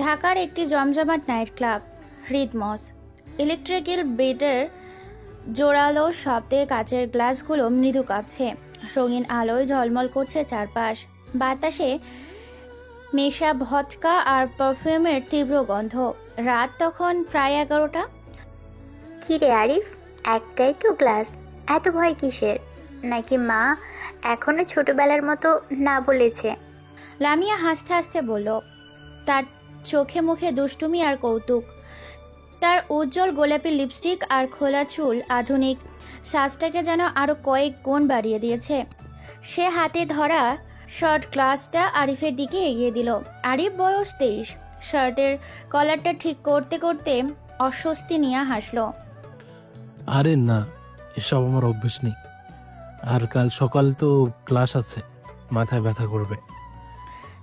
ঢাকার একটি জমজমাট নাইট ক্লাব, হৃদমস। ইলেকট্রিক্যাল বেডের জোরালো শব্দে কাচের গ্লাসগুলো মৃদু কাঁপছে। রঙিন আলোয় ঝলমল করছে চারপাশ। বাতাসে মেশা ভদকা আর পারফিউমের তীব্র গন্ধ। রাত তখন প্রায় 11টা। কিরে আরিফ, একটাই তো গ্লাস, এত ভয় কিসের? নাকি মা এখনো ছোটবেলার মতো না বলেছে? লামিয়া হাসতে হাসতে বলল। তার চোখে মুখে দুষ্টুমি আর কৌতুক। তার উজ্জ্বল গোলাপি লিপস্টিক আর খোলা চুল আধুনিক সাজটাকে যেন আরো কয়েক গুণ বাড়িয়ে দিয়েছে। সে হাতে ধরা শর্ট গ্লাসটা আরিফের দিকে এগিয়ে দিল। আরিফ বয়স 23। শার্টের কলারটা ঠিক করতে করতে অস্বস্তি নিয়ে হাসলো। আরে না, এসব আমার অভ্যেস নেই। আর কাল সকাল তো ক্লাস আছে, মাথায় ব্যথা করবে।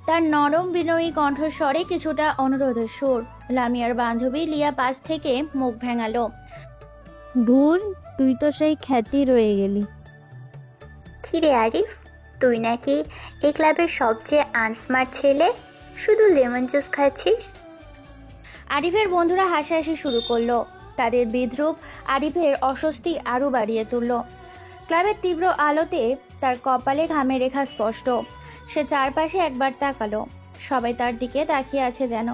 তার নরম বিনয়ী কণ্ঠস্বরে কিছুটা অনুরোধের সুর। লামিয়ার বান্ধবী লিয়া পাশ থেকে মুখ ভেঙালো। ধুর, তুই তো সেই খ্যাতি রয়ে গেলি। কিরে আরিফ, তুই নাকি এই ক্লাবের সবচেয়ে আনস্মার্ট ছেলে, শুধু লেমন জুস খাচ্ছিস? আরিফের বন্ধুরা হাসাহাসি শুরু করলো। তাদের বিদ্রূপ আরিফের অস্বস্তি আরও বাড়িয়ে তুলল। ক্লাবের তীব্র আলোতে তার কপালে ঘামের রেখা স্পষ্ট। সে চারপাশে একবার তাকালো। সবাই তার দিকে তাকিয়ে আছে যেন।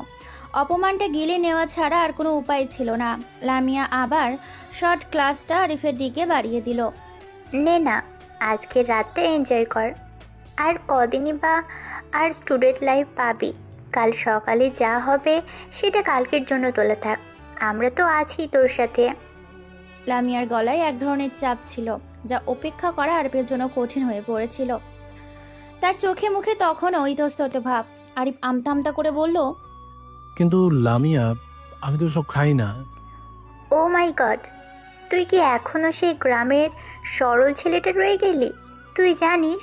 অপমানটা গিলে নেওয়া ছাড়া আর কোনো উপায় ছিল না। লামিয়া আবার শর্ট ক্লাসটা আরিফের দিকে বাড়িয়ে দিল। নে না, আজকের রাতটা এনজয় কর। আর কদিনই বা আর স্টুডেন্ট লাইফ পাবি? কাল সকালে যা হবে সেটা কালকের জন্য তোলা থাক, আমরা তো আছি তোর সাথে। লামিয়ার গলায় এক ধরনের চাপ ছিল, যা উপেক্ষা করা আরিফের জন্য কঠিন হয়ে পড়েছিল। তার চোখে মুখে তখনও ইতস্তত ভাব। আরিফ আমতা আমতা করে বলল, কিন্তু লামিয়া, আমি তো সব খাই না। ও মাই গড, তুই কি এখনো সেই গ্রামের সরল ছেলেটা রয়ে গেলি? তুই জানিস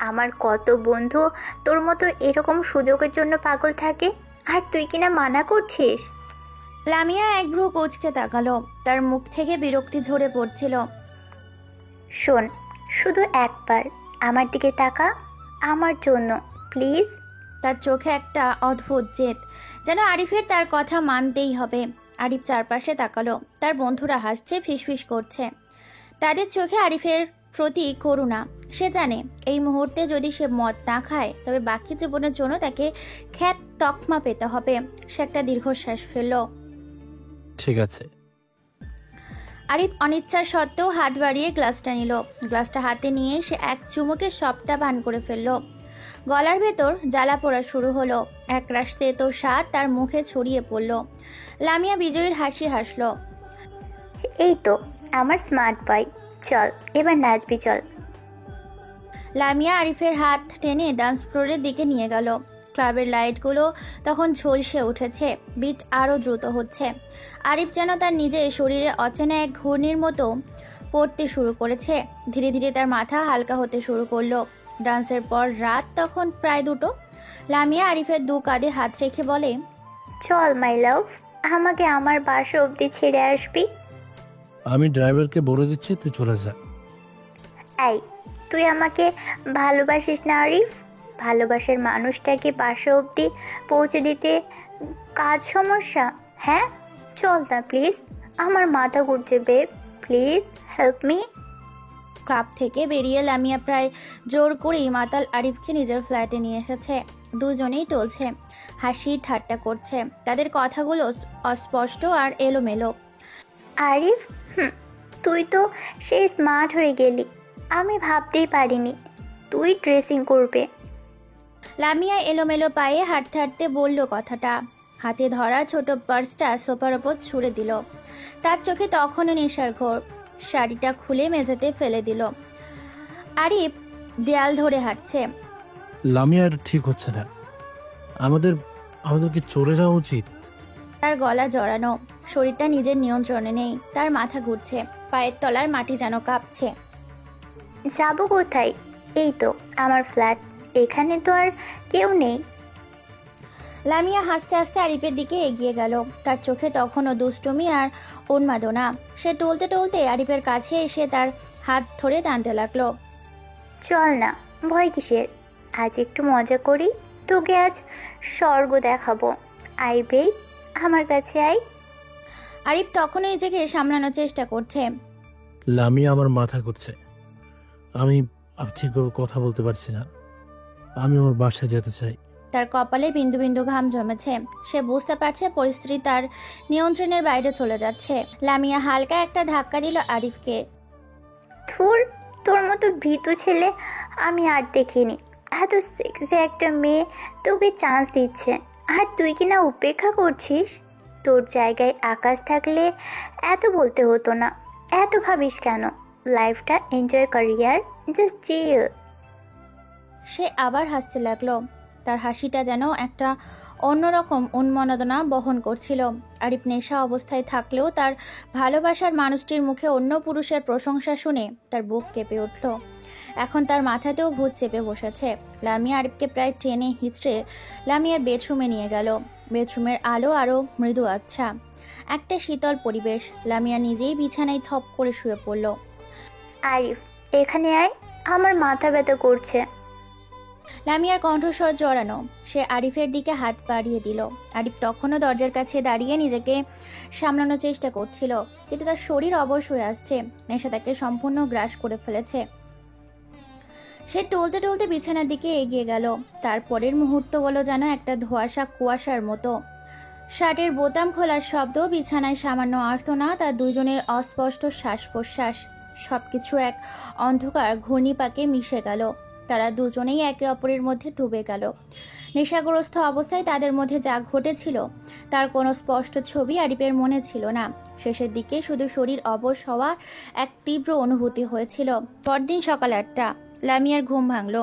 আমার কত বন্ধু তোর মতো এরকম সুযোগের জন্য পাগল থাকে, আর তুই কিনা মানা করছিস? লামিয়া এক ভ্রু কুঁচকে তাকালো। তার মুখ থেকে বিরক্তি ঝরে পড়ছিল। শোন, শুধু একবার আমার দিকে তাকা, আমার জন্য প্লিজ। তার চোখে একটা অদ্ভুত জেদ, যেন আরিফের তার কথা মানতেই হবে। আরিফ চারপাশে তাকালো। তার বন্ধুরা হাসছে, ফিসফিস করছে। তাদের চোখে আরিফের প্রতি করুণা। সে জানে এই মুহূর্তে যদি সে মদ না খায় তবে বাকি জীবনের জন্য তাকে খ্যাত তকমা পেতে হবে। সে একটা দীর্ঘশ্বাস ফেলল। ঠিক আছে। আরিফ অনিচ্ছা সত্ত্বেও হাত বাড়িয়ে গ্লাসটা নিল। গ্লাসটা হাতে নিয়ে সে এক চুমুকে সবটা পান করে ফেলল। গলার ভেতর জ্বালা পোড়া শুরু হলো। একরাশ তেতো স্বাদ তার মুখে ছড়িয়ে পড়ল। লামিয়া বিজয়ীর হাসি হাসল। এই তো আমার স্মার্ট বয়, চল এবার নাচবি, চল। লামিয়া আরিফের হাত টেনে ডান্স ফ্লোরের দিকে নিয়ে গেল। ক্লাবের লাইটগুলো তখন ঝলসে উঠেছে, বিট আরও দ্রুত হচ্ছে। আরিফ যেন তার নিজের শরীরে অচেনা এক ঘূর্ণির মতো পড়তে শুরু করেছে। ধীরে ধীরে তার মাথা হালকা হতে শুরু করলো। ডান্সের পর রাত তখন প্রায় 2টো। লামিয়া আরিফের দু কাঁধে হাত রেখে বলে, চল মাই লাভ, আমাকে আমার বাসা অবধি ছেড়ে আসবি। আমি ড্রাইভারকে বলে দিচ্ছি, তুই চলে যা। এই, তুই আমাকে ভালোবাসিস না আরিফ? ভালোবাসার মানুষটাকে বাসা অবধি পৌঁছে দিতে কাজ সমস্যা? হ্যাঁ, চল না প্লিজ, আমার মাথা ঘুরছে babe, please help me. Club থেকে বেরিয়ে লামিয়া প্রায় জোর করেই মাতাল আরিফকে নিজের ফ্ল্যাটে নিয়ে এসেছে। দুজনেই টলছে, হাসি ঠাট্টা করছে। তাদের কথাগুলো অস্পষ্ট আর এলোমেলো। আরিফ, তুই তো সেই স্মার্ট হয়ে গেলি, আমি ভাবতেই পারিনি তুই ড্রেসিং করবে। লামিয়া এলোমেলো পায়ে হাঁটতে হাঁটতে বলল কথাটা। হাতে ধরা ছোট পার্সটা সোফার ওপর ছুঁড়ে দিল। তার চোখে তখনও নেশার ঘোর। শাড়িটা খুলে মেঝেতে ফেলে দিল। আরিফ দেয়াল ধরে হাঁটছে। লামিয়ার ঠিক হচ্ছে না। আমাদের আমাদের কি চলে যাওয়া উচিত? তার গলা জড়ানো, শরীরটা নিজের নিয়ন্ত্রণে নেই। তার মাথা ঘুরছে, পায়ের তলার মাটি যেন কাঁপছে। যাবো কোথায়? এই তো আমার ফ্ল্যাট, এখানে তো আর কেউ নেই। লামিয়া হাসতে হাসতে আরিফের দিকে এগিয়ে গেল। তার চোখে তখনও দুষ্টুমি আর উন্মাদনা। সে টলতে টলতে আরিফের কাছে এসে তার হাত ধরে টানতে লাগলো। চল না, ভয় কিসের, আজ একটু মজা করি। তোকে আজ স্বর্গ দেখাবো। আই বেই, আমার কাছে আই। আরিফ তখনও নিজেকে সামলানোর চেষ্টা করছে। লামিয়া আমার মাথা করছে। আমি আমি ঠিকভাবে কথা বলতে পারছি না। আমি ওর বাসায় যেতে চাই। তার কপালে বিন্দু বিন্দু ঘাম জমেছে। সে বুঝতে পারছে পরিস্থিতি তার নিয়ন্ত্রণের বাইরে চলে যাচ্ছে। লামিয়া হালকা একটা ধাক্কা দিল আরিফকে। থুর, তোর মতো ভীতু ছেলে আমি আর দেখিনি। এত সেক্সি একটা মেয়ে তোকে চান্স দিচ্ছে, আর তুই কি না উপেক্ষা করছিস? তোর জায়গায় আকাশ থাকলে এত বলতে হতো না। এত ভাবিস কেন? লাইফটা এনজয় করিয়ার, জাস্ট চিল। সে আবার হাসতে লাগলো। তার হাসিটা যেন একটা অন্যরকম উন্মাদনা বহন করছিল। আরিফ নেশা অবস্থায় থাকলেও তার ভালোবাসার মানুষটির মুখে অন্য পুরুষের প্রশংসা শুনে তার বুক কেঁপে উঠল। এখন তার মাথাতেও ভূত চেপে বসেছে। লামিয়া আরিফকে প্রায় টেনে হিঁচড়ে লামিয়ার বেডরুমে নিয়ে গেল। বেডরুমের আলো আরও মৃদু আচ্ছা, একটা শীতল পরিবেশ। লামিয়া নিজেই বিছানায় থপ করে শুয়ে পড়ল। আরিফ, এখানে আয়, আমার মাথা ব্যথা করছে। লামিয়ার কণ্ঠস্বর জড়ানো। সে আরিফের দিকে হাত বাড়িয়ে দিল। আরিফ তখনও দরজার কাছে দাঁড়িয়ে নিজেকে সামলানোর চেষ্টা করছিল, কিন্তু তার শরীর অবশ হয়ে আসছে। নেশা তাকে সম্পূর্ণ গ্রাস করে ফেলেছে। সে টলতে টলতে বিছানার দিকে এগিয়ে গেল। তারপরের মুহূর্তগুলো যেন একটা ধোঁয়াশা কুয়াশার মতো। শার্টের বোতাম খোলার শব্দ, বিছানায় সামান্য আর্তনাদ, আর দুজনের অস্পষ্ট শ্বাস প্রশ্বাস, সবকিছু এক অন্ধকার ঘূর্ণিপাকে মিশে গেল। তারা দুজনেই একে অপরের মধ্যে ডুবে গেল। নেশাগ্রস্ত অবস্থায় তাদের মধ্যে যা ঘটেছিল তার কোনো স্পষ্ট ছবি আরিফের মনে ছিল না। শেষের দিকে শুধু শরীর অবশ হওয়ার এক তীব্র অনুভূতি হয়েছিল। পরদিন সকাল 8টা। লামিয়ার ঘুম ভাঙল।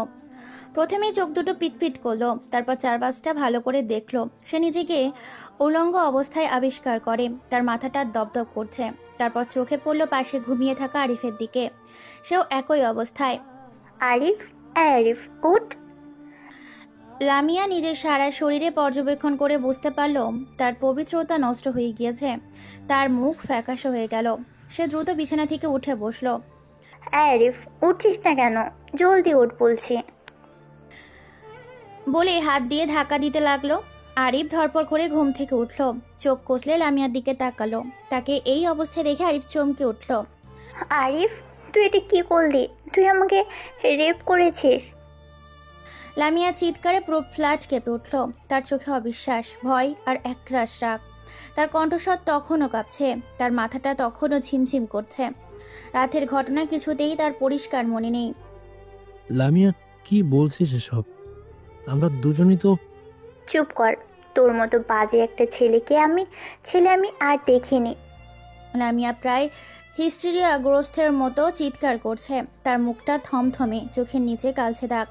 প্রথমেই চোখ দুটো পিটপিট করলো, তারপর চারপাশটা ভালো করে দেখলো। সে নিজেকে উলঙ্গ অবস্থায় আবিষ্কার করে। তার মাথাটা দপদপ করছে। তারপর চোখে পড়লো পাশে ঘুমিয়ে থাকা আরিফের দিকে। সেও একই অবস্থায়। আরিফ, আরিফ উঠ। লামিয়া নিজের সারা শরীরে পর্যবেক্ষণ করে বুঝতে পারল তার পবিত্রতা নষ্ট হয়ে গিয়েছে। তার মুখ ফ্যাকাশে হয়ে গেল। সে দ্রুত বিছানা থেকে উঠে বসল। আরিফ, উঠছিস না কেন? জলদি উঠ বলছি। বলে হাত দিয়ে ধাক্কা দিতে লাগলো। আরিফ ধরপড় করে ঘুম থেকে উঠল। চোখ কষলে লামিয়ার দিকে তাকালো। তাকে এই অবস্থায় দেখে আরিফ চমকে উঠল। আরিফ, তুই এটা কি করলি? তুই আমাকে রেপ করেছিস? লামিয়া চিৎকারে পুরো ফ্ল্যাট কেঁপে উঠল। তার চোখে অবিশ্বাস, ভয় আর একরাশ রাগ। তার কণ্ঠস্বর তখনও কাঁপছে। তার মাথাটা তখনও ঝিমঝিম করছে। রাতের ঘটনা কিছুতেই তার পরিষ্কার মনে নেই। লামিয়া, কি বলছিস এসব? আমরা দুজনই তো। চুপ কর। তোর মতো বাজে একটা ছেলে আমি আর দেখিনি। লামিয়া প্রায় হিস্টেরিয়াগ্রস্তের মতো চিৎকার করছে। তার মুখটা থমথমে, চোখের নিচে কালছে দাগ।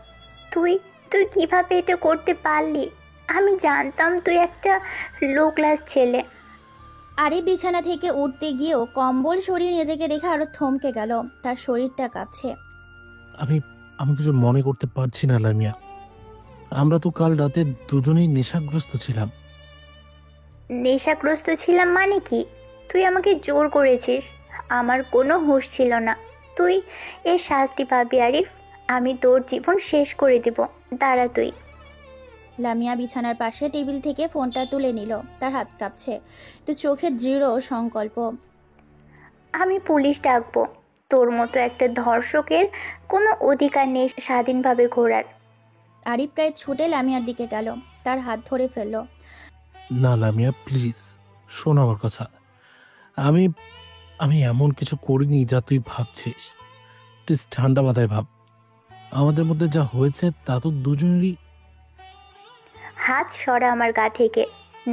তুই তুই কিভাবে এটা করতে পারলি? আমি জানতাম তুই একটা লো ক্লাস ছেলে। আরে বিছানা থেকে উঠতে গিয়েও কম্বল সরিয়ে নিজেকে দেখে আরো থমকে গেল। তার শরীরটা কাঁপছে। আমি আমি কিছু মনে করতে পারছি না লামিয়া। আমরা তো কাল রাতে দুজনেই নেশাগ্রস্ত ছিলাম। নেশাগ্রস্ত ছিলাম মানে কি? তুই আমাকে জোর করেছিস। আমার কোনো হুঁশ ছিল না। তুই এর শাস্তি পাবি আরিফ। আমি তোর জীবন শেষ করে দেব। দাঁড়া তুই। লামিয়া বিছানার পাশে টেবিল থেকে ফোনটা তুলে নিল। তার হাত কাঁপছে, তো চোখে দৃঢ় সংকল্প। আমি পুলিশ ডাকবো। তোর মতো একটা ধর্ষকের কোনো অধিকার নেই স্বাধীনভাবে ঘোরার। আরিফ প্রায় ছুটে লামিয়ার দিকে গেল। তার হাত ধরে ফেলল। না লামিয়া, প্লিজ শোন আমার কথা। আমি আমি এমন কিছু করিনি যা তুই ভাবছিস। প্লিজ ঠান্ডা মাথায় ভাব। আমাদের মধ্যে যা হয়েছে তা তো দুজনেরই। হাত সরা আমার গা থেকে,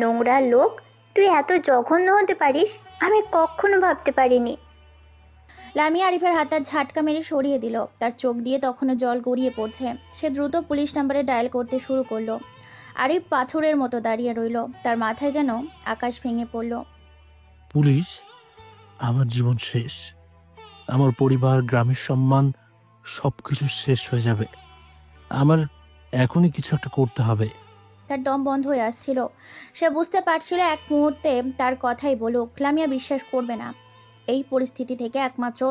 নোংরা লোক। তুই এত জঘন্য হতে পারিস আমি কখনো ভাবতে পারিনি। লামিয়া আরিফের হাতটা ঝাটকা মেরে সরিয়ে দিল। তার চোখ দিয়ে তখনও জল গড়িয়ে পড়ছে। সে দ্রুত পুলিশ নাম্বারে ডায়াল করতে শুরু করলো। আরিফ পাথরের মতো দাঁড়িয়ে রইল। তার মাথায় যেন আকাশ ভেঙে পড়ল। পুলিশ? আমার জীবন শেষ। আমার পরিবার, গ্রামের সম্মান সবকিছু শেষ হয়ে যাবে। আমার এখনই কিছু একটা করতে হবে। তার দম বন্ধ হয়ে আসছিল। সে বুঝতে পারছিল এক মুহূর্তে তার কথাই বলুক লামিয়া বিশ্বাস করবে না। এই পরিস্থিতি থেকে একমাত্র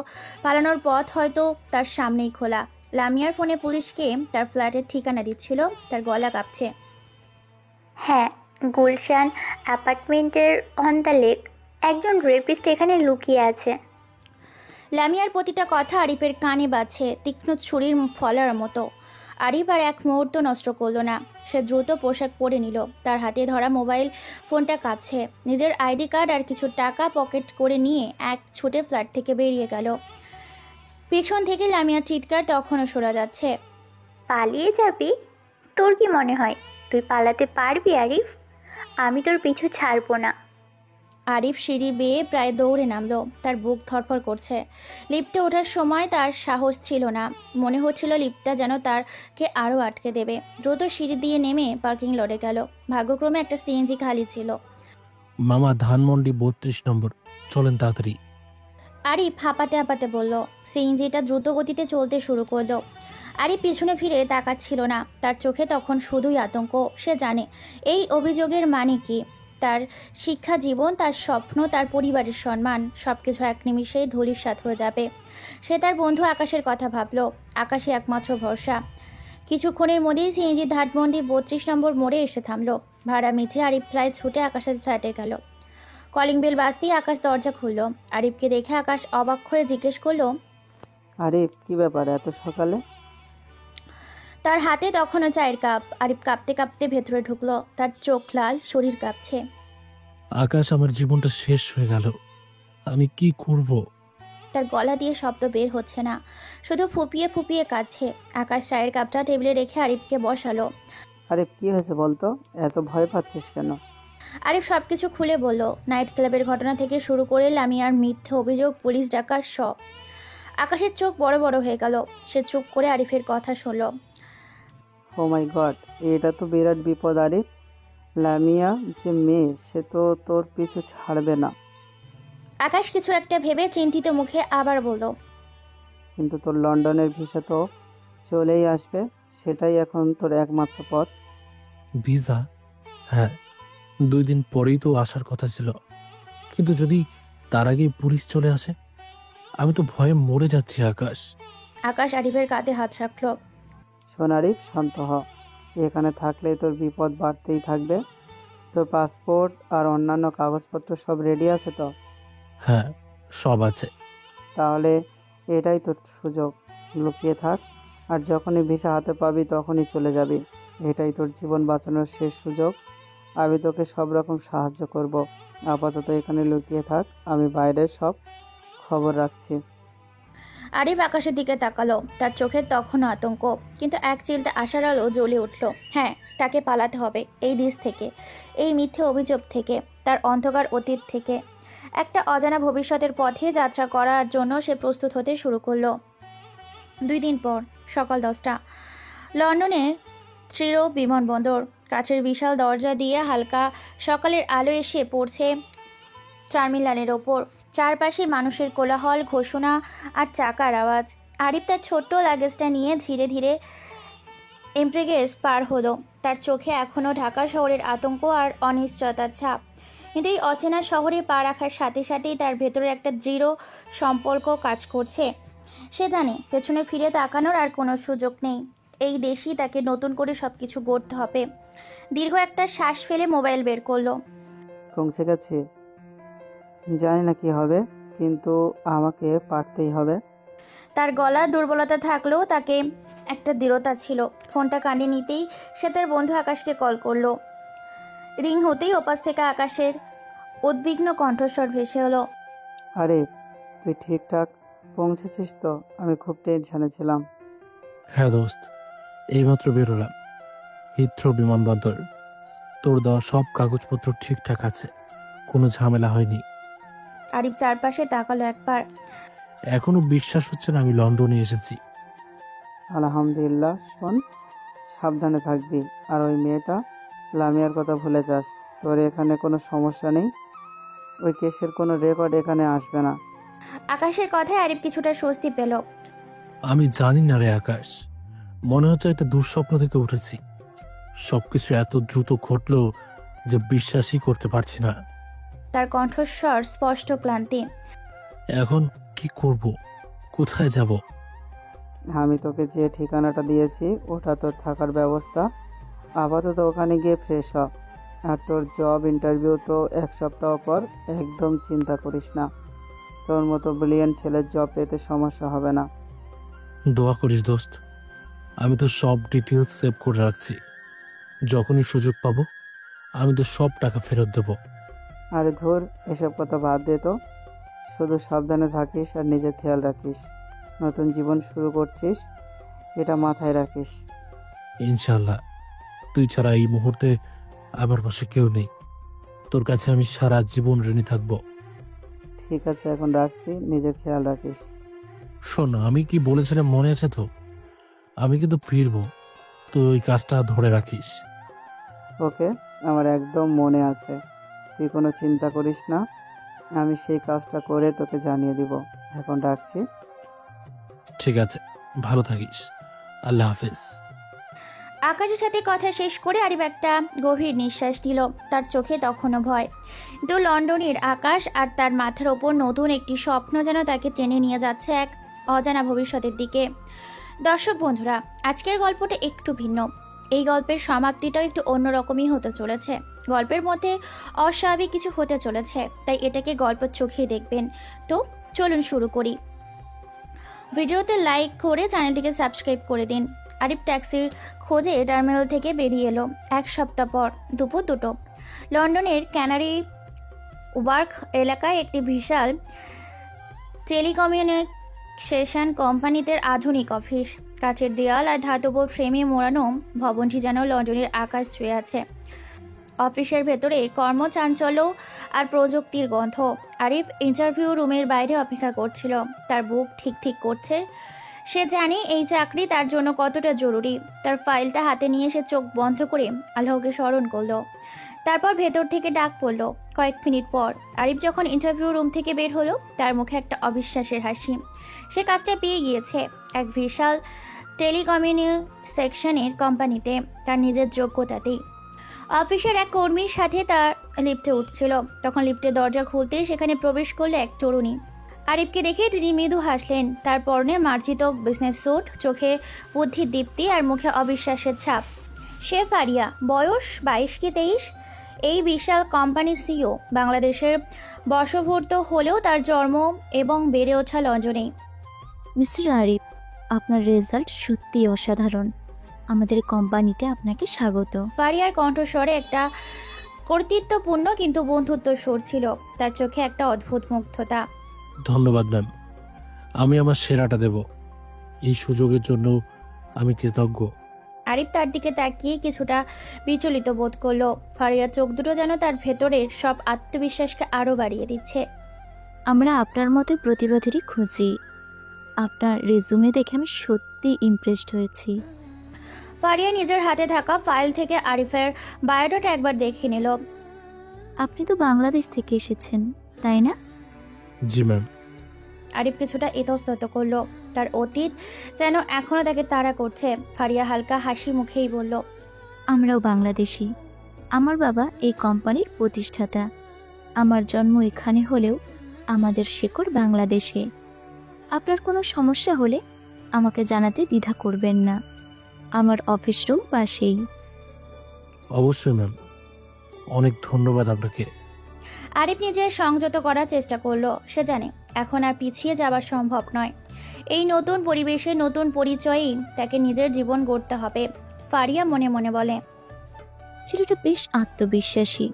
পালানোর পথ হয়তো তার সামনেই খোলা। লামিয়ার ফোনে পুলিশকে তার ফ্ল্যাটের ঠিকানা দিচ্ছিল। তার গলা কাঁপছে। হ্যাঁ, গুলশান অ্যাপার্টমেন্টের অন দ্য লেক। একজন রেপিস্ট এখানে লুকিয়ে আছে। লামিয়ার প্রতিটা কথা আরিফের কানে বাজছে তীক্ষ্ণ ছুরির ফলার মতো। আরিফ আর এক মুহূর্ত নষ্ট করলো না। সে দ্রুত পোশাক পরে নিল। তার হাতে ধরা মোবাইল ফোনটা কাঁপছে। নিজের আইডি কার্ড আর কিছু টাকা পকেট করে নিয়ে এক ছুটে ফ্ল্যাট থেকে বেরিয়ে গেল। পিছন থেকে লামিয়ার চিৎকার তখনও শোনা যাচ্ছে। পালিয়ে যাবি? তোর কি মনে হয় তুই পালাতে পারবি আরিফ? আমি তোর পিছু ছাড়বো না। আরিফ সিঁড়ি বেয়ে প্রায় দৌড়ে নামলো। তার বুক ধড়ফড় করছে। লিফটে ওঠার সময় তার সাহস ছিল না। মনে হচ্ছিল লিফটটা যেন তারকে আরও আটকে দেবে। দ্রুত সিঁড়ি দিয়ে নেমে পার্কিং লটে গেল। ভাগ্যক্রমে একটা সিএনজি খালি ছিল। মামা, ধানমন্ডি 32 নম্বর, চলেন তাড়াতাড়ি। আরিফ হাঁপাতে হাঁপাতে বলল। সিএনজিটা দ্রুত গতিতে চলতে শুরু করলো। আরিফ পিছনে ফিরে তাকাচ্ছিল না। তার চোখে তখন শুধুই আতঙ্ক। সে জানে এই অভিযোগের মানে কি। তার শিক্ষা জীবন, তার স্বপ্ন, তার পরিবারের সম্মান সবকিছু এক নিমিষেই ধূলিসাৎ হয়ে যাবে। সে তার বন্ধু আকাশের কথা ভাবল। আকাশে একমাত্র ভরসা। কিছুক্ষণের মধ্যেই সিএনজি ধানমন্ডি 32 নম্বর মোড়ে এসে থামলো। ভাড়া মিটে আরিফ প্রায় ছুটে আকাশের ফ্ল্যাটে গেল। কলিং বেল বাজতেই আকাশ দরজা খুলল। আরিফকে দেখে আকাশ অবাক হয়ে জিজ্ঞেস করলো, আরিফ, কি ব্যাপার এত সকালে? তার হাতে তখনও চায়ের কাপ। আরিফ কাঁপতে কাঁপতে ভেতরে ঢুকলো। তার চোখ লাল, শরীর কাঁপছে। আকাশ, আমার জীবনটা শেষ হয়ে গেল। আমি কি করব? তার গলা দিয়ে শব্দ বের হচ্ছে না, শুধু ফুপিয়ে ফুপিয়ে কাঁদছে। আকাশ চায়ের কাপটা টেবিলে রেখে আরিফকে বসালো। আরিফ, কি হয়েছে বলতো? এত ভয় পাচ্ছিস কেন? আরিফ সবকিছু খুলে বলল। নাইট ক্লাবের ঘটনা থেকে শুরু করে লামিয়ার মিথ্যে অভিযোগ, পুলিশ ডাকা, সব। আকাশের চোখ বড় বড় হয়ে গেল। সে চুপ করে আরিফের কথা শুনল। ও মাই গড, এটা তো বিরাট বিপদ আরিফ। লামিয়া যে মেয়ে, সে তো তোর পিছু ছাড়বে না। আকাশ কিছু একটা ভেবে চিন্তিত মুখে আবার বলল, কিন্তু তোর লন্ডনের ভিসা তো চলেই আসবে, সেটাই এখন তোর একমাত্র পথ। ভিসা? হ্যাঁ, 2 দিন পরেই তো আসার কথা ছিল। কিন্তু যদি তার আগেই পুলিশ চলে আসে? আমি তো ভয়ে মরে যাচ্ছি আকাশ। আকাশ আরিফের কাঁধে হাত রাখল। শোন আরিফ, শান্ত হ। এখানে থাকলে তোর বিপদ বাড়তেই থাকবে। তোর পাসপোর্ট আর অন্যান্য কাগজপত্র সব রেডি আছে তো? হ্যাঁ, সব আছে। তাহলে এটাই তোর সুযোগ। লুকিয়ে থাক, আর যখনই ভিসা হাতে পাবি তখনই চলে যাবি। এটাই তোর জীবন বাঁচানোর শেষ সুযোগ। আমি তোকে সব রকম সাহায্য করব। আপাতত এখানে লুকিয়ে থাক, আমি বাইরের সব খবর রাখছি। আরিফ আকাশের দিকে তাকালো। তার চোখের তখনও আতঙ্ক, কিন্তু এক চিলতে আশার আলো জ্বলে উঠল। হ্যাঁ, তাকে পালাতে হবে এই দেশ থেকে, এই মিথ্যে অভিযোগ থেকে, তার অন্ধকার অতীত থেকে। একটা অজানা ভবিষ্যতের পথে যাত্রা করার জন্য সে প্রস্তুত হতে শুরু করলো। 2 দিন পর সকাল 10টা, লন্ডনের ট্রিরো বিমানবন্দর। কাছের বিশাল দরজা দিয়ে হালকা সকালের আলো এসে পড়ছে টার্মিনালের ওপর। চারপাশে মানুষের কোলাহল, ঘোষণা আর চাকার আওয়াজ। আরিফ তার ছোট্ট লাগেজটা নিয়ে ধীরে ধীরে এমপ্রেগেস পার হলো। তার চোখে এখনও ঢাকা শহরের আতঙ্ক আর অনিশ্চয়তার ছাপ। কিন্তু এই অচেনা শহরে পা রাখার সাথে সাথেই তার ভেতরে একটা দৃঢ় সম্পর্ক কাজ করছে। সে জানে পেছনে ফিরে তাকানোর আর কোনো সুযোগ নেই। এই দেশই তাকে নতুন করে সব কিছু গড়তে হবে। দীর্ঘ একটা শ্বাস ফেলে মোবাইল বের করলো। পৌঁছে গেছি। জানি না কি হবে, কিন্তু আমাকে পারতেই হবে। তার গলা দুর্বলতা থাকলেও তাকে একটা দৃঢ়তা ছিল। ফোনটা কানে নিতেই সে তার বন্ধু আকাশকে কল করলো। রিং হতেই ওপাশ থেকে আকাশের উদ্বিগ্ন কণ্ঠস্বর ভেসে হলো। আরে, তুই ঠিকঠাক পৌঁছেছিস তো? আমি খুব টেনশনে ছিলাম। হ্যাঁ দোস্ত, এইমাত্র বেরোলাম হিথ্রো বিমানবন্দর। তোর দেওয়া সব কাগজপত্র ঠিকঠাক আছে, কোনো ঝামেলা হয়নি। আরিফ চারপাশে তাকালো একবার। এখনো বিশ্বাস হচ্ছে না আমি লন্ডনে এসেছি। আলহামদুলিল্লাহ। শোন, সাবধানে থাকবি। আর ওই মেয়েটা লামিয়ার কথা ভুলে যাস। তোর এখানে কোনো সমস্যা নেই। ওই কেসের কোনো রেকর্ড এখানে আসবে না। আকাশের কথায় আরিফ কিছুটা স্বস্তি পেল। আমি জানি না রে আকাশ, মনে হচ্ছে একটা দুঃস্বপ্ন থেকে উঠেছি। সবকিছু এত দ্রুত ঘটলো যে বিশ্বাসই করতে পারছি না। তার কণ্ঠস্বর স্পষ্ট ক্লান্তি। এখন কি করব? কোথায় যাব? আমি তোকে যে ঠিকানাটা দিয়েছি ওটা তোর থাকার ব্যবস্থা। আপাতত ওখানে গিয়ে ফ্রেশ হ। আর তোর জব ইন্টারভিউ তো 1 সপ্তাহ পর। একদম চিন্তা করিস না, তোর মতো ব্রিলিয়ান্ট ছেলের জব পেতে সমস্যা হবে না। দোয়া করিস দোস্ত। আমি তো সব ডিটেলস সেভ করে রাখছি। যখনই সুযোগ পাবো আমি তো সব টাকা ফেরত দেবো। আরে ধুর, এসব কথা বাদ দে তো। শুধু সাবধানে থাকিস আর নিজের খেয়াল রাখিস। নতুন জীবন শুরু করছিস, এটা মাথায় রাখিস। ইনশাল্লাহ। তুই ছাড়া এই মুহূর্তে আমার পাশে কেউ নেই। তোর কাছে আমি সারা জীবন ঋণী থাকবো। ঠিক আছে, এখন রাখছি, নিজের খেয়াল রাখিস। শোন, আমি কি বলেছিলাম মনে আছে তো? আমি কিন্তু ফিরবো, তুই ওই কাজটা ধরে রাখিস। ওকে, আমার একদম মনে আছে। তুই কোনো চিন্তা করিস না, আমি সেই কাজটা করে তোকে জানিয়ে দিব। এখন রাখছি। ঠিক আছে, ভালো থাকিস। আল্লাহ হাফেজ। আকাশের সাথে কথা শেষ করে আরিফ একটা গভীর নিঃশ্বাস নিল। তার চোখে তখনও ভয়। কিন্তু লন্ডনের আকাশ আর তার মাথার ওপর নতুন একটি স্বপ্ন যেন তাকে টেনে নিয়ে যাচ্ছে এক অজানা ভবিষ্যতের দিকে। দর্শক বন্ধুরা, আজকের গল্পটা একটু ভিন্ন। এই গল্পের সমাপ্তিটাও একটু অন্যরকমই হতে চলেছে। গল্পের মধ্যে অস্বাভাবিক কিছু হতে চলেছে, তাই এটাকে গল্পের চোখেই দেখবেন। তো চলুন শুরু করি। ভিডিওতে লাইক করে চ্যানেলটিকে সাবস্ক্রাইব করে দিন। আরিফ ট্যাক্সির খোঁজে টার্মিনাল থেকে বেরিয়ে এলো 1 সপ্তাহ পর দুপুর 2টো। লন্ডনের ক্যানারি ওয়ার্ক এলাকায় একটি বিশাল টেলিকমিউনিকেশন কোম্পানিতে আধুনিক অফিস। কাঠের দেয়াল আর ধাতব ফ্রেমে মোড়ানো ভবনটি যেন লন্ডনের আকাশ ছুঁয়ে আছে। অফিসের ভেতরে কর্মচাঞ্চল্য আর প্রযুক্তির গন্ধ। আরিফ ইন্টারভিউ রুমের বাইরে অপেক্ষা করছিল। তার বুক ঠিক ঠিক করছে। সে জানে এই চাকরি তার জন্য কতটা জরুরি। তার ফাইলটা হাতে নিয়ে সে চোখ বন্ধ করে আল্লাহকে স্মরণ করলো। তারপর ভেতর থেকে ডাক পড়ল। কয়েক মিনিট পর আরিফ যখন ইন্টারভিউ রুম থেকে বের হলো, তার মুখে একটা অবিশ্বাসের হাসি। সে কাজটা পেয়ে গিয়েছে এক বিশাল টেলিকমিউনিকেশনের কোম্পানিতে, তার নিজের যোগ্যতাতেই। অফিসের এক কর্মীর সাথে তার লিফটে উঠছিল। তখন লিফটের দরজা খুলতেই সেখানে প্রবেশ করলো এক তরুণী। আরিফকে দেখে তিনি মৃদু হাসলেন। তার পরনে মার্জিত বিজনেস স্যুট, চোখে বুদ্ধির দীপ্তি আর মুখে অবিশ্বাসের ছাপ। সে ফারিয়া, বয়স 22 কি 23। এই বিশাল কোম্পানির সিইও। বাংলাদেশের বশভূত হলেও তার জন্ম এবং বেড়ে ওঠা লন্ডনে। মিস্টার আরিফ, আপনার রেজাল্ট সত্যিই অসাধারণ। আমাদের কোম্পানিতে আপনাকে স্বাগত। ফারিয়ার কণ্ঠস্বরে একটা কর্তৃত্বপূর্ণ কিন্তু বন্ধুত্ব সুর ছিল। তার চোখে একটা অদ্ভুত মুগ্ধতা। ধন্যবাদ ম্যাম, আমি আমার সেরাটা দেব। এই সুযোগের জন্য আমি কৃতজ্ঞ। আরিফ তার দিকে তাকিয়ে কিছুটা বিচলিত বোধ করলো। ফারিয়ার চোখ দুটো যেন তার ভেতরের সব আত্মবিশ্বাসকে আরও বাড়িয়ে দিচ্ছে। আমরা আপনার মতো প্রতিবাদেরই খুঁজি। আপনার রেজুমে দেখে আমি সত্যি ইমপ্রেসড হয়েছি। ফারিয়া নিজের হাতে থাকা ফাইল থেকে আরিফের বায়োডাটা একবার দেখে নিল। আপনি তো বাংলাদেশ থেকে এসেছেন, তাই না? জি ম্যাম। আরিফ কিছুটা ইতস্তত করলো। তার অতীত যেন এখনো তাকে তাড়া করছে। ফারিয়া হালকা হাসি মুখেই বলল, আমরাও বাংলাদেশি। আমার বাবা এই কোম্পানির প্রতিষ্ঠাতা। আমার জন্ম এখানে হলেও আমাদের শেকড় বাংলাদেশে। আপনার কোনো সমস্যা হলে আমাকে জানাতে দ্বিধা করবেন না। আমার অফিস রুম পাশেই। অবশ্যই ম্যাম, অনেক ধন্যবাদ আপনাকে। আরিফ নিজের সংযত করার চেষ্টা করলো। সে জানে এখন আর পিছিয়ে যাওয়া সম্ভব নয়। এই নতুন পরিবেশে নতুন পরিচয়েই তাকে নিজের জীবন গড়তে হবে। ফারিয়া মনে মনে বলে, ছেলেটা বেশ আত্মবিশ্বাসী।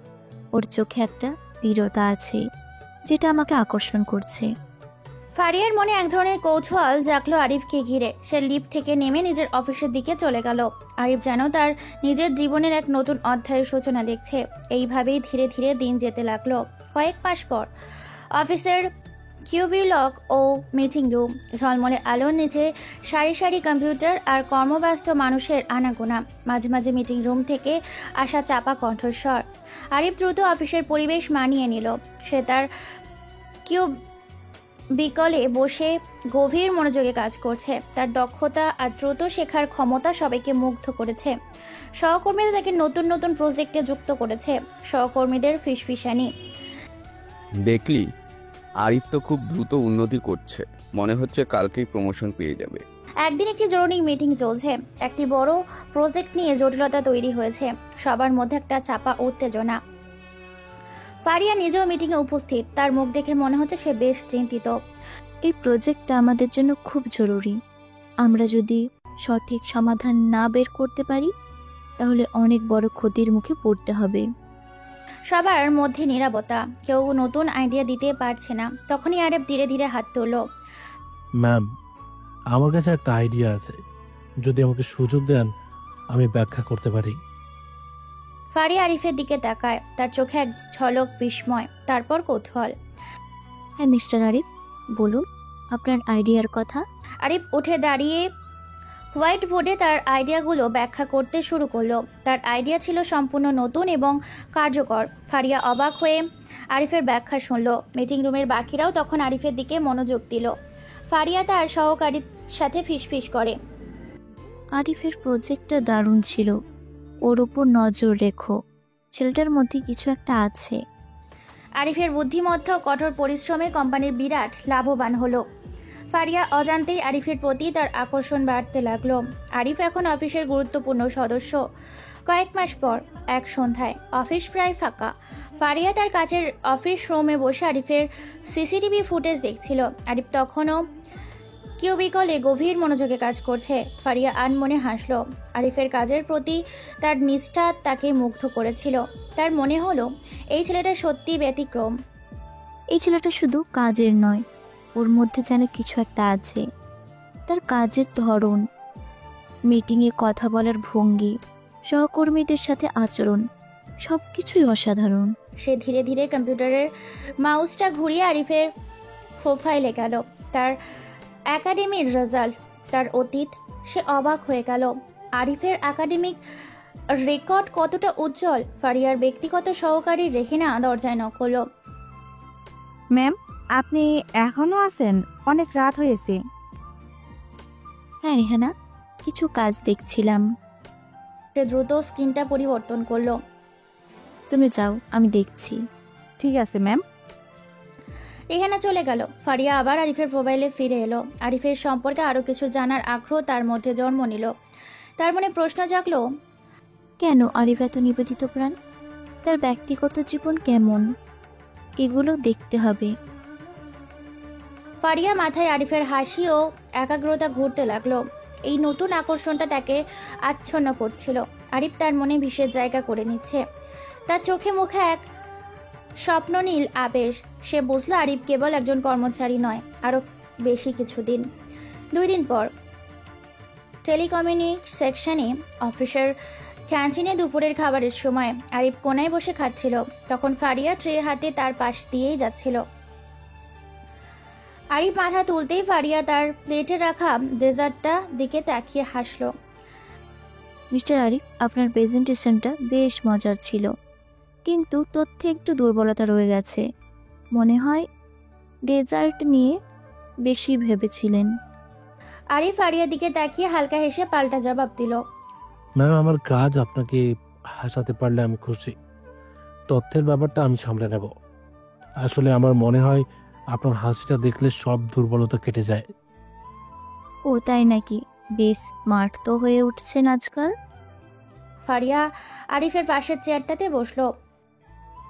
ওর চোখে একটা দৃঢ়তা আছে যেটা আমাকে আকর্ষণ করছে। ফারিয়ার মনে এক ধরনের কৌতূহল জাগলো আরিফকে ঘিরে। সে লিফট থেকে নেমে নিজের অফিসের দিকে চলে গেল। আরিফ যেন তার নিজের জীবনের এক নতুন অধ্যায়ের সূচনা দেখছে। এইভাবেই ধীরে ধীরে দিন যেতে লাগলো। কয়েক মাস পর অফিসের কিউবিলক ও মিটিং রুম, ঝলমলে আলোর নিচে সারি সারি কম্পিউটার আর কর্মব্যস্ত মানুষের আনাগোনা। মাঝে মাঝে মিটিং রুম থেকে আসা চাপা কণ্ঠস্বর। আরিফ দ্রুত অফিসের পরিবেশ মানিয়ে নিল। সে তার বিকলে বসে গভীর মনোযোগে কাজ করছে। তার দক্ষতা আর দ্রুত শেখার ক্ষমতা সবাইকে মুগ্ধ করেছে। সহকর্মীদের তাকে নতুন নতুন প্রজেক্টে যুক্ত করেছে। সহকর্মীদের ফিসফিসানি। দেখলি, আরিফ তো খুব দ্রুত উন্নতি করছে। মনে হচ্ছে কালকেই প্রমোশন পেয়ে যাবে। একদিন একটি জরুরি মিটিং চলছে। একটি বড় প্রজেক্ট নিয়ে জটিলতা তৈরি হয়েছে। সবার মধ্যে একটা চাপা উত্তেজনা। ফারিয়া নিজেও মিটিংয়ে উপস্থিত। তার মুখ দেখে মনে হচ্ছে সে বেশ চিন্তিত। এই প্রজেক্টটা আমাদের জন্য খুব জরুরি। আমরা যদি সঠিক সমাধান না বের করতে পারি তাহলে অনেক বড় ক্ষতির মুখে পড়তে হবে। সবার মধ্যে নীরবতা। কেউ নতুন আইডিয়া দিতে পারছে না। তখনই আরেফ ধীরে ধীরে হাত তুলল। ম্যাম, আমার কাছে একটা আইডিয়া আছে। যদি আমাকে সুযোগ দেন আমি ব্যাখ্যা করতে পারি। ফারিয়া আরিফের দিকে তাকায়। তার চোখে এক ঝলক বিস্ময়, তারপর কৌতূহল। হ্যাঁ মিস্টার আরিফ, বলুন আপনার আইডিয়ার কথা। আরিফ উঠে দাঁড়িয়ে হোয়াইট বোর্ডে তার আইডিয়াগুলো ব্যাখ্যা করতে শুরু করলো। তার আইডিয়া ছিল সম্পূর্ণ নতুন এবং কার্যকর। ফারিয়া অবাক হয়ে আরিফের ব্যাখ্যা শুনল। মিটিং রুমের বাকিরাও তখন আরিফের দিকে মনোযোগ দিল। ফারিয়া তার সহকারীর সাথে ফিসফিস করে। আরিফের প্রজেক্টটা দারুণ ছিল, ওর উপর নজর রেখো। ছেলেটার মধ্যে কিছু একটা আছে। আরিফের বুদ্ধিমত্তা ও কঠোর পরিশ্রমে কোম্পানির বিরাট লাভবান হলো। ফারিয়া অজান্তেই আরিফের প্রতি তার আকর্ষণ বাড়তে লাগলো। আরিফ এখন অফিসের গুরুত্বপূর্ণ সদস্য। কয়েক মাস পর এক সন্ধ্যায় অফিস প্রায় ফাঁকা। ফারিয়া তার কাছের অফিস রুমে বসে আরিফের সিসিটিভি ফুটেজ দেখছিল। আরিফ তখনও কিউবিকলে গভীর মনোযোগে কাজ করছে। ফারিয়া আনমনে হাসলো। আরিফের কাজের প্রতি তার নিষ্ঠা তাকে মুগ্ধ করেছিল। তার মনে হলো এই ছেলেটা সত্যি ব্যতিক্রম। এই ছেলেটা শুধু কাজের নয়, ওর মধ্যে যেন কিছু একটা আছে। তার কাজের ধরন, মিটিংয়ে কথা বলার ভঙ্গি, সহকর্মীদের সাথে আচরণ, সব কিছুই অসাধারণ। সে ধীরে ধীরে কম্পিউটারের মাউসটা ঘুরিয়ে আরিফের প্রোফাইলে গেল। তার একাডেমির রেজাল্ট, তার অতীত। সে অবাক হয়ে গেল। আরিফের একাডেমিক রেকর্ড কতটা উজ্জ্বল। ফারিয়ার ব্যক্তিগত সহকারী রেহিনা দরজায় নক হলো। ম্যাম, আপনি এখনো আছেন? অনেক রাত হয়েছে। হ্যাঁ রেহানা, কিছু কাজ দেখছিলাম। সে দ্রুত স্ক্রিনটা পরিবর্তন করলো। তুমি যাও, আমি দেখছি। ঠিক আছে ম্যাম। রেহানা চলে গেল। ফারিয়া আবার আরিফের মোবাইলে ফিরে এলো। আরিফের সম্পর্কে আরো কিছু জানার আগ্রহ তার মধ্যে জন্ম নিল। তার মনে প্রশ্ন জাগলো, কেন আরিফ এত নিবেদিত প্রাণ? তার ব্যক্তিগত জীবন কেমন? এগুলো দেখতে হবে। ফারিয়া মাথায় আরিফের হাসি ও একাগ্রতা ঘুরতে লাগলো। এই নতুন আকর্ষণটা তাকে আচ্ছন্ন করছিল। আরিফ তার মনে বিশেষ জায়গা করে নিচ্ছে। তার চোখে মুখে এক স্বপ্ননীল আবেশ। সে বুঝল আরিফ কেবল একজন কর্মচারী নয়, আরো বেশি কিছুদিন। 2 দিন পর টেলিকমিউনিকেশনে অফিসের ক্যান্টিনে দুপুরের খাবারের সময় আরিফ কোনায় বসে খাচ্ছিল। তখন ফারিয়া ট্রে হাতে তার পাশ দিয়েই যাচ্ছিল। আরিফ মাথা তুলতেই ফারিয়া তার প্লেটে রাখা ডেজার্টটা দিকে তাকিয়ে হাসলো। মিস্টার আরিফ, আপনার প্রেজেন্টেশনটা বেশ মজার ছিল, কিন্তু তথ্যে একটু দুর্বলতা রয়ে গেছে। মনে হয় ডেজার্ট নিয়ে বেশি ভেবেছিলেন। আরিফ ফারিয়ার দিকে তাকিয়ে হালকা হেসে পাল্টা জবাব দিল। ম্যাম, আমার কাজ আপনাকে হাসাতে পারলে আমি খুশি। তথ্যের ব্যাপারটা আমি সামলে নেব। আসলে আমার মনে হয় আপনার হাসিটা দেখলে সব দুর্বলতা কেটে যায়। ও তাই নাকি? বেশ স্মার্ট তো হয়ে উঠছেন আজকাল। ফারিয়া আরিফের পাশের চেয়ারটাতে বসলো।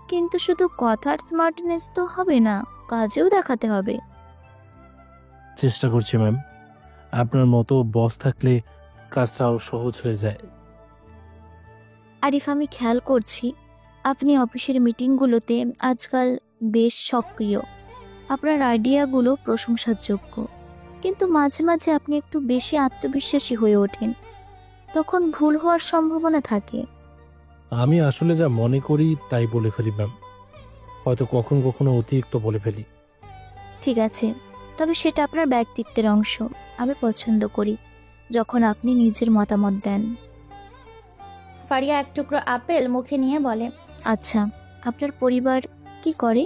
কিন্তু শুধু কথার স্মার্টনেস তো হবে না, কাজেও দেখাতে হবে। চেষ্টা করছি ম্যাম। আপনার মতো বস থাকলে কাজটা আরো সহজ হয়ে যায়। আরিফ, আমি খেয়াল করছি আপনি অফিসের মিটিংগুলোতে আজকাল বেশ সক্রিয়। আপনার আইডিয়াগুলো প্রশংসার যোগ্য, কিন্তু মাঝে মাঝে আপনি একটু বেশি আত্মবিশ্বাসী হয়ে ওঠেন। তখন ভুল হওয়ার সম্ভাবনা থাকে। আমি আসলে যা মনে করি তাই বলে ফেলি ম্যাম। হয়তো কখনো কখনো অতিরিক্ত বলে ফেলি। ঠিক আছে, তবে সেটা আপনার ব্যক্তিত্বের অংশ। আমি পছন্দ করি যখন আপনি নিজের মতামত দেন। ফারিয়া এক টুকরো আপেল মুখে নিয়ে বলে, আচ্ছা, আপনার পরিবার কি করে?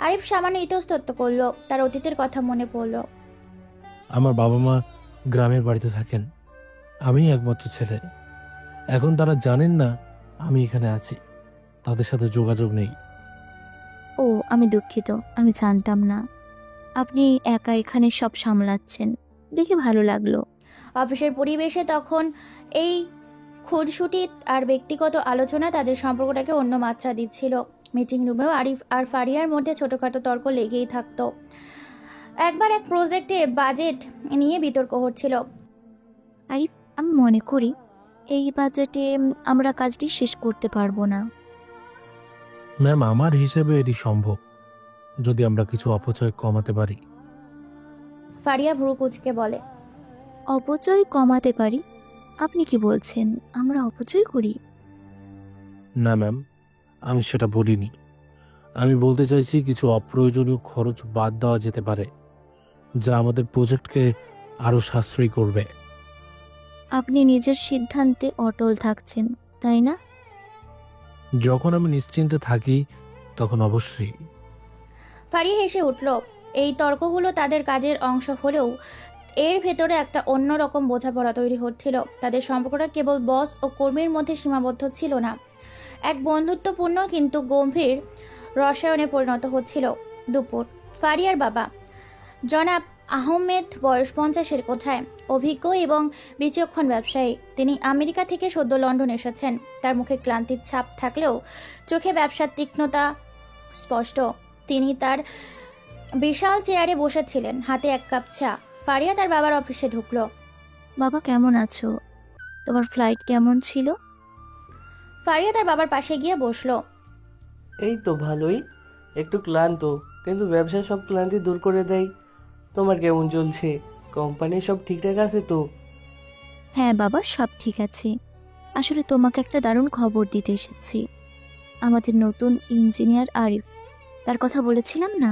আরিফ সামান্য ইতস্তত করলো। তার অতীতের কথা মনে পড়লো। আমার বাবা মা গ্রামের বাড়িতে থাকেন। আমি একমাত্র ছেলে। এখন তারা জানেন না আমি এখানে আছি। তাদের সাথে যোগাযোগ নেই। ও, আমি দুঃখিত, আমি জানতাম না। আপনি একা এখানে সব সামলাচ্ছেন, দেখে ভালো লাগলো। অফিসের পরিবেশে তখন এই খুনসুটি আর ব্যক্তিগত আলোচনা তাদের সম্পর্কটাকে অন্য মাত্রা দিচ্ছিল। মিটিং রুমেও আরিফ আর ফারিয়ার মধ্যে ছোটখাটো তর্ক লেগেই থাকতো। একবার এক প্রজেক্টে বাজেট নিয়ে বিতর্ক হচ্ছিল। আরিফ, আমি মনে করি এই বাজেটে আমরা কাজটি শেষ করতে পারবো না। ম্যাম, আমার হিসেবে এটি সম্ভব, যদি আমরা কিছু অপচয় কমাতে পারি। ফারিয়া ভ্রু কুঁচকে বলে। অপচয় কমাতে পারি? আপনি কি বলছেন আমরা অপচয় করি? না ম্যাম, আমি সেটা বলিনি। আমি বলতে চাইছি কিছু অপ্রয়োজনীয় খরচ বাদ দেওয়া যেতে পারে, যা আমাদের প্রজেক্টকে আরো সাশ্রয়ী করবে। আপনি নিজের সিদ্ধান্তে অটল থাকছেন, তাই না? যখন আমি নিশ্চিন্তে থাকি তখন অবশ্যই। ফারিয়া হেসে উঠল। এই তর্কগুলো তাদের কাজের অংশ হলেও এর ভেতরে একটা অন্যরকম বোঝাপড়া তৈরি হচ্ছিল। তাদের সম্পর্কটা কেবল বস ও কর্মীর মধ্যে সীমাবদ্ধ ছিল না, এক বন্ধুত্বপূর্ণ কিন্তু গম্ভীর রসায়নে পরিণত হচ্ছিল। দুপুর। ফারিয়ার বাবা জনাব আহমেদ বয়স 50-এর কোঠায়, অভিজ্ঞ এবং বিচক্ষণ ব্যবসায়ী। তিনি আমেরিকা থেকে সদ্য লন্ডন এসেছেন। তার মুখে ক্লান্তির ছাপ থাকলেও চোখে ব্যবসার তীক্ষ্ণতা স্পষ্ট। তিনি তার বিশাল চেয়ারে বসেছিলেন, হাতে এক কাপ চা। ফারিয়া তার বাবার অফিসে ঢুকলো। বাবা, কেমন আছো? তোমার ফ্লাইট কেমন ছিল? ফারিয়া তার বাবার পাশে গিয়ে বসলো। এই তো ভালোই, একটু ক্লান্ত, কিন্তু ব্যবসা সব ক্লান্তি দূর করে দেয়। তোমার কেমন চলছে? কোম্পানি সব ঠিকঠাক আছে তো? হ্যাঁ বাবা, সব ঠিক আছে। আসলে তোমাকে একটা দারুণ খবর দিতে এসেছি। আমাদের নতুন ইঞ্জিনিয়ার আরিফ, তার কথা বলেছিলাম না?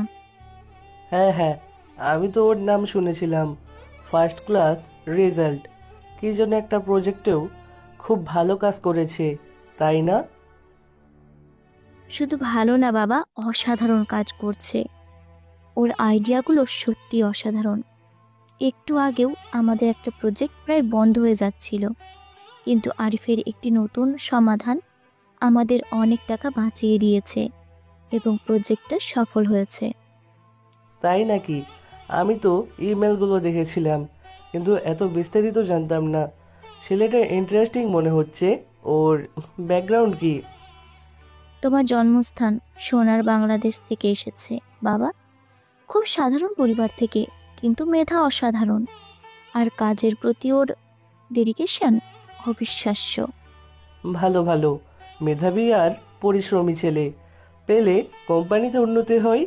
হ্যাঁ হ্যাঁ, আমি তো ওর নাম শুনেছিলাম। ফার্স্ট ক্লাস রেজাল্ট, কি যেন একটা প্রজেক্টেও খুব ভালো কাজ করেছে, তাই না? শুধু ভালো না বাবা, অসাধারণ কাজ করছে। ওর আইডিয়াগুলো সত্যি অসাধারণ। একটু আগেও আমাদের একটা প্রজেক্ট প্রায় বন্ধ হয়ে যাচ্ছিল, কিন্তু আরিফের একটি নতুন সমাধান আমাদের অনেক টাকা বাঁচিয়ে দিয়েছে এবং প্রজেক্টটা সফল হয়েছে। তাই নাকি? আমি তো ইমেলগুলো দেখেছিলাম, কিন্তু এত বিস্তারিত জানতাম না। ছেলেটা ইন্টারেস্টিং মনে হচ্ছে। ওর ব্যাকগ্রাউন্ড কি? তোমার জন্মস্থান সোনার বাংলাদেশ থেকে এসেছে বাবা। খুব সাধারণ পরিবার থেকে, কিন্তু মেধা অসাধারণ। আর কাজের প্রতি ওর ডেডিকেশন অবিশ্বাস্য। ভালো ভালো, মেধাবী আর পরিশ্রমী ছেলে পেলে কোম্পানিতে উন্নতি হয়।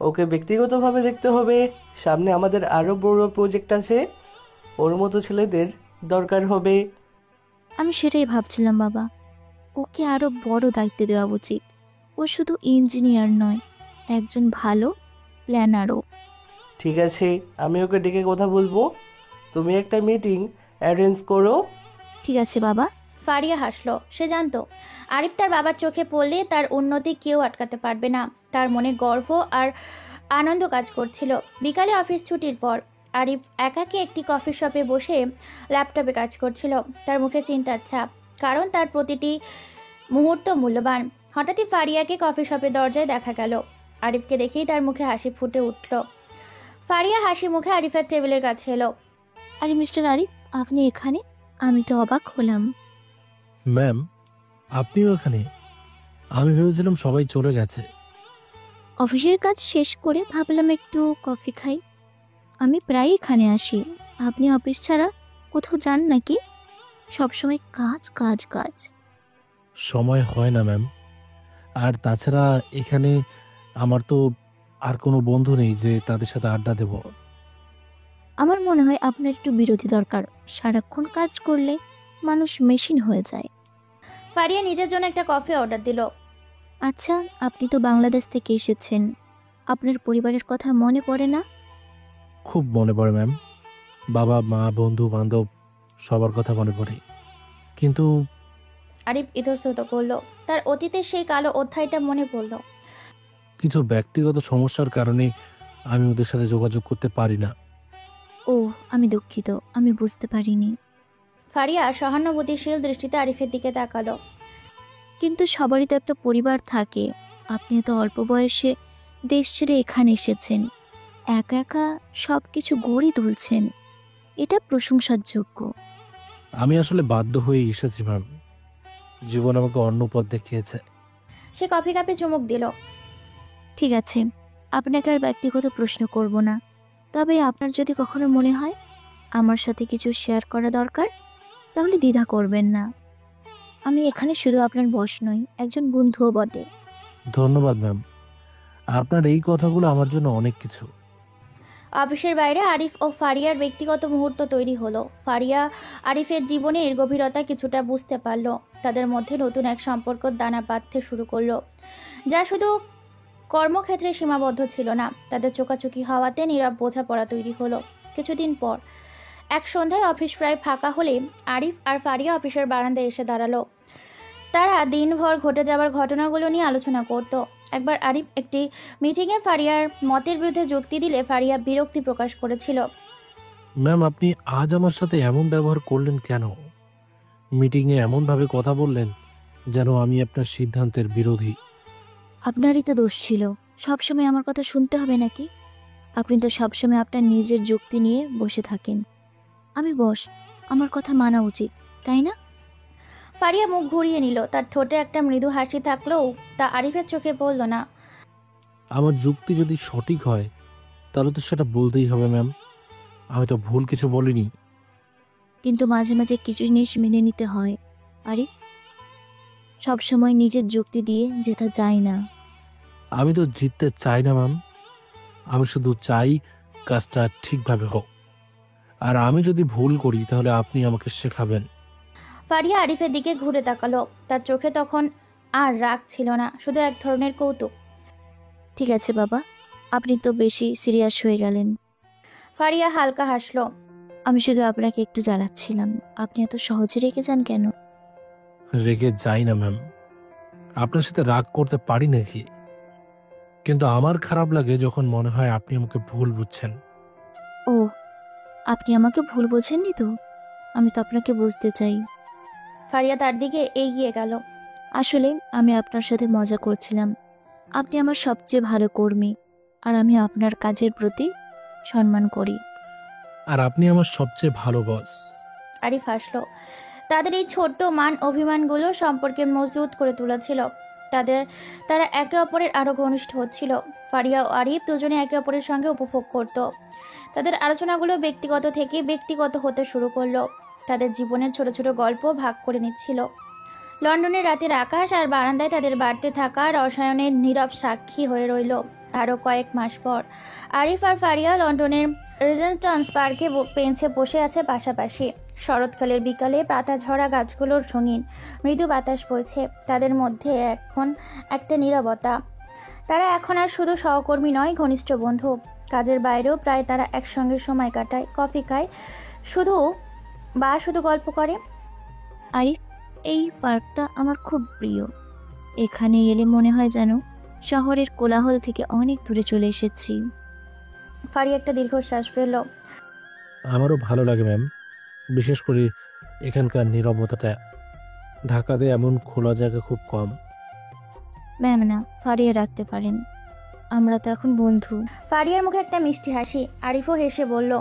ওকে ব্যক্তিগতভাবে দেখতে হবে। সামনে আমাদের আরও বড় প্রজেক্ট আছে, ওর মতো ছেলেদের দরকার হবে। আমি সেটাই ভাবছিলাম বাবা, ওকে আরো বড় দায়িত্ব দেওয়া উচিত। ও শুধু ইঞ্জিনিয়ার নয়, একজন ভালো প্ল্যানারও। ঠিক আছে, আমি ওকে ডেকে কথা বলবো। তুমি একটা মিটিং অ্যারেঞ্জ করো। ঠিক আছে বাবা। ফারিয়া হাসলো। সে জানতো আরিফ তার বাবার চোখে পড়লে তার উন্নতি কেউ আটকাতে পারবে না। তার মনে গর্ব আর আনন্দ কাজ করছিল। বিকালে অফিস ছুটির পর আরিফ একাকী একটি কফি শপে বসে ল্যাপটপে কাজ করছিল। তার মুখে চিন্তার ছাপ, কারণ তার প্রতিটি মুহূর্ত মূল্যবান। হঠাৎই ফারিয়াকে কফি শপের দরজায় দেখা গেল। আরিফকে দেখেই তার মুখে হাসি ফুটে উঠল। ফারিয়া হাসি মুখে আরিফের টেবিলের কাছে এলো। আরে মিস্টার আরিফ, আপনি এখানে? আমি তো অবাক হলাম। ম্যাম, আপনিও এখানে? আমি ভেবেছিলাম সবাই চলে গেছে। অফিসের কাজ শেষ করে ভাবলাম একটু কফি খাই। আমি প্রায় এখানে আসি। আপনি অফিস ছাড়া কোথাও যান নাকি? সবসময় কাজ কাজ কাজ। সময় হয় না ম্যাম। আর তাছাড়া এখানে আমার তো আর কোনো বন্ধু নেই যে তাদের সাথে আড্ডা দেব। আমার মনে হয় আপনার একটু বিরতি দরকার। সারাক্ষণ কাজ করলে মানুষ মেশিন হয়ে যায়। ফারিয়া নিজের জন্য একটা কফি অর্ডার দিল। আচ্ছা, আপনি তো বাংলাদেশ থেকে এসেছেন, আপনার পরিবারের কথা মনে পড়ে না? খুব মনে পড়ে ম্যাম। বাবা মা বন্ধু বান্ধব সবার কথা মনে পড়ে, কিন্তু আরিফ ইতস্তত করলো। তার অতীতের সেই কালো অধ্যায়টা মনে পড়ল। কিছু ব্যক্তিগত সমস্যার কারণে আমি ওদের সাথে যোগাযোগ করতে পারি না। ও, আমি দুঃখিত, আমি বুঝতে পারিনি। ফারিয়া সহানুভূতিশীল দৃষ্টিতে আরিফের দিকে তাকালো। কিন্তু সবারই তো একটা পরিবার থাকে। আপনি তো অল্প বয়সে দেশ ছেড়ে এখানে এসেছেন। একা একা সব কিছু গড়ে তুলছেন, এটা প্রশংসার যোগ্য। আমি আসলে বাধ্য হয়ে এসেছি ম্যাম। জীবন আমাকে অন্য পথ দেখিয়েছে। সে কফি কাপে চুমুক দিল। ঠিক আছে, আপনাকে আর ব্যক্তিগত প্রশ্ন করব না। তবে আপনার যদি কখনো মনে হয় আমার সাথে কিছু শেয়ার করা দরকার, তাহলে দ্বিধা করবেন না। আমি এখানে শুধু আপনার বস নই, একজন বন্ধুও বটে। ধন্যবাদ ম্যাম, আপনার এই কথাগুলো আমার জন্য অনেক কিছু। অফিসের বাইরে আরিফ ও ফারিয়ার ব্যক্তিগত মুহূর্ত তৈরি হলো। ফারিয়া আরিফের জীবনের গভীরতা কিছুটা বুঝতে পারল। তাদের মধ্যে নতুন এক সম্পর্ক দানা বাঁধতে শুরু করলো, যা শুধু কর্মক্ষেত্রে সীমাবদ্ধ ছিল না। তাদের চোকাচুকি হওয়াতে নীরব বোঝাপড়া তৈরি হলো। কিছুদিন পর এক সন্ধ্যায় অফিস প্রায় ফাঁকা হলে আরিফ আর ফারিয়া অফিসের বারান্দায় এসে দাঁড়ালো। তারা দিনভর ঘটে যাওয়ার ঘটনাগুলো নিয়ে আলোচনা করত। একবার আরিফ একটি মিটিংয়ে ফারিয়ার মতের বিরুদ্ধে যুক্তি দিলে ফারিয়া বিরক্তি প্রকাশ করেছিল। ম্যাম, আপনি আজ আমার সাথে এমন ব্যবহার করলেন কেন? মিটিংয়ে এমনভাবে কথা বললেন যেন আমি আপনার সিদ্ধান্তের বিরোধী। আপনারই তো দোষ ছিল, সবসময় আমার কথা শুনতে হবে নাকি? আপনি তো সবসময় আপনার নিজের যুক্তি নিয়ে বসে থাকেন। আমি বস, আমার কথা মানা উচিত, তাই না? ফারিয়া মুখ ঘুরিয়ে নিল। তার ঠোঁটে একটা মৃদু হাসি থাকলেও তা আরিফের চোখে পড়ল না। আমার যুক্তি যদি সঠিক হয় তাহলে তো সেটা বলতেই হবে ম্যাম। আমি তো ভুল কিছু বলিনি। কিন্তু মাঝে মাঝে কিছু জিনিস মেনে নিতে হয়। আরে সবসময় নিজের যুক্তি দিয়ে জেতা যায় না। আমি তো জিততে চাই না ম্যাম, আমি শুধু চাই কাজটা ঠিকভাবে হোক। আর আমি যদি ভুল করি তাহলে আপনি আমাকে শেখাবেন। ফারিয়া আরিফের দিকে ঘুরে তাকালো। তার চোখে তখন আর রাগ ছিল না, শুধু এক ধরনের কৌতুক। ঠিক আছে বাবা, আপনি তো বেশি সিরিয়াস হয়ে গেলেন। ফারিয়া হালকা হাসলো। আমি শুধু আপনাকে একটু জ্বালাচ্ছিলাম। আপনি এত সহজে রেখে যান কেন? রেগে যাই না ম্যাম, আপনার সাথে রাগ করতে পারি নাকি? কিন্তু আমার খারাপ লাগে যখন মনে হয় আপনি আমাকে ভুল বুঝছেন। ও, আপনি আমাকে ভুল বোঝেননি তো? আমি তো আপনাকে বুঝতে চাই। ফারিয়া তার দিকে এগিয়ে গেল। আসলে আমি আপনার সাথে মজা করছিলাম। আপনি আমার সবচেয়ে ভালো কর্মী, আর আমি আপনার কাজের প্রতি সম্মান করি। আর আপনি আমার সবচেয়ে ভালো বস। আরিফ হাসলো। তাদের এই ছোট্ট মান অভিমানগুলো সম্পর্কে মজবুত করে তুলেছিল। তারা একে অপরের আরো ঘনিষ্ঠ হচ্ছিল। ফারিয়া ও আরিফ দুজনে একে অপরের সঙ্গে উপভোগ করত। তাদের আলোচনাগুলো ব্যক্তিগত থেকে ব্যক্তিগত হতে শুরু করলো। তাদের জীবনের ছোট ছোট গল্প ভাগ করে নিচ্ছিল। লন্ডনের রাতের আকাশ আর বারান্দায় তাদের বাড়তে থাকা রসায়নের নীরব সাক্ষী হয়ে রইল। আরও কয়েক মাস পর আরিফ আর ফারিয়া লন্ডনের রেজেন্টন্স পার্কে বেঞ্চে বসে আছে পাশাপাশি। শরৎকালের বিকালে পাতা ঝরা গাছগুলোর রঙিন মৃদু বাতাস বইছে। তাদের মধ্যে এখন একটা নীরবতা। তারা এখন আর শুধু সহকর্মী নয়, ঘনিষ্ঠ বন্ধু। কাজের বাইরেও প্রায় তারা একসঙ্গে সময় কাটায়, কফি খায়, শুধু গল্প করে। আরিফ, এই পার্কটা আমার খুব প্রিয়। এখানে এলে মনে হয় যেন শহরের কোলাহল থেকে অনেক দূরে চলে এসেছি। ফারিয়া একটা দীর্ঘশ্বাস ফেলল। আমারও ভালো লাগে ম্যাম, বিশেষ করে এখানকার নীরবতাটা। ঢাকাতে এমন খোলা জায়গা খুব কম। ম্যাম না, ফারিয়ে রাখতে পারেন, আমরা তো এখন বন্ধু। ফারিয়ার মুখে একটা মিষ্টি হাসি। আরিফও হেসে বলল,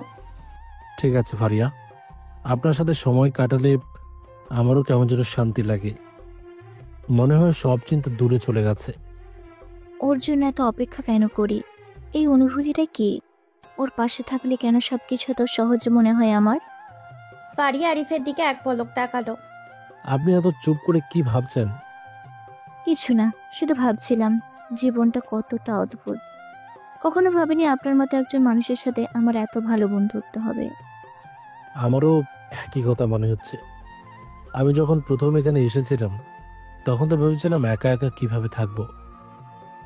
ঠিক আছে ফারিয়া, আপনার সাথে সময় কাটালে আমারও কেমন যেন শান্তি লাগে। মনে হয় সব চিন্তা দূরে চলে গেছে। ওর জন্য এত অপেক্ষা কেন করি? এই অনুভূতিটা কি? ওর পাশে থাকলে কেন সবকিছু এত সহজে মনে হয় আমার? ফারিয়া আরিফের দিকে এক পলক তাকালো। আপনি এত চুপ করে কি ভাবছেন? কিছু না, শুধু ভাবছিলাম জীবনটা কতটা অদ্ভুত। কখনো ভাবিনি আপনার মতো একজন মানুষের সাথে আমার এত ভালো বন্ধুত্ব হবে। আমারও একই কথা মনে হচ্ছে। আমি যখন প্রথম এখানে এসেছিলাম তখন তো ভেবেছিলাম একা একা কিভাবে থাকব,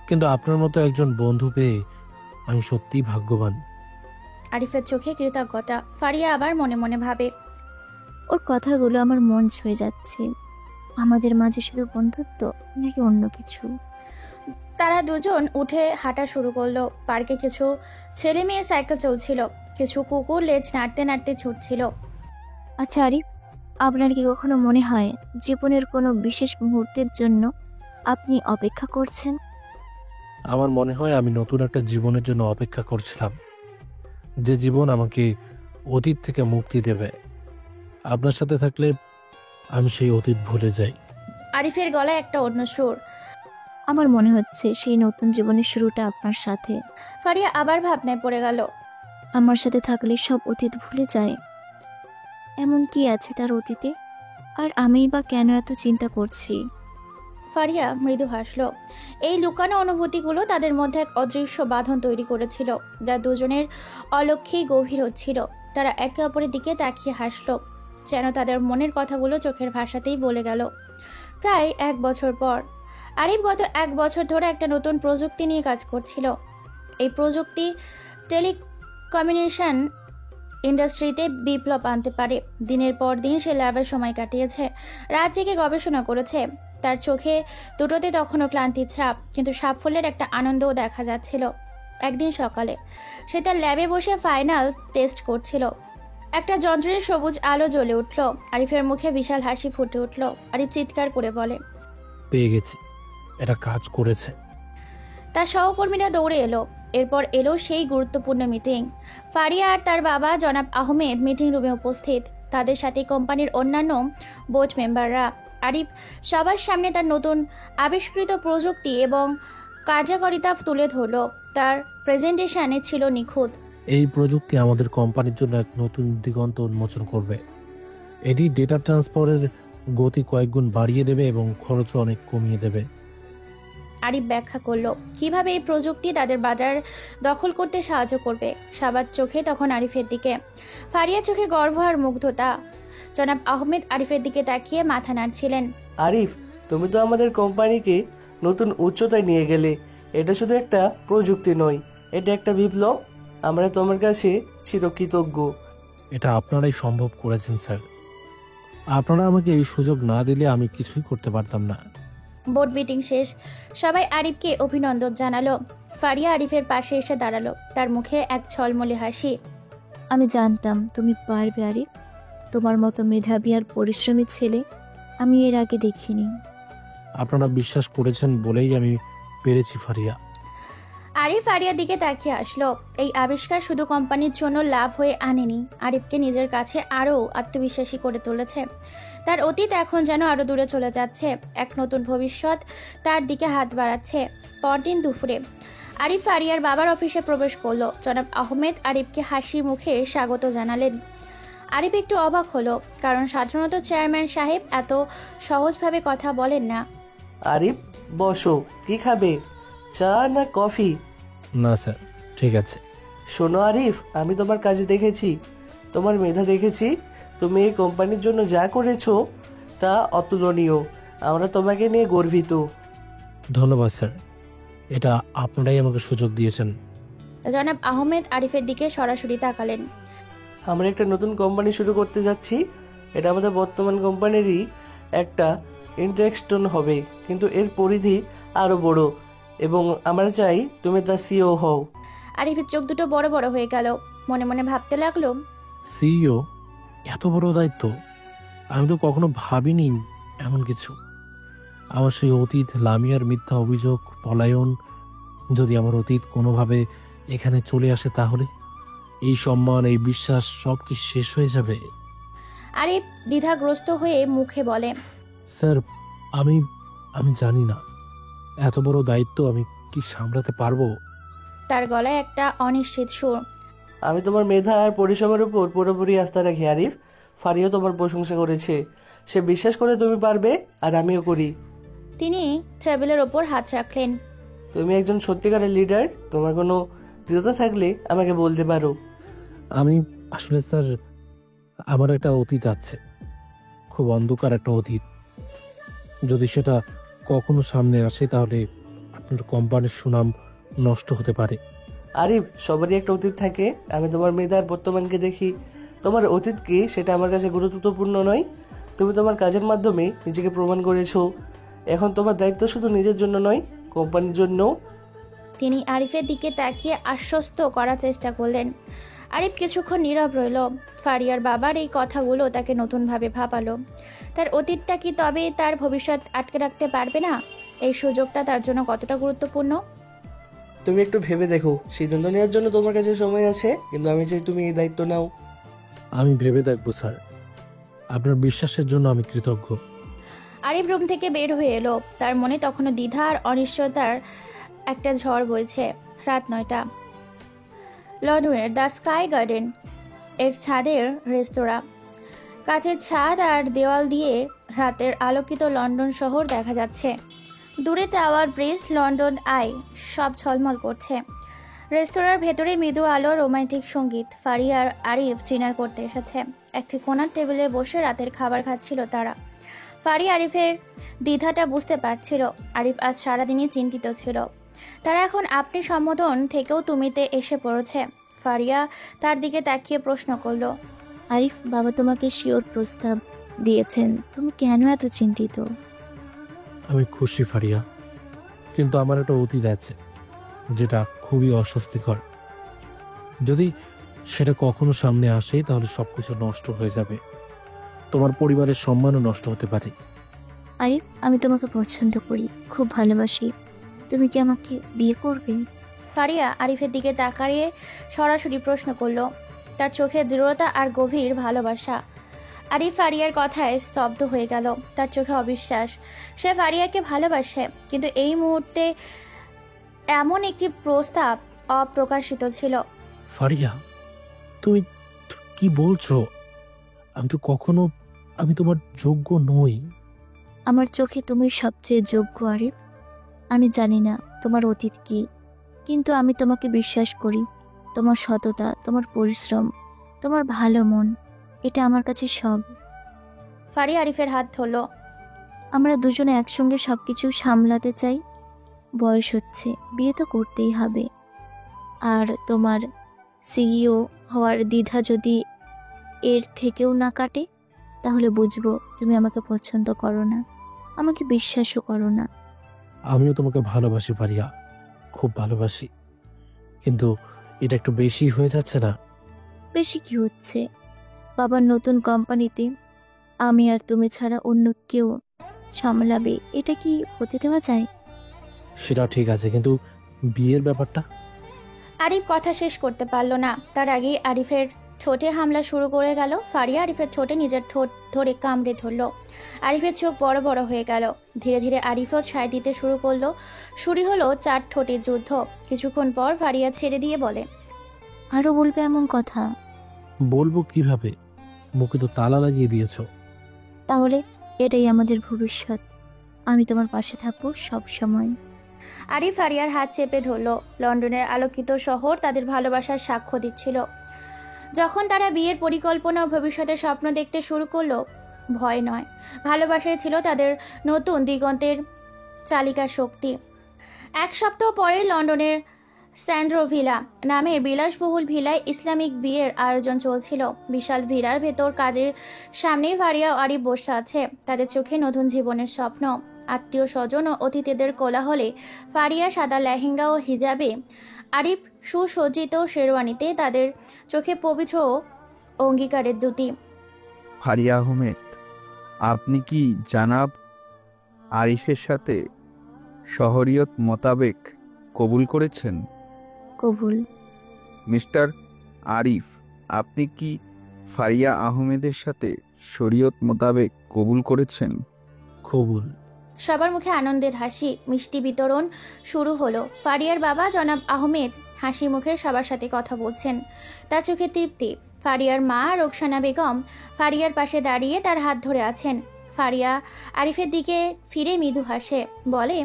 কিন্তু আপনার মতো একজন বন্ধু পেয়ে আমি সত্যিই ভাগ্যবান। আরিফের চোখে কৃতজ্ঞতা। ফারিয়া আবার মনে মনে ভাবে, ওর কথাগুলো আমার মন ছুঁয়ে যাচ্ছে। আমাদের মাঝে শুধু বন্ধুত্ব নাকি অন্য কিছু? তারা দুজন উঠে হাঁটা শুরু করলো। পার্কে কিছু ছেলে মেয়ে সাইকেল চলছিল, কিছু কুকুর লেজ নাড়তে নাড়তে ছুটছিল। আচ্ছা আরিফ, আপনার কি কখনো মনে হয় জীবনের কোনো বিশেষ মুহূর্তের জন্য আপনি অপেক্ষা করছেন? আমার মনে হয় আমি নতুন একটা জীবনের জন্য অপেক্ষা করছিলাম। যে জীবন আমাকে অতীত থেকে মুক্তি দেবে। আপনার সাথে থাকলে আমি সেই অতীত ভুলে যাই। আরিফের গলায় একটা অন্য সুর। আমার মনে হচ্ছে সেই নতুন জীবনের শুরুটা আপনার সাথে। ফারিয়া আবার ভাবনায় পড়ে গেল। আমার সাথে থাকলে সব অতীত ভুলে যায়। এমন কি আছে তার অতীতে? আর আমিই বা কেন এত চিন্তা করছি? ফারিয়া মৃদু হাসল। এই লুকানো অনুভূতিগুলো তাদের মধ্যে এক অদৃশ্য বাঁধন তৈরি করেছিল, যা দুজনের অলক্ষ্যেই গভীর হচ্ছিল। তারা একে অপরের দিকে তাকিয়ে হাসল, যেন তাদের মনের কথাগুলো চোখের ভাষাতেই বলে গেল। প্রায় 1 বছর পর আরিফ গত 1 বছর ধরে একটা নতুন প্রযুক্তি নিয়ে কাজ করছিল। এই প্রযুক্তি টেলিকমিউনিকেশন ইন্ডাস্ট্রিতে বিপ্লব আনতে পারে। দিনের পর দিন সে ল্যাবের সময় কাটিয়েছে, রাত জেগে গবেষণা করেছে। তার চোখে দুটোতে তখনও ক্লান্তির ছাপ, কিন্তু সাফল্যের একটা আনন্দও দেখা যাচ্ছিল। একদিন সকালে সে তার ল্যাবে বসে ফাইনাল টেস্ট করছিল। একটা যন্ত্রের সবুজ আলো জ্বলে উঠল। আরিফের মুখে বিশাল হাসি ফুটে উঠল। আরিফ চিৎকার করে বলে, পেয়ে গেছি, এটা কাজ করেছে। তার সহকর্মীরা দৌড়ে এলো। এরপর এলো সেই গুরুত্বপূর্ণ মিটিং। ফারিয়া আর তার বাবা জনাব আহমেদ মিটিং রুমে উপস্থিত, তাদের সাথে কোম্পানির অন্যান্য বোর্ড মেম্বাররা। আরিফ সবার সামনে তার নতুন আবিষ্কৃত প্রযুক্তি এবং কার্যকারিতা তুলে ধরল। তার প্রেজেন্টেশনে ছিল নিখুঁত। এই প্রযুক্তি আমাদের কোম্পানির জন্য এক নতুন দিগন্ত উন্মোচন করবে। এটি ডেটা ট্রান্সফারের গতি কয়েক গুণ বাড়িয়ে দেবে এবং খরচও অনেক কমিয়ে দেবে। আরিফ ব্যাখ্যা করলো কিভাবে এই প্রযুক্তি তাদের বাজার দখল করতে সাহায্য করবে। সবার চোখে তখন আরিফের দিকে। ফারিয়া চোখে গর্ব আর মুগ্ধতা। জনাব আহমেদ আরিফের দিকে তাকিয়ে মাথা নাড়ছিলেন। আরিফ, তুমি তো আমাদের কোম্পানিকে নতুন উচ্চতায় নিয়ে গেলে। এটা শুধু একটা প্রযুক্তি নয়, এটা একটা বিপ্লব। আমরা তোমার কাছে চিরকৃতজ্ঞ। এটা আপনারাই সম্ভব করেছেন স্যার। আপনারা আমাকে এই সুযোগ না দিলে আমি কিছুই করতে পারতাম না। বোর্ড মিটিং শেষ, সবাই আরিফকে অভিনন্দন জানালো। ফারিয়া আরিফের পাশে এসে দাঁড়ালো, তার মুখে এক ঝলমলে হাসি। আমি জানতাম তুমি পারবে আরিফ। তোমার মতো মেধাবী আর পরিশ্রমী ছেলে আমি এর আগে দেখিনি। আপনারা বিশ্বাস করেছেন বলেই আমি পেরেছি ফারিয়া। আরিফ ফারিয়ার দিকে তাকিয়ে আসলো। এই আবিষ্কার শুধু কোম্পানির জন্য লাভ হয়ে আনেনি, আরিফকে নিজের কাছে আরও আত্মবিশ্বাসী করে তুলেছে। তার অতীত এখন যেন আরও দূরে চলে যাচ্ছে, এক নতুন ভবিষ্যৎ তার দিকে হাত বাড়াচ্ছে। পরদিন দুপুরে আরিফ ফারিয়ার বাবার অফিসে প্রবেশ করলো। জনাব আহমেদ আরিফকে হাসি মুখে স্বাগত জানালেন। আরিফ একটু অবাক হলো, কারণ সাধারণত চেয়ারম্যান সাহেব এত সহজভাবে কথা বলেন না। আরিফ, বসো। কি খাবে, চা না কফি? না স্যার, ঠিক আছে। শোনো আরিফ, আমি তোমার কাজ দেখেছি, তোমার মেধা দেখেছি। তুমি এই কোম্পানির জন্য যা করেছো তা অতুলনীয়। আমরা তোমাকে নিয়ে গর্বিত। ধন্যবাদ স্যার, এটা আপনারাই আমাকে সুযোগ দিয়েছেন। জনাব আহমেদ আরিফের দিকে সরাসরি তাকালেন। আমরা একটা নতুন কোম্পানি শুরু করতে যাচ্ছি। এটা আমাদের বর্তমান কোম্পানিরই একটা ইন্টারেকশন হবে, কিন্তু এর পরিধি আরও বড়, এবং আমরা চাই তুমি তার সিও হও। আরিফের চোখ দুটো বড় বড় হয়ে গেল। মনে মনে ভাবতে লাগলো, সিইও, এত বড় দায়িত্ব! আমি তো কখনো ভাবিনি এমন কিছু। আমার সেই অতীত, লামিয়ার মিথ্যা অভিযোগ, পলায়ন, যদি আমার অতীত কোনোভাবে এখানে চলে আসে তাহলে এই সম্মান, এই বিশ্বাস সব কি শেষ হয়ে যাবে? আরিফ দ্বিধাগ্রস্ত হয়ে মুখে বলে, স্যার, আমি আমি জানি না এত বড় দায়িত্ব আমি কি সামলাতে পারবো। তার গলায় একটা অনিশ্চিত সুর। আমি তোমার মেধা আর পরিশ্রমের উপর পুরোপুরি আস্থা রাখি আরিফ। ফারিও তোমার প্রশংসা করেছে, সে বিশ্বাস করে তুমি পারবে, আর আমিও করি। তিনি টেবিলের ওপর হাত রাখলেন। তুমি একজন সত্যিকারের লিডার। তোমার কোনো দ্বিধা থাকলে আমাকে বলতে পারো। আমি আসলে স্যার, আমার একটা অতীত আছে, খুব অন্ধকার একটা অতীত। যদি সেটা কখনো সামনে আসে তাহলে আপনার কোম্পানির সুনাম নষ্ট হতে পারে। আরিফ, সবারই একটা অতীত থাকে। আমি তোমার মেধার বর্তমানকে দেখি, তোমার অতীত কি সেটা আমার কাছে গুরুত্বপূর্ণ নয়। তুমি তোমার কাজের মাধ্যমে নিজেকে প্রমাণ করেছো। এখন তোমার দায়িত্ব শুধু নিজের জন্য নয়, কোম্পানির জন্য। তিনি আরিফের দিকে তাকিয়ে আশ্বস্ত করার চেষ্টা করলেন। আরিফ কিছুক্ষণ নীরব রইল। ফারিয়ার বাবার এই কথাগুলো তাকে নতুনভাবে ভাবালো। তার অতীতটা কি তবে তার ভবিষ্যৎ আটকে রাখতে পারবে না? এই সুযোগটা তার জন্য কতটা গুরুত্বপূর্ণ? তুমি একটু ভেবে দেখো, সিদ্ধান্ত নেওয়ার জন্য তোমার কাছে সময় আছে, কিন্তু আমি চাই তুমি এই দায়িত্ব নাও। আমি ভেবে দেখবো স্যার, আপনার বিশ্বাসের জন্য আমি কৃতজ্ঞ। আরিফ রুম থেকে বের হয়ে এলো। তার মনে তখনও দ্বিধা আর অনিশ্চয়তার একটা ঝড় বইছে। রাত 9টা। লন্ডনের দ্য স্কাই গার্ডেন এর ছাদের রেস্তোরাঁ। কাছের ছাদ আর দেওয়াল দিয়ে রাতের আলোকিত লন্ডন শহর দেখা যাচ্ছে। দূরে টাওয়ার ব্রিজ, লন্ডন আই সব ঝলমল করছে। রেস্তোরাঁর ভেতরে মৃদু আলো, রোমান্টিক সঙ্গীত। ফারিয়া আর আরিফ ডিনার করতে এসেছে। একটি কোণার টেবিলে বসে রাতের খাবার খাচ্ছিল তারা। ফারিয়া আরিফের দ্বিধাটা বুঝতে পারছিল। আরিফ আজ সারাদিনই চিন্তিত ছিল। তারা এখন আপনি সম্বোধন থেকেও তুমিতে এসে পড়েছে। ফারিয়া তার দিকে তাকিয়ে প্রশ্ন করলো, আরিফ, বাবা তোমাকে শিওর প্রস্তাব দিয়েছেন, তুমি কেন এত চিন্তিত? আমি খুশি ফারিয়া, কিন্তু আমার একটা অতীত আছে যেটা খুবই অস্বস্তিকর। যদি সেটা কখনো সামনে আসে তাহলে সবকিছু নষ্ট হয়ে যাবে, তোমার পরিবারের সম্মানও নষ্ট হতে পারে। আরিফ, আমি তোমাকে পছন্দ করি, খুব ভালোবাসি। তুমি কি আমাকে বিয়ে করবে? ফারিয়া আরিফের দিকে তাকাইয়ে সরাসরি প্রশ্ন করলো। তার চোখে দৃঢ়তা আর গভীর ভালোবাসা। আরিফ ফারিয়ার কথায় স্তব্ধ হয়ে গেল। তার চোখে অবিশ্বাস। সে ফারিয়াকে ভালোবাসে, কিন্তু এই মুহূর্তে এমন একটি প্রস্তাব অপ্রকাশিত ছিল। ফারিয়া, তুমি কি বলছো? আমি তোমার যোগ্য নই। আমার চোখে তুমি সবচেয়ে যোগ্য আরিফ। আমি জানি না তোমার অতীত কি, কিন্তু আমি তোমাকে বিশ্বাস করি। তোমার সততা, তোমার পরিশ্রম, তোমার ভালো মন, এটা আমার কাছে সব। ফারিয়া আরিফের হাত ধরল। আমরা দুজনে একসঙ্গে সবকিছু সামলাতে চাই। বয়স হচ্ছে, বিয়ে তো করতেই হবে। আর তোমার সিইও হওয়ার দ্বিধা যদি এর থেকেও না কাটে, তাহলে বুঝবো তুমি আমাকে পছন্দ করো না, আমাকে বিশ্বাসও করো না। আমিও তোমাকে ভালোবাসি ফারিয়া, খুব ভালোবাসি, কিন্তু এটা একটু বেশি হয়ে যাচ্ছে না? বেশি কি হচ্ছে? বাবার নতুন কোম্পানিতে আমি আর তুমি ছাড়া অন্য কেউ সামলাবে, এটা কি হতে দেওয়া যায়? সেটা ঠিক আছে, কিন্তু বিয়ের ব্যাপারটা? আরিফ কথা শেষ করতে পারল না। তার আগেই আরিফের ঠোঁটে হামলা শুরু করে গেল। ফারিয়া আরিফের ঠোঁটে নিজের ঠোঁট ধরে কামড়ে ধরল। আরিফের চোখ বড় বড় হয়ে গেল। ধীরে ধীরে আরিফও ছাই দিতে শুরু করলো। শুরু হলো 4 ঠোঁটের যুদ্ধ। কিছুক্ষণ পর ফারিয়া ছেড়ে দিয়ে বলে, আরো বলবে এমন কথা? বলবো কিভাবে, মুখে তো তালা লাগিয়ে দিয়েছো। তাহলে এটাই আমাদের ভবিষ্যৎ। আমি তোমার পাশে থাকবো সব সময়। আরিফ ফারিয়ার হাত চেপে ধরল। লন্ডনের আলোকিত শহর তাদের ভালোবাসার সাক্ষ্য দিচ্ছিল। যখন তারা বিয়ের পরিকল্পনা ও ভবিষ্যতের স্বপ্ন দেখতে শুরু করলো, ভয় নয়, ভালোবাসাই ছিল তাদের নতুন দিগন্তের চালিকা শক্তি। 1 সপ্তাহ পরে লন্ডনের স্যান্ড্রো ভিলা নামের বিলাসবহুল ভিলায় ইসলামিক বিয়ের আয়োজন চলছিল। বিশাল ভিড়ার ভেতর কাজের সামনেই ফারিয়া ও আরিফ বসে আছে। তাদের চোখে নতুন জীবনের স্বপ্ন। আত্মীয় স্বজন ও অতিথিদের কোলাহলে ফারিয়া সাদা লেহেঙ্গা ও হিজাবে, আরিফ সুসজ্জিত শেরওয়ানিতে। তাদের চোখে পবিত্র অঙ্গীকারের দ্যুতি। ফারিয়া আহমেদ, আপনি কি জানাব আরিফের সাথে শহরিয়ত মোতাবেক কবুল করেছেন? কবুল। মিস্টার আরিফ, আপনি কি ফারিয়া আহমেদের সাথে শরীয়ত মোতাবেক কবুল করেছেন? কবুল। সবার মুখে আনন্দের হাসি। মিষ্টি বিতরণ শুরু হলো। ফারিয়ার বাবা জনাব আহমেদ হাসি মুখে সবার সাথে কথা বলছেন। তার চোখে তৃপ্তি। ফারিয়ার মা রোকসানা বেগম ফারিয়ার পাশে দাঁড়িয়ে তার হাত ধরে আছেন। ফারিয়া আরিফের দিকে ফিরে মৃদু হাসে, বলে,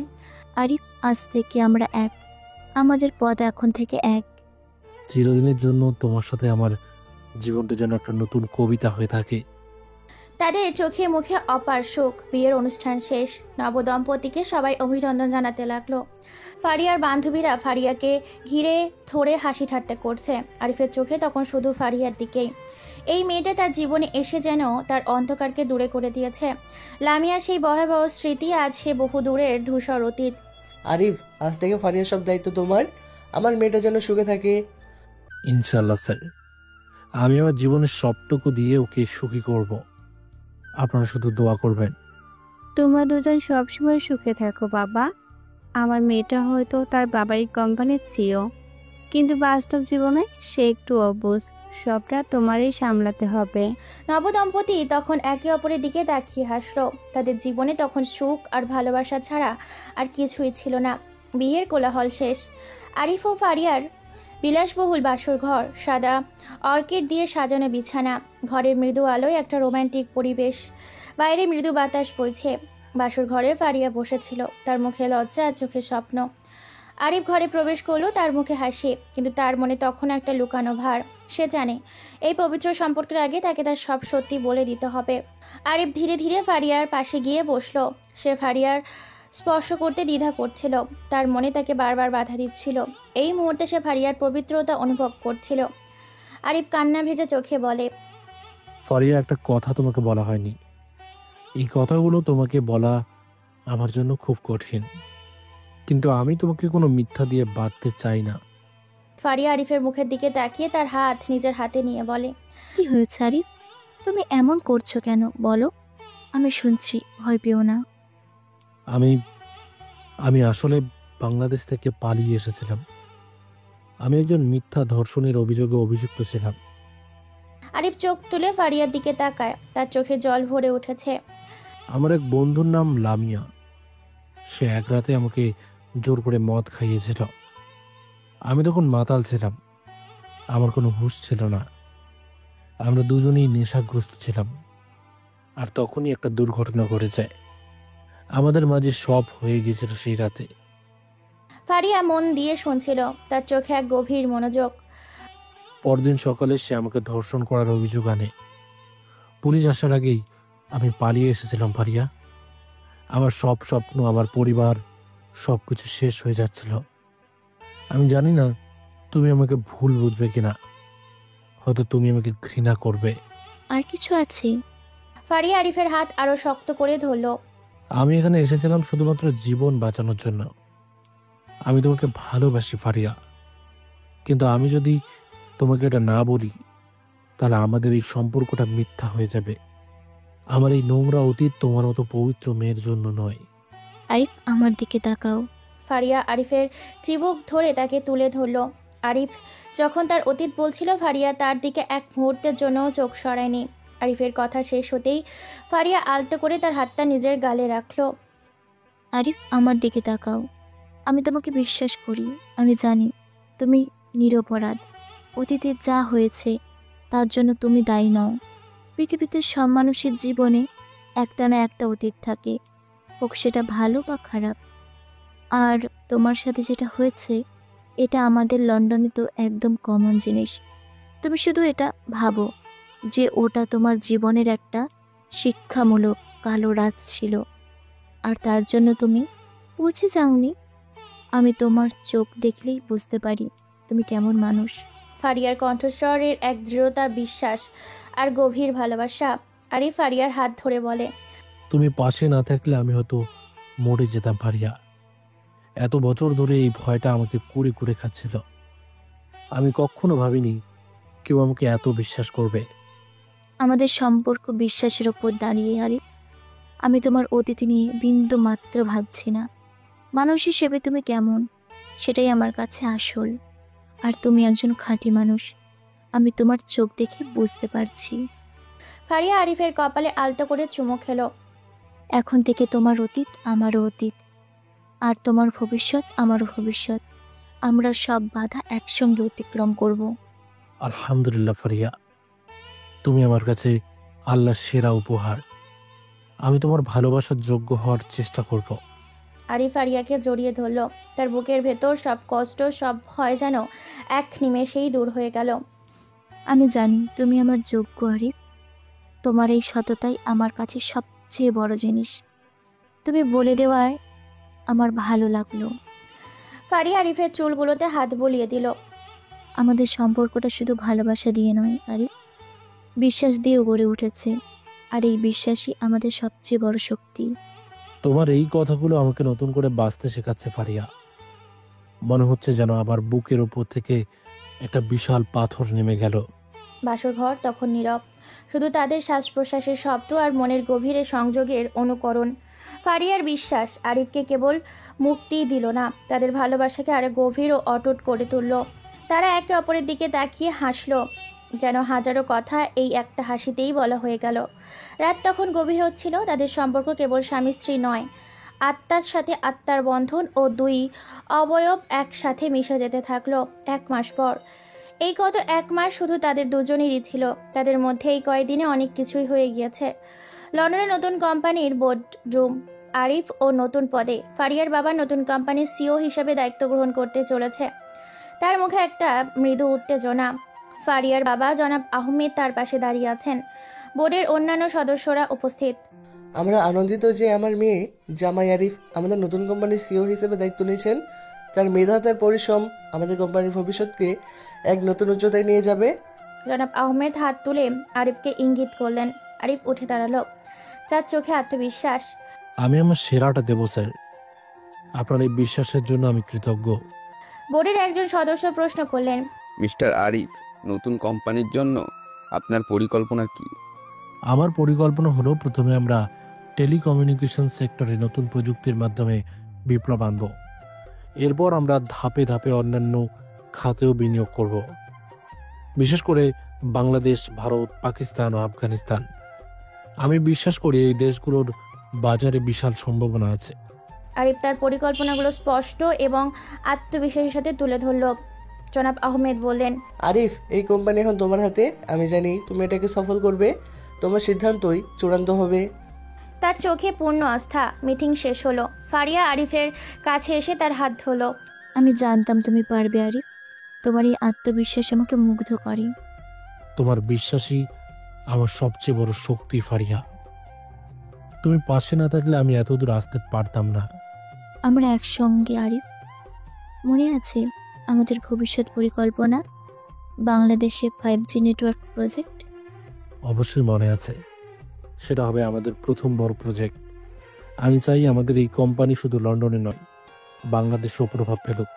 আরিফ, আজ থেকে আমরা এক। আমাদের পথ এখন থেকে এক। চিরদিনের জন্য তোমার সাথে আমার জীবনটা যেন একটা নতুন কবিতা হয়ে থাকে। তাদের চোখে মুখে অপার সুখ। বিয়ের অনুষ্ঠান শেষ। নবদম্পতিকে সবাই অভিনন্দন জানাতে লাগলো। ফারিয়ার বান্ধবীরা ফারিয়াকে ঘিরে ধরে হাসি ঠাট্টা করছে। আরিফের চোখে তখন শুধু ফারিয়ার দিকেই। এই মেয়েটা তার জীবনে এসে যেন তার অন্ধকারকে দূরে করে দিয়েছে। লামিয়া সেই ভয়াবহ স্মৃতি, আজ সে বহু দূরের ধূসর অতীত। আরিফ, আজ থেকে ফারিয়ার সব দায়িত্ব তোমার। আমার মেয়েটা যেন সুখে থাকে। ইনশাল্লাহ স্যার, আমি আমার জীবনের সবটুকু দিয়ে ওকে সুখী করব। আপনারা শুধু দোয়া করবেন। তোমরা দুজন সবসময় সুখে থাকো বাবা। আমার মেয়েটা হয়তো তার বাবারই কোম্পানির সিও, কিন্তু বাস্তব জীবনে সে একটু অবুঝ। সবটা তোমারই সামলাতে হবে। নবদম্পতি তখন একে অপরের দিকে তাকিয়ে হাসলো। তাদের জীবনে তখন সুখ আর ভালোবাসা ছাড়া আর কিছুই ছিল না। বিয়ের কোলাহল শেষ। আরিফ ও ফারিয়ার বিলাসবহুল বাসর ঘর, সাদা অর্কিড দিয়ে সাজানো বিছানা, ঘরের মৃদু আলোয় একটা রোমান্টিক পরিবেশ। বাইরে মৃদু বাতাস বইছে। বাসর ঘরে ফারিয়া বসেছিল, তার মুখে লজ্জা আর চোখে স্বপ্ন। আরিফ ঘরে প্রবেশ করলো, তার মুখে হাসি, কিন্তু তার মনে তখন একটা লুকানো ভার। সে জানে এই পবিত্র সম্পর্কের আগে তাকে তার সব সত্যি বলে দিতে হবে। আরিফ ধীরে ধীরে ফারিয়ার পাশে গিয়ে বসলো। সে ফারিয়ার স্পর্শ করতে দ্বিধা করছিল, তার মনে তাকে বারবার বাধা দিচ্ছিল। এই মুহূর্তে সে ফারিয়ার পবিত্রতা অনুভব করছিল। আরিফ কান্না ভেজা চোখে বলে, ফারিয়া, একটা কথা তোমাকে বলা হয়নি। এই কথাগুলো তোমাকে বলা আমার জন্য খুব কঠিন, কিন্তু আমি তোমাকে কোনো মিথ্যা দিয়ে বাঁধতে চাই না। ফারিয়া আরিফের মুখের দিকে তাকিয়ে তার হাত নিজের হাতে নিয়ে বলে, কি হয়েছে আরিফ? তুমি এমন করছো কেন বলো? আমি শুনছি, ভয় পেও না। আমি আমি আসলে বাংলাদেশ থেকে পালিয়ে এসেছিলাম। আমি একজন মিথ্যা ধর্ষণের অভিযোগে অভিযুক্ত ছিলাম। আরিফ চোখ তুলে ফারিয়ার দিকে তাকায়, তার চোখে জল ভরে উঠেছে। আমার এক বন্ধুর নাম লামিয়া। সে এক রাতে আমাকে জোর করে মদ খাইয়েছিল। আমি তখন মাতাল ছিলাম, আমার কোনো হুঁশ ছিল না। আমরা দুজনেই নেশাগ্রস্ত ছিলাম। আর তখনই একটা দুর্ঘটনা ঘটে যায়। আমাদের মাঝে সব হয়ে গিয়েছিল সেই রাতে। ফারিয়া মন দিয়ে শুনছিল, তার চোখে এক গভীর মনোযোগ। পরদিন সকালে সে আমাকে ধর্ষণ করার অভিযোগ আনে। পুলিশ আসার আগেই আমি পালিয়ে এসেছিলাম ফারিয়া। আমার সব স্বপ্ন, আমার পরিবার, সব কিছু শেষ হয়ে যাচ্ছিল। আমি জানি না তুমি আমাকে ভুল বুঝবে কিনা, হয়তো তুমি আমাকে ঘৃণা করবে। আর কিছু আছে? ফারিয়া আরিফের হাত আরো শক্ত করে ধরল। আমি এখানে এসেছিলাম শুধুমাত্র জীবন বাঁচানোর জন্য। আমি তোমাকে ভালোবাসি ফারিয়া, কিন্তু আমি যদি তোমাকে এটা না বলি তাহলে আমাদের এই সম্পর্কটা মিথ্যা হয়ে যাবে। আমার এই নোংরা অতীত তোমার মতো পবিত্র মেয়ের জন্য নয়। আরিফ, আমার দিকে তাকাও। ফারিয়া আরিফের চিবুক ধরে তাকে তুলে ধরল। আরিফ যখন তার অতীত বলছিল, ফারিয়া তার দিকে এক মুহূর্তের জন্য চোখ সরায়নি। আরিফের কথা শেষ হতেই ফারিয়া আলতো করে তার হাতটা নিজের গালে রাখলো। আরিফ, আমার দিকে তাকাও। আমি তোমাকে বিশ্বাস করি। আমি জানি তুমি নিরপরাধ। অতীতে যা হয়েছে তার জন্য তুমি দায়ী নও। পৃথিবীতে সব মানুষের জীবনে একটা না একটা অতীত থাকে, হোক সেটা ভালো বা খারাপ। আর তোমার সাথে যেটা হয়েছে, এটা আমাদের লন্ডনে তো একদম কমন জিনিস। তুমি শুধু এটা ভাবো যে ওটা তোমার জীবনের একটা শিক্ষামূলক কালো রাত ছিল, আর তার জন্য তুমি পৌঁছে যাওনি। আমি তোমার চোখ দেখলেই বুঝতে পারি তুমি কেমন মানুষ। ফারিয়ার কণ্ঠস্বরের এক দৃঢ়তা, বিশ্বাস আর গভীর ভালোবাসা। আরিফ ফারিয়ার হাত ধরে বলে, তুমি পাশে না থাকলে আমি হয়তো মরে যেতাম ফারিয়া। এত বছর ধরে এই ভয়টা আমাকে কুড়ে কুড়ে খাচ্ছিল। আমি কখনো ভাবিনি কেউ আমাকে এত বিশ্বাস করবে। আমাদের সম্পর্ক বিশ্বাসের ওপর দাঁড়িয়ে আরিফ। আমি তোমার অতীত নিয়ে বিন্দু মাত্র ভাবছি না। মানুষ হিসেবে তুমি কেমন, সেটাই আমার কাছে আসল। আর তুমি একজন খাঁটি মানুষ, আমি তোমার চোখ দেখে বুঝতে পারছি। ফারিয়া আরিফের কপালে আলতো করে চুমু খেলো। এখন থেকে তোমার অতীত আমারও অতীত, আর তোমার ভবিষ্যৎ আমারও ভবিষ্যৎ। আমরা সব বাধা একসঙ্গে অতিক্রম করব। আলহামদুলিল্লাহ ফারিয়া, তুমি আমার কাছে আল্লাহর সেরা উপহার। আমি তোমার ভালোবাসার যোগ্য হওয়ার চেষ্টা করব। আরিফ ফারিয়াকে জড়িয়ে ধরল। তার বুকের ভেতর সব কষ্ট, সব ভয় যেন এক নিমেষেই দূর হয়ে গেল। আমি জানি তুমি আমার যোগ্য আরিফ। তোমার এই সততাই আমার কাছে সবচেয়ে বড় জিনিস। তুমি বলে দেওয়ায় আমার ভালো লাগলো। ফারিয়া আরিফের চুলগুলোতে হাত বুলিয়ে দিল। আমাদের সম্পর্কটা শুধু ভালোবাসা দিয়ে নয় আরিফ, বিশ্বাস দিয়েও গড়ে উঠেছে। আর এই বিশ্বাসই আমাদের সবচেয়ে বড় শক্তি। তোমার এই কথাগুলো আমাকে নতুন করে বাঁচতে শেখাচ্ছে ফারিয়া। মনে হচ্ছে যেন আমার বুকের উপর থেকে একটা বিশাল পাথর নেমে গেল। বাসরঘর তখন নীরব, শুধু তাদের শ্বাস প্রশ্বাসের শব্দ আর মনের গভীরে সংযোগের অনুকরণ। ফারিয়ার বিশ্বাস আরিফকে কেবল মুক্তিই দিল না, তাদের ভালোবাসাকে আরো গভীর ও অটুট করে তুলল। তারা একে অপরের দিকে তাকিয়ে হাসলো, যেন হাজারো কথা এই একটা হাসিতেই বলা হয়ে গেল। রাত তখন গভীর হচ্ছিল, তাদের সম্পর্ক কেবল স্বামী স্ত্রী নয়, আত্মার সাথে আত্মার বন্ধন, ও দুই অবয়ব একসাথে মিশে যেতে থাকলো। 1 মাস পর, এই গত 1 মাস শুধু তাদের দুজনেরই ছিল। তাদের মধ্যে এই কয়েকদিনে অনেক কিছুই হয়ে গিয়েছে। লন্ডনের নতুন কোম্পানির বোর্ডরুম, আরিফ ও নতুন পদে। ফারিয়ার বাবা নতুন কোম্পানির সিও হিসেবে দায়িত্ব গ্রহণ করতে চলেছে। তার মুখে একটা মৃদু উত্তেজনা। ফারিয়ার বাবা জনাব আহমেদ তার পাশে দাঁড়িয়ে আছেন, বোর্ডের অন্যান্য সদস্যরা উপস্থিত। আমরা আনন্দিত যে আমার মেয়ে জামাই আরিফ আমাদের নতুন কোম্পানির সিও হিসেবে দায়িত্ব নিয়েছেন। তার মেধা, তার পরিশ্রম আমাদের কোম্পানির ভবিষ্যৎকে এক নতুন উচ্চতায় নিয়ে যাবে। জনাব আহমেদ হাত তুলে আরিফকে ইঙ্গিত করলেন। আরিফ উঠে দাঁড়ালো, যার চোখে আত্মবিশ্বাস। আমি আমার সেরাটা দেব স্যার, আপনার এই বিশ্বাসের জন্য আমি কৃতজ্ঞ। বোর্ডের একজন সদস্য প্রশ্ন করলেন, মিস্টার আরিফ, নতুন কোম্পানির জন্য আপনার পরিকল্পনা কি? আমার পরিকল্পনা হলো, প্রথমে আমরা টেলিকমিউনিকেশন সেক্টরে নতুন প্রযুক্তির মাধ্যমে বিপ্লব আনব। এরপর আমরা ধাপে ধাপে অন্যান্য খাতেও বিনিয়োগ করব, বিশেষ করে বাংলাদেশ, ভারত, পাকিস্তান ও আফগানিস্তান। আমি বিশ্বাস করি এই দেশগুলোর বাজারে বিশাল সম্ভাবনা আছে। আরিফ তার পরিকল্পনাগুলো স্পষ্ট এবং আত্মবিশ্বাসের সাথে তুলে ধরল। জনাব আহমেদ বললেন, আরিফ, এই কোম্পানি এখন তোমার হাতে। আমি জানি তুমি এটাকে সফল করবে। তোমার সিদ্ধান্তই চূড়ান্ত হবে। তার চোখে পূর্ণ আস্থা। মিটিং শেষ হলো। ফারিয়া আরিফের কাছে এসে তার হাত ধরল। আমি জানতাম তুমি পারবে আরিফ, তোমার এই আত্মবিশ্বাস আমাকে মুগ্ধ করে। তোমার বিশ্বাসই আমার সবচেয়ে বড় শক্তি ফারিয়া। তুমি পাশে না থাকলে আমি এতদূর আসতে পারতাম না। আমরা একসঙ্গে আরিফ, মনে আছে আমাদের ভবিষ্যৎ পরিকল্পনা, বাংলাদেশে 5G নেটওয়ার্ক প্রজেক্ট? অবশ্যই মনে আছে, সেটা হবে আমাদের প্রথম বড় প্রজেক্ট। আমি চাই আমাদের এই কোম্পানি শুধু লন্ডনে নয়, বাংলাদেশেও প্রভাব ফেলুক।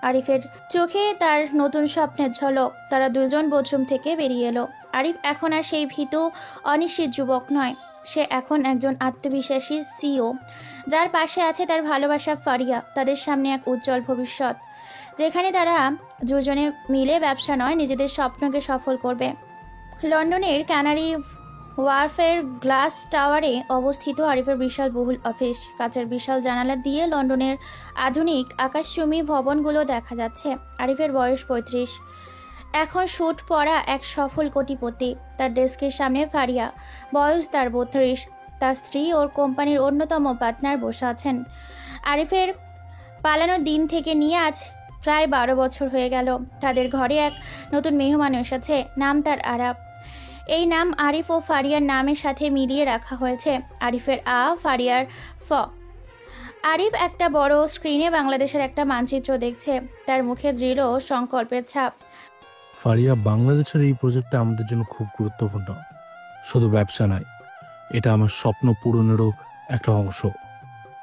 আরিফের চোখে তার নতুন স্বপ্নের ঝলক। তারা দুজন বোর্ডরুম থেকে বেরিয়ে এলো। আরিফ এখন আর সেই ভীতু অনিশ্চিত যুবক নয়, সে এখন একজন আত্মবিশ্বাসী সিও, যার পাশে আছে তার ভালোবাসা ফারিয়া। তাদের সামনে এক উজ্জ্বল ভবিষ্যৎ, যেখানে তারা দুজনে মিলে ব্যবসা নয়, নিজেদের স্বপ্নকে সফল করবে। লন্ডনের ক্যানারি ওয়ার্ফের গ্লাস টাওয়ারে অবস্থিত আরিফের বিশাল বহুল অফিস। কাচের বিশাল জানালা দিয়ে লন্ডনের আধুনিক আকাশচুম্বী ভবনগুলো দেখা যাচ্ছে। আরিফের বয়স 35, এখন স্যুট পরা এক সফল কোটিপতি। তার ডেস্কের সামনে ফারিয়া, বয়স তার 32। তার স্ত্রী ওর কোম্পানির অন্যতম পার্টনার বসে আছেন। আরিফের পালানোর দিন থেকে নিয়ে আজ প্রায় 12 বছর হয়ে গেল। তাদের ঘরে এক নতুন মেহমান এসেছে, নাম তার আরাফ। এই নাম আরিফ ও ফারিয়ার নামের সাথে মিলিয়ে রাখা হয়েছে। আরিফের আ, ফারিয়ার ফ। আরিফ একটা বড় স্ক্রিনে বাংলাদেশের একটা মানচিত্র দেখছে, তার মুখে দৃঢ় সংকল্পের ছাপ। ফারিয়া, বাংলাদেশের এই প্রজেক্টটা আমাদের জন্য খুব গুরুত্বপূর্ণ। শুধু ব্যবসা নয়, এটা আমার স্বপ্ন পূরণেরও একটা অংশ।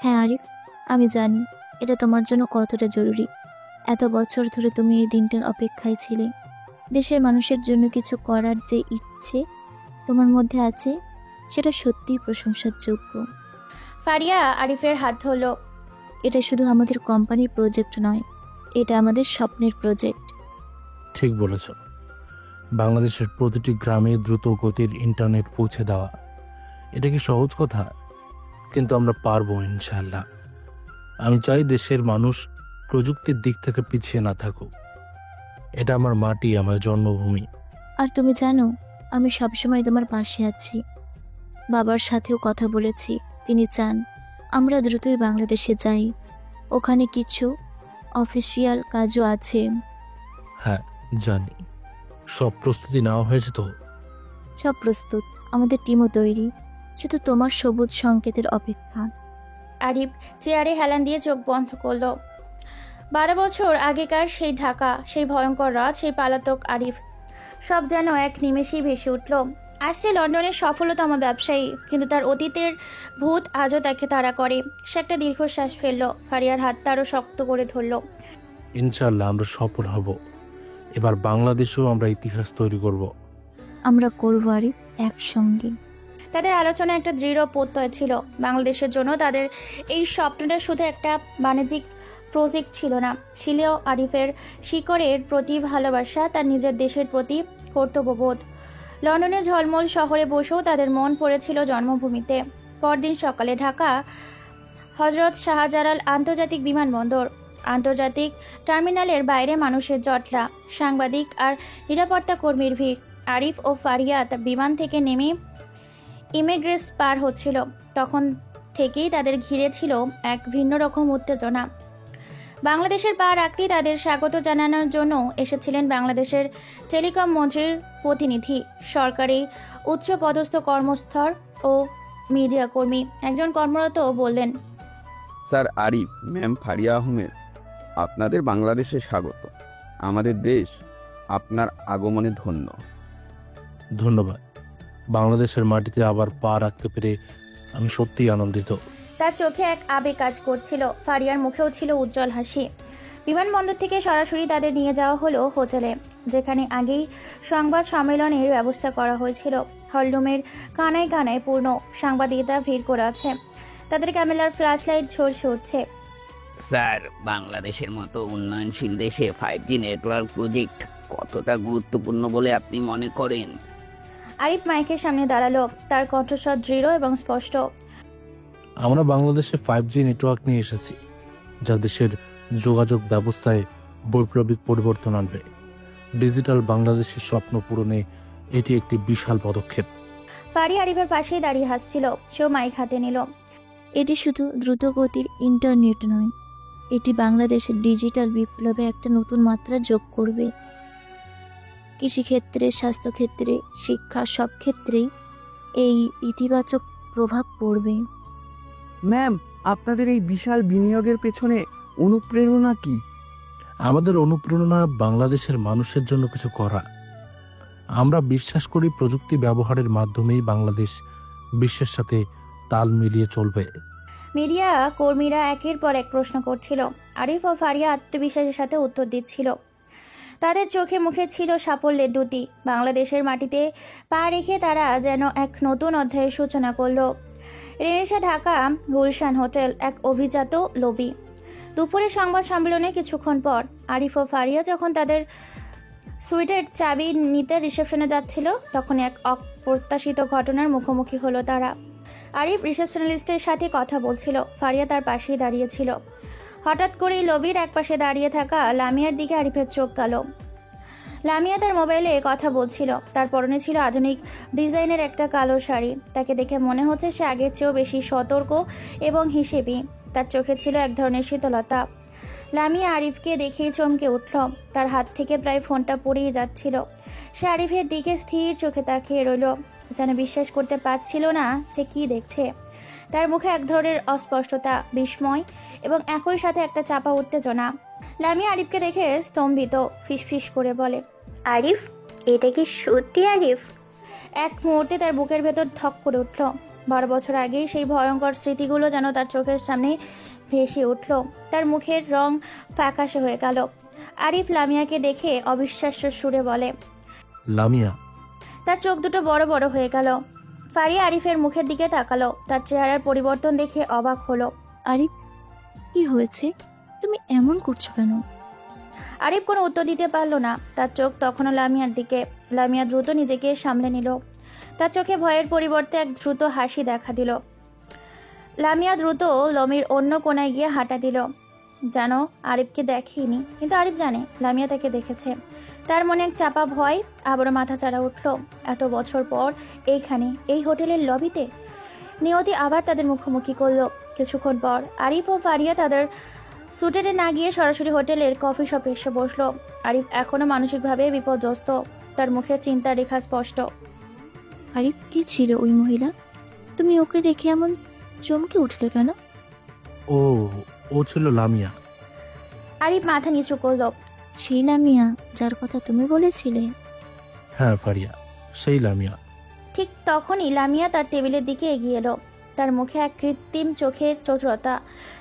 হ্যাঁ আরিফ, আমি জানি এটা তোমার জন্য কতটা জরুরি। এত বছর ধরে তুমি এই দিনটার অপেক্ষায় ছিলে। দেশের মানুষের জন্য কিছু করার যে ইচ্ছে তোমার মধ্যে আছে, সেটা সত্যিই প্রশংসার যোগ্য। ফারিয়া আরিফের হাত ধরল। এটা শুধু আমাদের কোম্পানির প্রজেক্ট নয়, এটা আমাদের স্বপ্নের প্রজেক্ট। ঠিক বলেছ, বাংলাদেশের প্রতিটি গ্রামে দ্রুত গতির ইন্টারনেট পৌঁছে দেওয়া, এটা কি সহজ কথা? কিন্তু আমরা পারবো ইনশাআল্লাহ। আমি চাই দেশের মানুষ প্রযুক্তির দিক থেকে পিছিয়ে না থাকুক। এটা আমার মাটি, আমার জন্মভূমি। আর তুমি জানো, আমি সবসময় তোমার পাশে আছি। বাবার সাথেও কথা বলেছি, তিনি চান আমরা দ্রুতই বাংলাদেশে যাই। ওখানে কিছু অফিসিয়াল কাজও আছে। হ্যাঁ জানি, সব প্রস্তুতি নেওয়া হয়েছে তো? সব প্রস্তুত, আমাদের টিমও তৈরি, শুধু তোমার সবুজ সংকেতের অপেক্ষা। আরিফ চেয়ারে হেলান দিয়ে চোখ বন্ধ করল। 12 বছর আগেকার সেই ঢাকা, সেই ভয়ঙ্কর রাত, সেই পালাতক আরিফ, সব যেন এক নিমেষেই ভেসে উঠল। আজ সে লন্ডনের সফলতম ব্যবসায়ী, কিন্তু তার অতীতের ভূত আজও তাকে তাড়া করে। সে একটা দীর্ঘশ্বাস ফেলল। ফারিয়ার হাতটা আরও শক্ত করে ধরল। ইনশাআল্লাহ আমরা সফল হব, এবার বাংলাদেশেও আমরা ইতিহাস তৈরি করব। আমরা করবো আরিফ, একসঙ্গে। তাদের আলোচনায় একটা দৃঢ় প্রত্যয় ছিল। বাংলাদেশের জন্য তাদের এই স্বপ্নটা শুধু একটা বাণিজ্যিক প্রজেক্ট ছিল না, ছিল আরিফের শিকড়ের প্রতি ভালোবাসা, তার নিজের দেশের প্রতি কর্তব্যবোধ। লন্ডনের ঝলমল শহরে বসেও তাদের মন পড়েছিল জন্মভূমিতে। পরদিন সকালে ঢাকা হজরত শাহজালাল আন্তর্জাতিক বিমানবন্দর। আন্তর্জাতিক টার্মিনালের বাইরে মানুষের জটলা, সাংবাদিক আর নিরাপত্তা কর্মীর ভিড়। আরিফ ও ফারিয়াত বিমান থেকে নেমে ইমিগ্রেস পার হচ্ছিল। তখন থেকেই তাদের ঘিরে ছিল এক ভিন্ন রকম উত্তেজনা। বাংলাদেশের পা রাখতেই তাদের স্বাগত জানানোর জন্য এসেছিলেন বাংলাদেশের টেলিকম মন্ত্রীর প্রতিনিধি, সরকারি উচ্চপদস্থ কর্মস্থল ও মিডিয়া কর্মী। একজন কর্মরত বললেন, স্যার আরিফ, ম্যাম ফারিয়া আহমেদ, আপনাদের বাংলাদেশে স্বাগত। আমাদের দেশ আপনার আগমনে ধন্য। ধন্যবাদ। বাংলাদেশের মাটিতে আবার পা রাখতে পেরে আমি সত্যিই আনন্দিত। তার চোখে এক আবেগ কাজ করছিল, ফারিয়ার মুখেও ছিল উজ্জ্বল হাসি। বিমানবন্দর থেকে সরাসরি তাদের নিয়ে যাওয়া হলো হোটেলে, যেখানে আগেই সংবাদ সম্মেলনের ব্যবস্থা করা হয়েছিল। হলরুমের কানায় কানায় পূর্ণ, সাংবাদিকরা ভিড় করে আছে, তাদের ক্যামেরার ফ্ল্যাশ লাইট ঝলসে উঠছে। স্যার, বাংলাদেশের মতো উন্নয়নশীল দেশে 5G নেটওয়ার্ক প্রজেক্ট কতটা গুরুত্বপূর্ণ বলে আপনি মনে করেন? আরিফ মাইকের সামনে দাঁড়ালো, তার কণ্ঠস্বর দৃঢ় এবং স্পষ্ট। আমরা বাংলাদেশে 5G নেটওয়ার্ক নিয়ে এসেছি, যা দেশের যোগাযোগ ব্যবস্থায় বৈপ্লবিক পরিবর্তন আনবে। ডিজিটাল বাংলাদেশের স্বপ্ন পূরণে এটি একটি বিশাল পদক্ষেপ। ফারি আরিফের পাশেই দাঁড়িয়ে হাসছিল, সেও মাইক হাতে নিল। এটি শুধু দ্রুতগতির ইন্টারনেট নয়, এটি বাংলাদেশের ডিজিটাল বিপ্লবে একটা নতুন মাত্রা যোগ করবে। কৃষিক্ষেত্রে, স্বাস্থ্যক্ষেত্রে, শিক্ষা, সব ক্ষেত্রেই এই ইতিবাচক প্রভাব পড়বে। ম্যাম, আপনাদের এই বিশাল বিনিয়োগের পেছনে অনুপ্রেরণা কি? আমাদের অনুপ্রেরণা বাংলাদেশের মানুষের জন্য কিছু করা। আমরা বিশ্বাস করি প্রযুক্তি ব্যবহারের মাধ্যমেই বাংলাদেশ বিশ্বের সাথে তাল মিলিয়ে চলবে। মিডিয়া কর্মীরা একের পর এক প্রশ্ন করছিল, আরিফ ও ফারিয়া আত্মবিশ্বাসের সাথে উত্তর দিচ্ছিল। তাদের চোখে মুখে ছিল সাফল্যের দ্যুতি। বাংলাদেশের মাটিতে পা রেখে তারা যেন এক নতুন অধ্যায়ের সূচনা করলো। রেনেসা ঢাকা গুলশান হোটেল, এক অভিজাত লবি। দুপুরে সংবাদ সম্মেলনে কিছুক্ষণ পর আরিফ ও ফারিয়া যখন তাদের সুইটের চাবি নিতে রিসেপশনে যাচ্ছিল, তখন এক অপ্রত্যাশিত ঘটনার মুখোমুখি হলো তারা। আরিফ রিসেপশনালিস্টের সাথে কথা বলছিল, ফারিয়া তার পাশেই দাঁড়িয়েছিল। হঠাৎ করেই লবির একপাশে দাঁড়িয়ে থাকা লামিয়ার দিকে আরিফের চোখ গেল। লামিয়া তার মোবাইলে কথা বলছিল, তার পরনে ছিল আধুনিক ডিজাইনের একটা কালো শাড়ি। তাকে দেখে মনে হচ্ছে সে আগের চেয়েও বেশি সতর্ক এবং হিসেবি। তার চোখে ছিল এক ধরনের শীতলতা। লামিয়া আরিফকে দেখেই চমকে উঠল, তার হাত থেকে প্রায় ফোনটা পড়েই যাচ্ছিল। সে আরিফের দিকে স্থির চোখে তাকিয়ে রইল, যেন বিশ্বাস করতে পারছিল না যে কি দেখছে। তার মুখে এক ধরনের অস্পষ্টতা, বিস্ময় এবং একই সাথে একটা চাপা উত্তেজনা। লামিয়া আরিফকে দেখে স্তম্ভিত, ফিসফিস করে বলে, আরিফ, এটা কি সত্যি আরিফ? এক মুহূর্তে তার বুকের ভেতর ধক করে উঠল। 12 বছর আগেই সেই ভয়ঙ্কর স্মৃতিগুলো যেন তার চোখের সামনে ভেসে উঠল। তার মুখের রং ফ্যাকাশে হয়ে গেল। আরিফ লামিয়াকে দেখে অবিশ্বাস্য সুরে বলে, লামিয়া। তার চোখ দুটো বড় বড় হয়ে গেল। ফারিয়া আরিফের মুখের দিকে তাকালো, তার চেহারার পরিবর্তন দেখে অবাক হলো। আরিফ, কি হয়েছে? তুমি এমন করছো কেন? আরিফ কোনো উত্তর দিতে পারল না, তার চোখ তখনও লামিয়ার দিকে। লামিয়া দ্রুত নিজেকে সামলে নিল, তার চোখে ভয়ের পরিবর্তে এক দ্রুত হাসি দেখা দিল। লামিয়া দ্রুত লমির অন্য কোনায় গিয়ে হাঁটা দিল, যেন আরিফকে দেখেনি, কিন্তু আরিফ জানে লামিয়া তাকে দেখেছে। তার মনে এক চাপা ভয় আবারও মাথা চাড়া উঠল। এত বছর পর এইখানে, এই হোটেলের লবিতে নিয়তি আবার তাদের মুখোমুখি করলো। কিছুক্ষণ পর আরিফ ও ফারিয়া তাদের সুটেটে না গিয়ে সরাসরি হোটেলের কফি শপে এসে বসলো। আরিফ এখনো মানসিকভাবে বিপর্যস্ত, তার মুখে চিন্তার রেখা স্পষ্ট। আরিফ, কি ছিল ওই মহিলা? তুমি ওকে দেখে এমন চমকে উঠলে কেন? ও ছিল লামিয়া। আরিফ মাথা নিচু করলো। সেই লামিয়া যার কথা তুমি বলেছিলে? হ্যাঁ ফারিয়া, সেই লামিয়া। ঠিক তখনই লামিয়া তার টেবিলের দিকে এগিয়ে এলো, তার মুখে এক কৃত্রিম চোখের চতুরতা,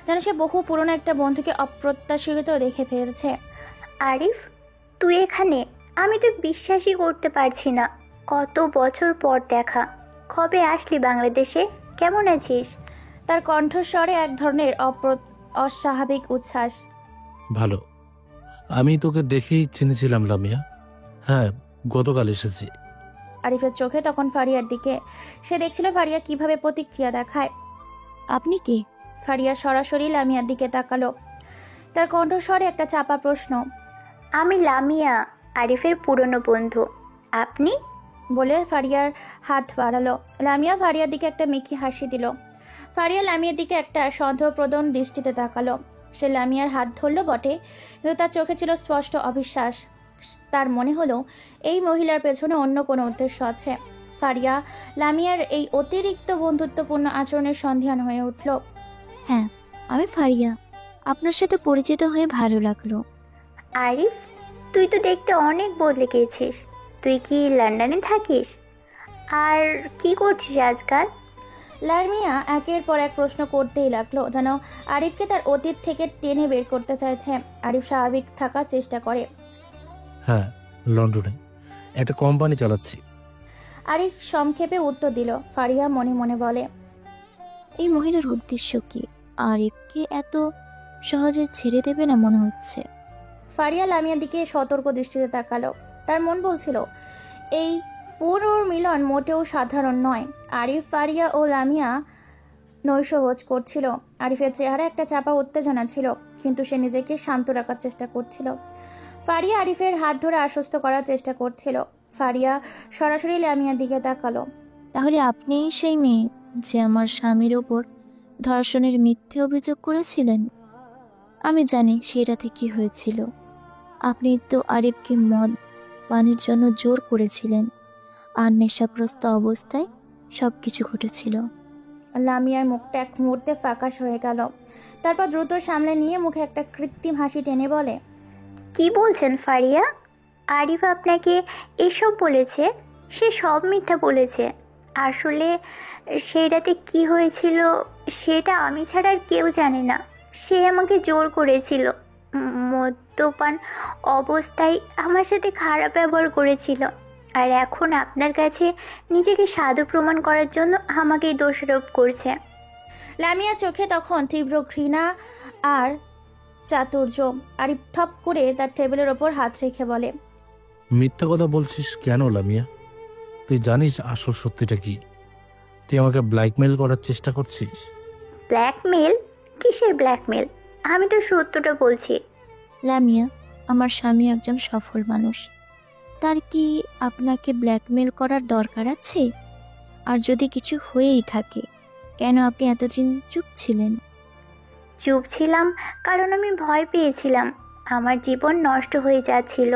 যেন সে বহু পুরনো একটা বন্ধুকে অপ্রত্যাশিত দেখে ফেলছে। আরিফ, তুই এখানে? আমি তো বিশ্বাসই করতে পারছি না। কত বছর পর দেখা। কবে আসলি বাংলাদেশে? কেমন আছিস? তার কণ্ঠস্বরে এক ধরনের অস্বাভাবিক উচ্ছ্বাস। ভালো। আমি তোকে দেখেই চিনেছিলাম লামিয়া। হ্যাঁ, গতকাল এসেছি। আরিফের চোখে তখন ফারিয়ার দিকে। সে দেখছিল ফারিয়া কিভাবে প্রতিক্রিয়া দেখায়। আপনি কে? ফারিয়া সরাসরি লামিয়ার দিকে তাকালো। তার কণ্ঠস্বরে একটা চাপা প্রশ্ন। আমি লামিয়া, আরিফের পুরনো বন্ধু। আপনি? বলে ফারিয়ার হাত বাড়ালো। লামিয়া ফারিয়ার দিকে একটা মিকি হাসি দিল। ফারিয়া লামিয়ার দিকে একটা সন্দেহপ্রবণ দৃষ্টিতে তাকালো। সে লামিয়ার হাত ধরলো বটে, কিন্তু তার চোখে ছিল স্পষ্ট অবিশ্বাস। তার মনে হলো এই মহিলার পেছনে অন্য কোনো উদ্দেশ্য আছে। ফারিয়া লামিয়ার এই অতিরিক্ত বন্ধুত্বপূর্ণ আচরণের সন্ধান হয়ে উঠল। হ্যাঁ, আমি ফারিয়া। আপনার সাথে পরিচিত হয়ে ভালো লাগলো। আরিফ, তুই তো দেখতে অনেক বদলে গিয়েছিস। তুই কি লন্ডনে থাকিস? আর কি করছিস আজকাল? লামিয়া একের পর এক প্রশ্ন করতেই লাগলো, যেন আরিফকে তার অতীত থেকে টেনে বের করতে চাইছে। আরিফ স্বাভাবিক থাকার চেষ্টা করে। হ্যাঁ, লন্ডনে একটা কোম্পানি চালাচ্ছি। আরিফ সংক্ষেপে উত্তর দিল। ফারিয়া মনে মনে বলে, এই মহিলার উদ্দেশ্য কি? আরিফকে এত সহজে ছেড়ে দেবে না মনে হচ্ছে। ফারিয়া লামিয়ার দিকে সতর্ক দৃষ্টিতে তাকালো। তার মন বলছিল এই পুনর্মিলন মোটেও সাধারণ নয়। আরিফ, ফারিয়া ও লামিয়া নৈশভোজ করছিল। আরিফের চেহারা একটা চাপা উত্তেজনা ছিল, কিন্তু সে নিজেকে শান্ত রাখার চেষ্টা করছিল। ফারিয়া আরিফের হাত ধরে আশ্বস্ত করার চেষ্টা করছিল। ফারিয়া সরাসরি লামিয়ার দিকে তাকালো। তাহলে আপনিই সেই মেয়ে যে আমার স্বামীর ওপর ধর্ষণের মিথ্যে অভিযোগ করেছিলেন? আমি জানি সেটাতে কি হয়েছিল। আপনি তো আরিফকে মদ পানির জন্য জোর করেছিলেন, আর নেশাগ্রস্ত অবস্থায় সব কিছু ঘটেছিল। লামিয়ার মুখটা এক মুহূর্তে ফাঁকাশ হয়ে গেল। তারপর দ্রুত সামলে নিয়ে মুখে একটা কৃত্রিম হাসি টেনে বলে, কি বলছেন ফারিয়া? আরিফ আপনাকে এসব বলেছে? সে সব মিথ্যা বলেছে। আসলে সেই রাতে কী হয়েছিল সেটা আমি ছাড়া আর কেউ জানে না। সে আমাকে জোর করেছিল, মদ্যপান অবস্থায় আমার সাথে খারাপ ব্যবহার করেছিল, আর এখন আপনার কাছে নিজেকে সাধু প্রমাণ করার জন্য আমাকেই দোষারোপ করছে। লামিয়া চোখে তখন তীব্র ঘৃণা আর চাতুর্য। আরিফ থপ করে তার টেবিলের ওপর হাত রেখে বলে, মিথ্যা কথা বলছিস কেন লামিয়া? তুই জানিস আসল সত্যিটা কি? তুই আমাকে ব্ল্যাকমেল করার চেষ্টা করছিস। ব্ল্যাকমেল? কিসের ব্ল্যাকমেল? আমি তো সত্যটা বলছি। লামিয়া, আমার স্বামী একজন সফল মানুষ। তার কি আপনাকে ব্ল্যাকমেল করার দরকার আছে? আর যদি কিছু হয়েই থাকে, কেন আপনি এতদিন চুপ ছিলেন? চুপ ছিলাম কারণ আমি ভয় পেয়েছিলাম আমার জীবন নষ্ট হয়ে যাচ্ছিল।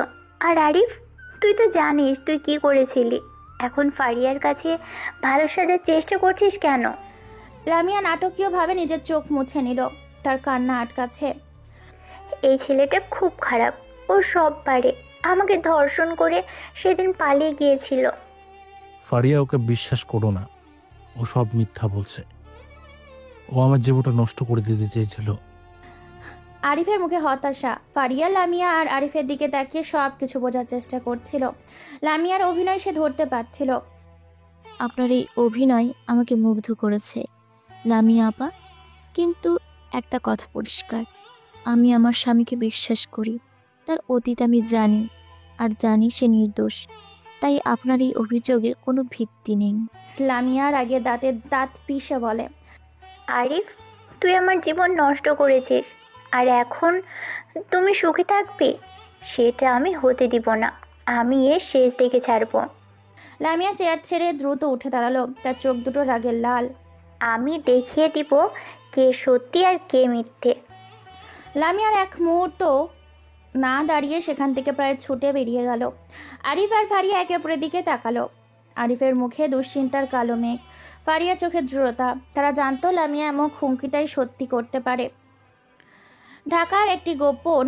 আর আরিফ, তুই তো জানিস তুই কি করেছিলি। এখন ফারিয়ার কাছে ভালো সাজার চেষ্টা করছিস কেন? লামিয়া নাটকীয়ভাবে নিজের চোখ মুছে নিল। তার কান্না আটকাচ্ছে। এই ছেলেটা খুব খারাপ। ও সব পারে। আমাকে ধর্ষণ করে সেদিন পালিয়ে গিয়েছিল। ফারিয়া, ওকে বিশ্বাস করো না। ও সব মিথ্যা বলছে। ও আমার জীবনটা নষ্ট করে দিতে চেয়েছিল। আরিফের মুখে হতাশা। ফারিয়া লামিয়া আর আরিফের দিকে তাকিয়ে সব কিছু বোঝার চেষ্টা করছিল। লামিয়ার অভিনয় সে ধরতে পারছিল। আপনার এই অভিনয় আমাকে মুগ্ধ করেছে লামিয়া আপা, কিন্তু একটা কথা পরিষ্কার, আমি আমার স্বামীকে বিশ্বাস করি। তার অতীত আমি জানি, আর জানি সে নির্দোষ। তাই আপনার এই অভিযোগের কোনো ভিত্তি নেই। লামিয়ার আগে দাঁতে দাঁত পিষে বলে, আরিফ, তুই আমার জীবন নষ্ট করেছিস, আর এখন তুমি সুখে থাকবে সেটা আমি হতে দিব না। আমি এর শেষ দেখে ছাড়বো। লামিয়া চেয়ার ছেড়ে দ্রুত উঠে দাঁড়ালো। তার চোখ দুটো রাগে লাল। আমি দেখিয়ে দিব কে সত্যি আর কে মিথ্যে। লামিয়ার এক মুহূর্ত না দাঁড়িয়ে সেখান থেকে প্রায় ছুটে বেরিয়ে গেল। আরিফ আর ফারিয়া একে অপরের দিকে তাকালো। আরিফের মুখে দুশ্চিন্তার কালো মেঘ, ফারিয়া চোখে দৃঢ়তা। তারা জানতো লামিয়া এমন হুমকিটাই সত্যি করতে পারে। ঢাকার একটি গোপন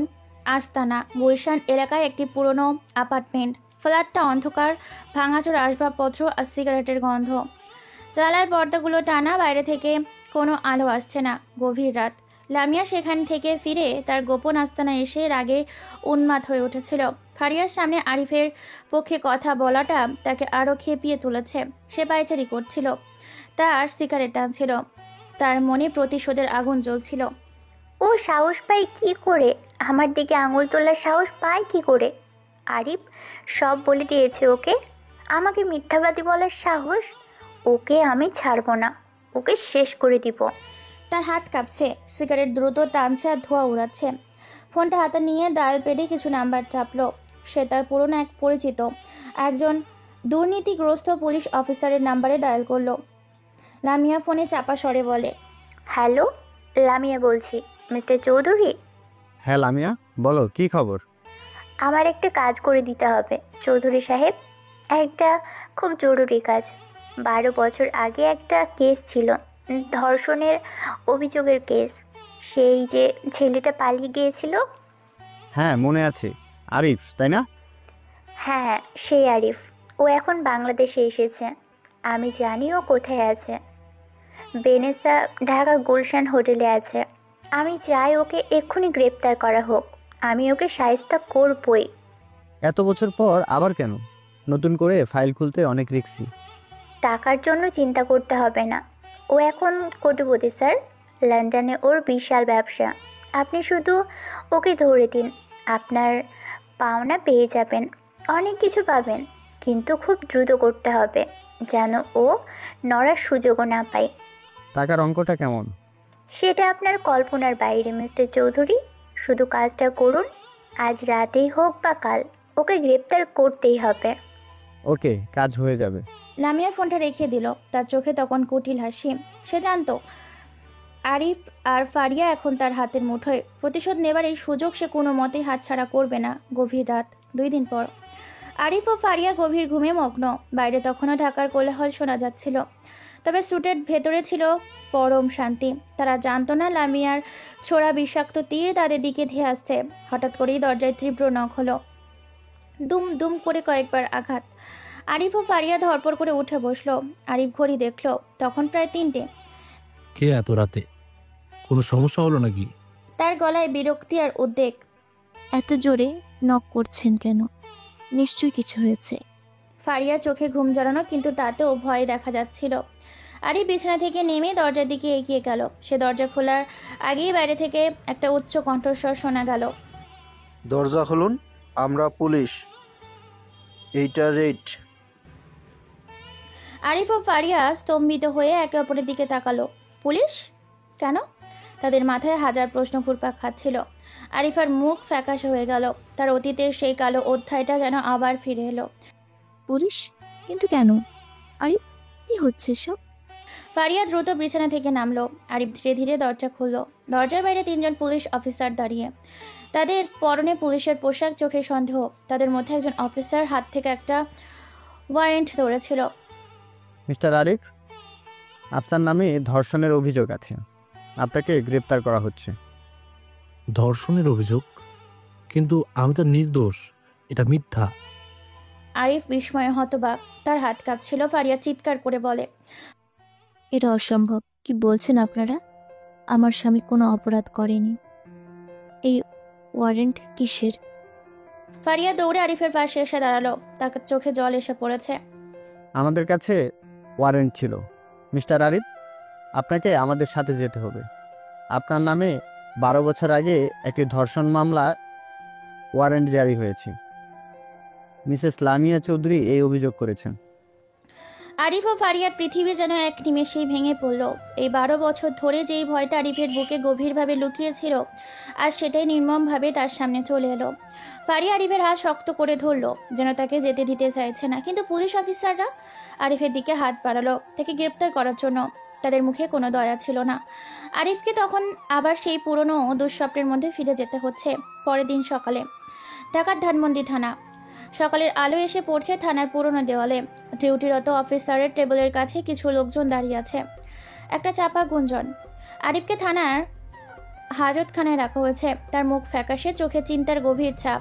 আস্তানা, গুলশান এলাকায় একটি পুরনো অ্যাপার্টমেন্ট। ফ্ল্যাটটা অন্ধকার, ভাঙাচোরা আসবাবপত্র আর সিগারেটের গন্ধ। জানালার পর্দাগুলো টানা, বাইরে থেকে কোনো আলো আসছে না। গভীর রাত, লামিয়া সেখান থেকে ফিরে তার গোপন আস্তানায় এসে রাগে উন্মাদ হয়ে উঠেছিল। ফারিয়ার সামনে আরিফের পক্ষে কথা বলাটা তাকে আরও খেপিয়ে তুলেছে। সে পায়চারি করছিল, তার সিগারেট টানছিল, তার মনে প্রতিশোধের আগুন জ্বলছিল। ও সাহস পায় কি করে? আমার দিকে আঙুল তোলার সাহস পায় কি করে? আরিফ সব বলে দিয়েছে ওকে। আমাকে মিথ্যাবাদী বলার সাহস? ওকে আমি ছাড়বো না, ওকে শেষ করে দিব। তার হাত কাঁপছে, সিগারেট দ্রুত টানছে আর ধোঁয়া উড়াচ্ছে। ফোনটা হাতে নিয়ে ডায়াল পেডে কিছু নাম্বার চাপলো। সে তার পুরনো এক পরিচিত একজন দুর্নীতিগ্রস্ত পুলিশ অফিসারের নাম্বারে ডায়াল করলো। লামিয়া ফোনে চাপা স্বরে বলে, হ্যালো, লামিয়া বলছি। মিস্টার চৌধুরী? হ্যাঁ লামিয়া, বলো কি খবর? আমার একটা কাজ করে দিতে হবে চৌধুরী সাহেব, একটা খুব জরুরি কাজ। 12 বছর আগে একটা কেস ছিল, ধর্ষণের অভিযোগের কেস। সেই যে ছেলেটা পালিয়ে গিয়েছিল। হ্যাঁ মনে আছে, আরিফ তাই না? হ্যাঁ, সেই আরিফ। ও এখন বাংলাদেশে এসেছে। আমি জানি ও কোথায় আছে। বেনেসা ঢাকা গুলশান হোটেলে আছে। আমি চাই ওকে এক্ষুনি গ্রেপ্তার করা হোক। আমি ওকে শায়েস্তা করবই। এত বছর পর আবার কেন? নতুন করে ফাইল খুলতে অনেক রিস্কি। টাকার জন্য চিন্তা করতে হবে না। ও এখন কোটিপতি স্যার। লন্ডনে ওর বিশাল ব্যবসা। আপনি শুধু ওকে ধরে দিন, আপনার পাওনা পেয়ে যাবেন। অনেক কিছু পাবেন, কিন্তু খুব দ্রুত করতে হবে যেন ও নড়ার সুযোগও না পায়। টাকার অঙ্কটা কেমন? সেটা আপনার কল্পনার বাইরে মিস্টার চৌধুরী। শুধু কাজটা করুন, আজ রাতেই হোক বা কাল। ওকে গ্রেপ্তার করতেই হবে। ওকে, কাজ হয়ে যাবে। লামিয়ার ফোনটা রেখে দিল। তার চোখে তখন কুটিল হাসি। সে জানতো আরিফ আর ফারিয়া এখন তার হাতের মুঠোয়। প্রতিশোধ নেবার এই সুযোগ সে কোনো মতেই হাতছাড়া করবে না। গভীর রাত, 2 দিন পর। আরিফ ও ফারিয়া গভীর ঘুমে মগ্ন। বাইরে তখনও ঢাকার কোলাহল শোনা যাচ্ছিল, তবে স্যুটের ভেতরে ছিল পরম শান্তি। তারা জানতো না লামিয়ার ছোড়া বিষাক্ত তীর তাদের দিকে ধেয়ে আসছে। হঠাৎ করেই দরজায় তীব্র নখ হলো। দুম দুম করে কয়েকবার আঘাত। আরিফ ও ফারিয়া ধরপড় করে উঠে বসলো। আরিফ ঘড়ি দেখলো, তখন প্রায় 3টে। কে এত রাতে? কোনো সমস্যা হলো নাকি? তার গলায় বিরক্তি আর উদ্বেগ। এত জোরে নক করছেন কেন? নিশ্চয়ই কিছু হয়েছে। ফারিয়া চোখে ঘুম জড়ানো, কিন্তু তাতেও ভয় দেখা যাচ্ছিল। আরিফ বিছানা থেকে নেমে দরজার দিকে এগিয়ে গেল। সে দরজা খোলার আগেই বাইরে থেকে একটা উচ্চ কণ্ঠস্বর শোনা গেল, দরজা খুলুন, আমরা পুলিশ। এইটা রেড। আরিফ ও ফারিয়া স্তম্ভিত হয়ে একে অপরের দিকে তাকালো। পুলিশ কেন? তাদের মাথায় হাজার প্রশ্ন ঘুরপাক খাচ্ছিল। আরিফার মুখ ফ্যাকাশে হয়ে গেল। তার অতীতের সেই কালো অধ্যায়টা যেন আবার ফিরে এলো। পুলিশ? কিন্তু কেন? আরিফ, কি হচ্ছে সব? ফারিয়া দ্রুত বিছানা থেকে নামলো। আরিফ ধীরে ধীরে দরজা খুলল। দরজার বাইরে 3 জন পুলিশ অফিসার দাঁড়িয়ে। তাদের পরনে পুলিশের পোশাক, চোখে সন্দেহ। তাদের মধ্যে একজন অফিসার হাত থেকে একটা ওয়ারেন্ট ধরেছিল। মিস্টার আরিফ, আপনার নামে ধর্ষণের অভিযোগ আছে। আপনাকে গ্রেপ্তার করা হচ্ছে। ধর্ষণের অভিযোগ? কিন্তু আমি তো নির্দোষ, এটা মিথ্যা। আরিফ বিস্ময়ে হতবাক, তার হাত কাঁপছিল। ফারিয়া চিৎকার করে বলে, এটা অসম্ভব। কি বলছেন আপনারা? আমার স্বামী কোনো অপরাধ করেনি। এই ওয়ারেন্ট কিসের? ফারিয়া দৌড়ে আরিফের পাশে এসে দাঁড়ালো। তার চোখে জল এসে পড়েছে। আমাদের কাছে ওয়ারেন্ট ছিল। মিস্টার আরিফ, আপনাকে আমাদের সাথে যেতে হবে। আপনার নামে 12 বছর আগে একটি ধর্ষণ মামলা ওয়ারেন্ট জারি হয়েছে। মিসেস লামিয়া চৌধুরী এই অভিযোগ করেছেন। আরিফ ও ফারিয়ার পৃথিবী যেন এক নিমেষেই ভেঙে পড়ল। এই 12 বছর ধরে যেই ভয়টা আরিফের বুকে গভীরভাবে লুকিয়েছিল, আজ সেটাই নির্মমভাবে তার সামনে চলে এলো। ফারিয়া আরিফের হাত শক্ত করে ধরলো, যেন তাকে যেতে দিতে চাইছে না। কিন্তু পুলিশ অফিসাররা আরিফের দিকে হাত বাড়ালো তাকে গ্রেপ্তার করার জন্য। তাদের মুখে কোনো দয়া ছিল না। আরিফকে তখন আবার সেই পুরনো দুঃস্বপ্নের মধ্যে ফিরে যেতে হচ্ছে। পরের দিন সকালে ঢাকার ধানমন্ডি থানা। সকালের আলো এসে পড়ছে থানার পুরনো দেওয়ালে। ডিউটিরত অফিসারের টেবিলের কাছে কিছু লোকজন দাঁড়িয়ে আছে। একটা চাপা গুঞ্জন। আরিফকে থানার হাজতখানায় রাখা হয়েছে। তার মুখ ফ্যাকাশে, চোখে চিন্তার গভীর ছাপ।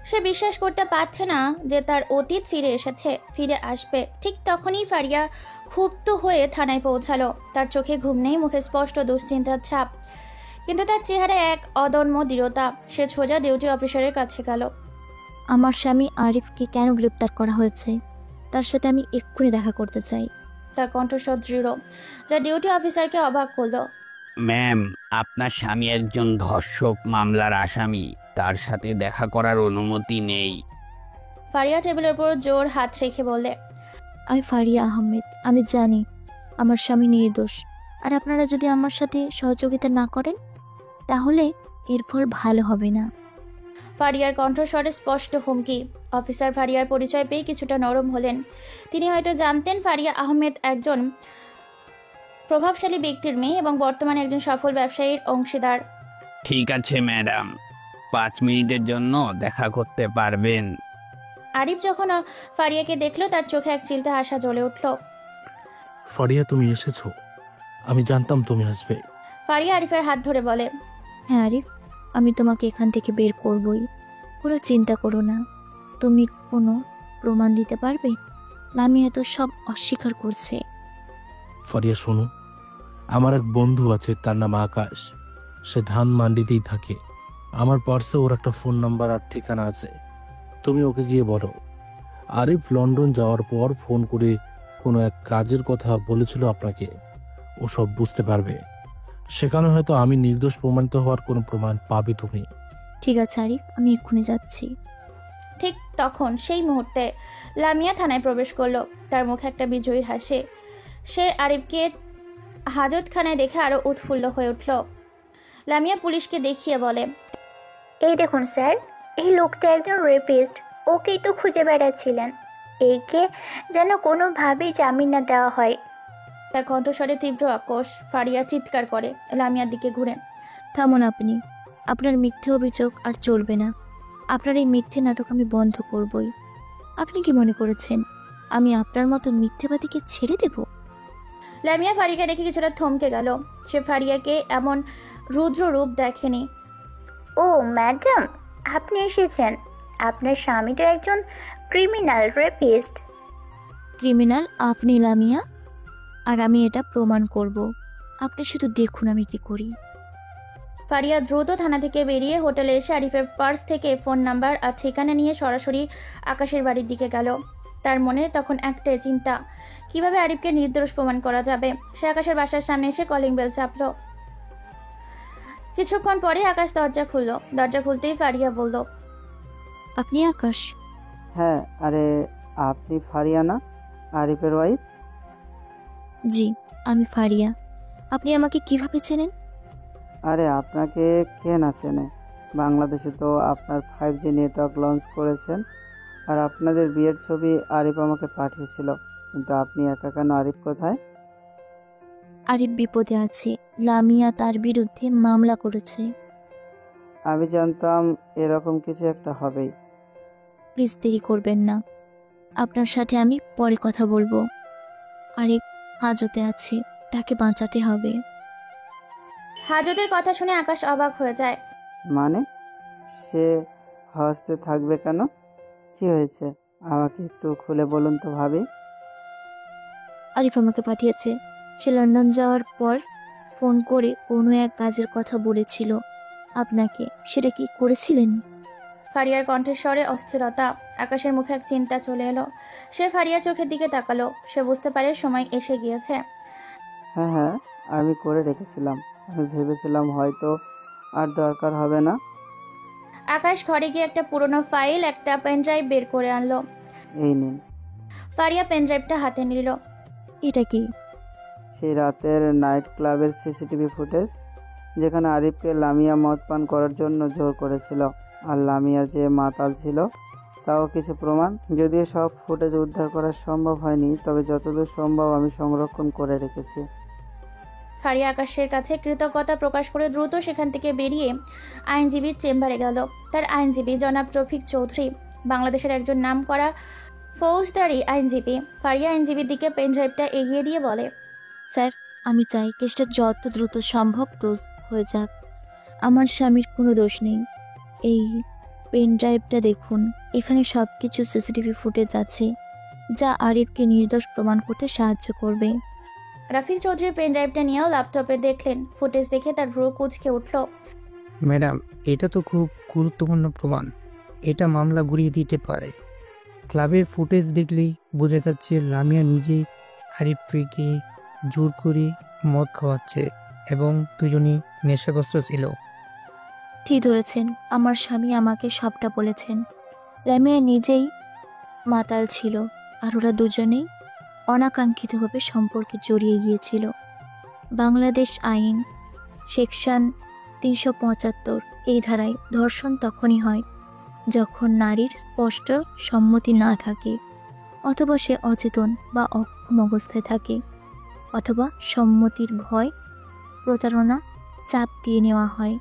সে বিশ্বাস করতে পারছে না যে তার অতীত ফিরে এসেছে, ফিরে আসবে। ঠিক তখনই ফারিয়া ক্ষুব্ধ হয়ে থানায় পৌঁছালো। তার চোখে ঘুম নেই, মুখে স্পষ্ট দুশ্চিন্তার ছাপ। কিন্তু তার চেহারায় এক অদম্য দৃঢ়তা। সে সোজা ডিউটি অফিসারের কাছে গেল। আমার স্বামী আরিফকে কেন গ্রেপ্তার করা হয়েছে তার সাথে আমি এক্ষুনি দেখা করতে চাই। তার কণ্ঠস্বর দৃঢ়, যা ডিউটি অফিসারকে অবাক করলো। ম্যাম, আপনার স্বামী একজন ধর্ষক মামলার আসামি, তার সাথে দেখা করার অনুমতি নেই। ফারিয়া টেবিলের উপর জোর হাত রেখে বলে, আমি ফারিয়া আহমেদ, আমি জানি আমার স্বামী নির্দোষ। আর আপনারা যদি আমার সাথে সহযোগিতা না করেন তাহলে এর ফল ভালো হবে না। ফারিয়ার কণ্ঠস্বরে স্পষ্ট হুমকি। অফিসার ফারিয়ার পরিচয় পেয়ে কিছুটা নরম হলেন। তিনি হয়তো জানতেন ফারিয়া আহমেদ একজন প্রভাবশালী ব্যক্তির মেয়ে এবং বর্তমানে একজন সফল ব্যবসায়ীর অংশীদার। ঠিক আছে ম্যাডাম, 5 মিনিটের জন্য দেখা করতে পারবেন? আরিফ যখন ফারিয়াকে দেখলো তার চোখে এক চিলতে আশা জ্বলে উঠল। ফারিয়া, তুমি এসেছো? আমি জানতাম তুমি আসবে। ফারিয়া আরিফের হাত ধরে বলে, হ্যাঁ আরিফ, আমি তোমাকে এখান থেকে বের করবই, কোনো চিন্তা করো না। তুমি কোনো প্রমাণ দিতে পারবে? লামিয়া তো সব অস্বীকার করছে। ফারিয়া শোনো, আমার এক বন্ধু আছে, তার নাম আকাশ। সে ধান মান্ডিতেই থাকে। আমার পার্সে ওর একটা ফোন নাম্বার আর ঠিকানা আছে। তুমি ওকে গিয়ে বলো আরিফ লন্ডন যাওয়ার পর ফোন করে কোনো এক কাজের কথা বলেছিল আপনাকে। ও সব বুঝতে পারবে। সেখানে হয়তো আমি নির্দোষ প্রমাণিত হওয়ার কোনো প্রমাণ পাবে তুমি। ঠিক আছে আরিফ, আমি এক্ষুনি যাচ্ছি। ঠিক তখন সেই মুহূর্তে লামিয়া থানায় প্রবেশ করলো। তার মুখে একটা বিজয়ীর হাসি। সে আরিফকে হাজতখানায় দেখে আরো উৎফুল্ল হয়ে উঠল। লামিয়া পুলিশকে দেখিয়ে বলে, এই দেখুন স্যার, এই লোকটা একজন রেপিস্ট, ওকেই তো খুঁজে বেড়াচ্ছিলেন। একে যেন কোনোভাবেই জামিন না দেওয়া হয়। তার কণ্ঠস্বরে তীব্র আক্রোশ। ফারিয়া চিৎকার করে লামিয়ার দিকে ঘুরে, থামুন আপনি, আপনার মিথ্যে অভিযোগ আর চলবে না। আপনার এই মিথ্যে নাটক আমি বন্ধ করবই। আপনি কি মনে করেছেন আমি আপনার মতো মিথ্যেবাদীকে ছেড়ে দেব? লামিয়া ফারিয়াকে দেখে কিছুটা থমকে গেল। সে ফারিয়াকে এমন রুদ্র রূপ দেখেনি। ও ম্যাডাম, আপনি এসেছেন। আপনার স্বামী তো একজন ক্রিমিনাল রেপিস্ট। ক্রিমিনাল আপনি লামিয়া, আর আমি এটা প্রমাণ করব। আপনি শুধু দেখুন আমি কি করি। ফারিয়া দ্রুত থানা থেকে বেরিয়ে হোটেলে এসে আরিফের পার্স থেকে ফোন নাম্বার আর ঠিকানা নিয়ে সরাসরি আকাশের বাড়ির দিকে গেল। তার মনে তখন একটাই চিন্তা, কিভাবে আরিফকে নির্দোষ প্রমাণ করা যাবে। সে আকাশের বাসার সামনে এসে কলিং বেল চাপল। কিছুক্ষণ পরে আকাশ দরজা খুলল। দরজা খুলতেই ফারিয়া বলল, আপনি আকাশ? হ্যাঁ, আরে আপনি ফারিয়া না, আরিফের ওয়াইফ? জি, আমি ফারিয়া। আপনি আমাকে কিভাবে চেনেন? আরে আপনাকে কে না চেনে? বাংলাদেশে তো আপনার 5G নেটওয়ার্ক লঞ্চ করেছেন, আর আপনাদের বিয়ের ছবি আরিফ আমাকে পাঠিয়েছিল। কিন্তু আপনি একা কেন? আরিফ কোথায়? আরিফ বিপদে আছে, লামিয়া তার বিরুদ্ধে মামলা করেছে। আমি জানতাম এরকম কিছু একটা হবেই। প্লিজ দেরি করবেন না, আপনার সাথে আমি পরে কথা বলবো। আরিফ হাজতে আছে, তাকে বাঁচাতে হবে। হাজতের কথা শুনে আকাশ অবাক হয়ে যায়। মানে সে হস্তে থাকবে কেন? কি হয়েছে আমাকে একটু খুলে বলুন তো ভাবি। আরিফ আমাকে পাঠিয়েছে। সে লন্ডন যাওয়ার পর ফোন করে কোনো এক কাজের কথা বলেছিল আপনাকে। সেটা কি করেছিলেন? ফারিয়ার কণ্ঠের স্বরে অস্থিরতা। আকাশের মুখে এক চিন্তা চলে এলো। সে ফারিয়া চোখের দিকে তাকালো। সে বুঝতে পারে সময় এসে গিয়েছে। হ্যাঁ হ্যাঁ, আমি করে রেখেছিলাম। আমি ভেবেছিলাম হয়তো আর দরকার হবে না। আকাশ ঘরে গিয়ে একটা পুরনো ফাইল, একটা পেনড্রাইভ বের করে আনলো। এই নিন। ফারিয়া পেনড্রাইভটা হাতে নিল। এটা কি? সেই রাতের নাইট ক্লাবের সিসিটিভি ফুটেজ, যেখানে আরিফকে লামিয়া মদ পান করার জন্য জোর করেছিল, আর লামিয়া যে মাতাল ছিল তাও কিছু প্রমাণ। যদিও সব ফুটেজ উদ্ধার করা সম্ভব হয়নি, তবে যতদূর সম্ভব আমি সংরক্ষণ করে রেখেছি। ফারিয়া আকাশের কাছে কৃতজ্ঞতা প্রকাশ করে দ্রুত সেখান থেকে বেরিয়ে আইনজীবীর চেম্বারে গেল। তার আইনজীবী জনাব রফিক চৌধুরী, বাংলাদেশের একজন নামকরা ফৌজদারি আইনজীবী। ফারিয়া আইনজীবীর দিকে পেনড্রাইভটা এগিয়ে দিয়ে বলে, স্যার, আমি চাই কেসটা যত দ্রুত সম্ভব ক্লোজ হয়ে যাক। আমার স্বামীর কোনো দোষ নেই। এই পেন ড্রাইভটা দেখুন, এখানে সব কিছু সিসিটিভি ফুটেজ আছে যা আরিফকে নির্দোষ প্রমাণ করতে সাহায্য করবে। রাফিক চৌধুরী পেন ড্রাইভটা নিয়েও ল্যাপটপে দেখলেন। ফুটেজ দেখে তার ভ্রু কুঁচকে উঠল। ম্যাডাম, এটা তো খুব গুরুত্বপূর্ণ প্রমাণ। এটা মামলা ঘুরিয়ে দিতে পারে। ক্লাবের ফুটেজ দেখলেই বোঝা যাচ্ছে লামিয়া নিজেই আরিফকে জোর করে মদ খাওয়াচ্ছে এবং দুজনই নেশাগ্রস্ত ছিল। ঠিক ধরেছেন, আমার স্বামী আমাকে সবটা বলেছেন। লামিয়া নিজেই মাতাল ছিল আর ওরা দুজনেই অনাকাঙ্ক্ষিতভাবে সম্পর্কে জড়িয়ে গিয়েছিল। বাংলাদেশ আইন সেকশন 375 এই ধারায় ধর্ষণ তখনই হয় যখন নারীর স্পষ্ট সম্মতি না থাকে, অথবা সে অচেতন বা অক্ষম অবস্থায় থাকে, অথবা সম্মতির ভয়, প্রতারণা, চাপ দিয়ে নেওয়া হয়।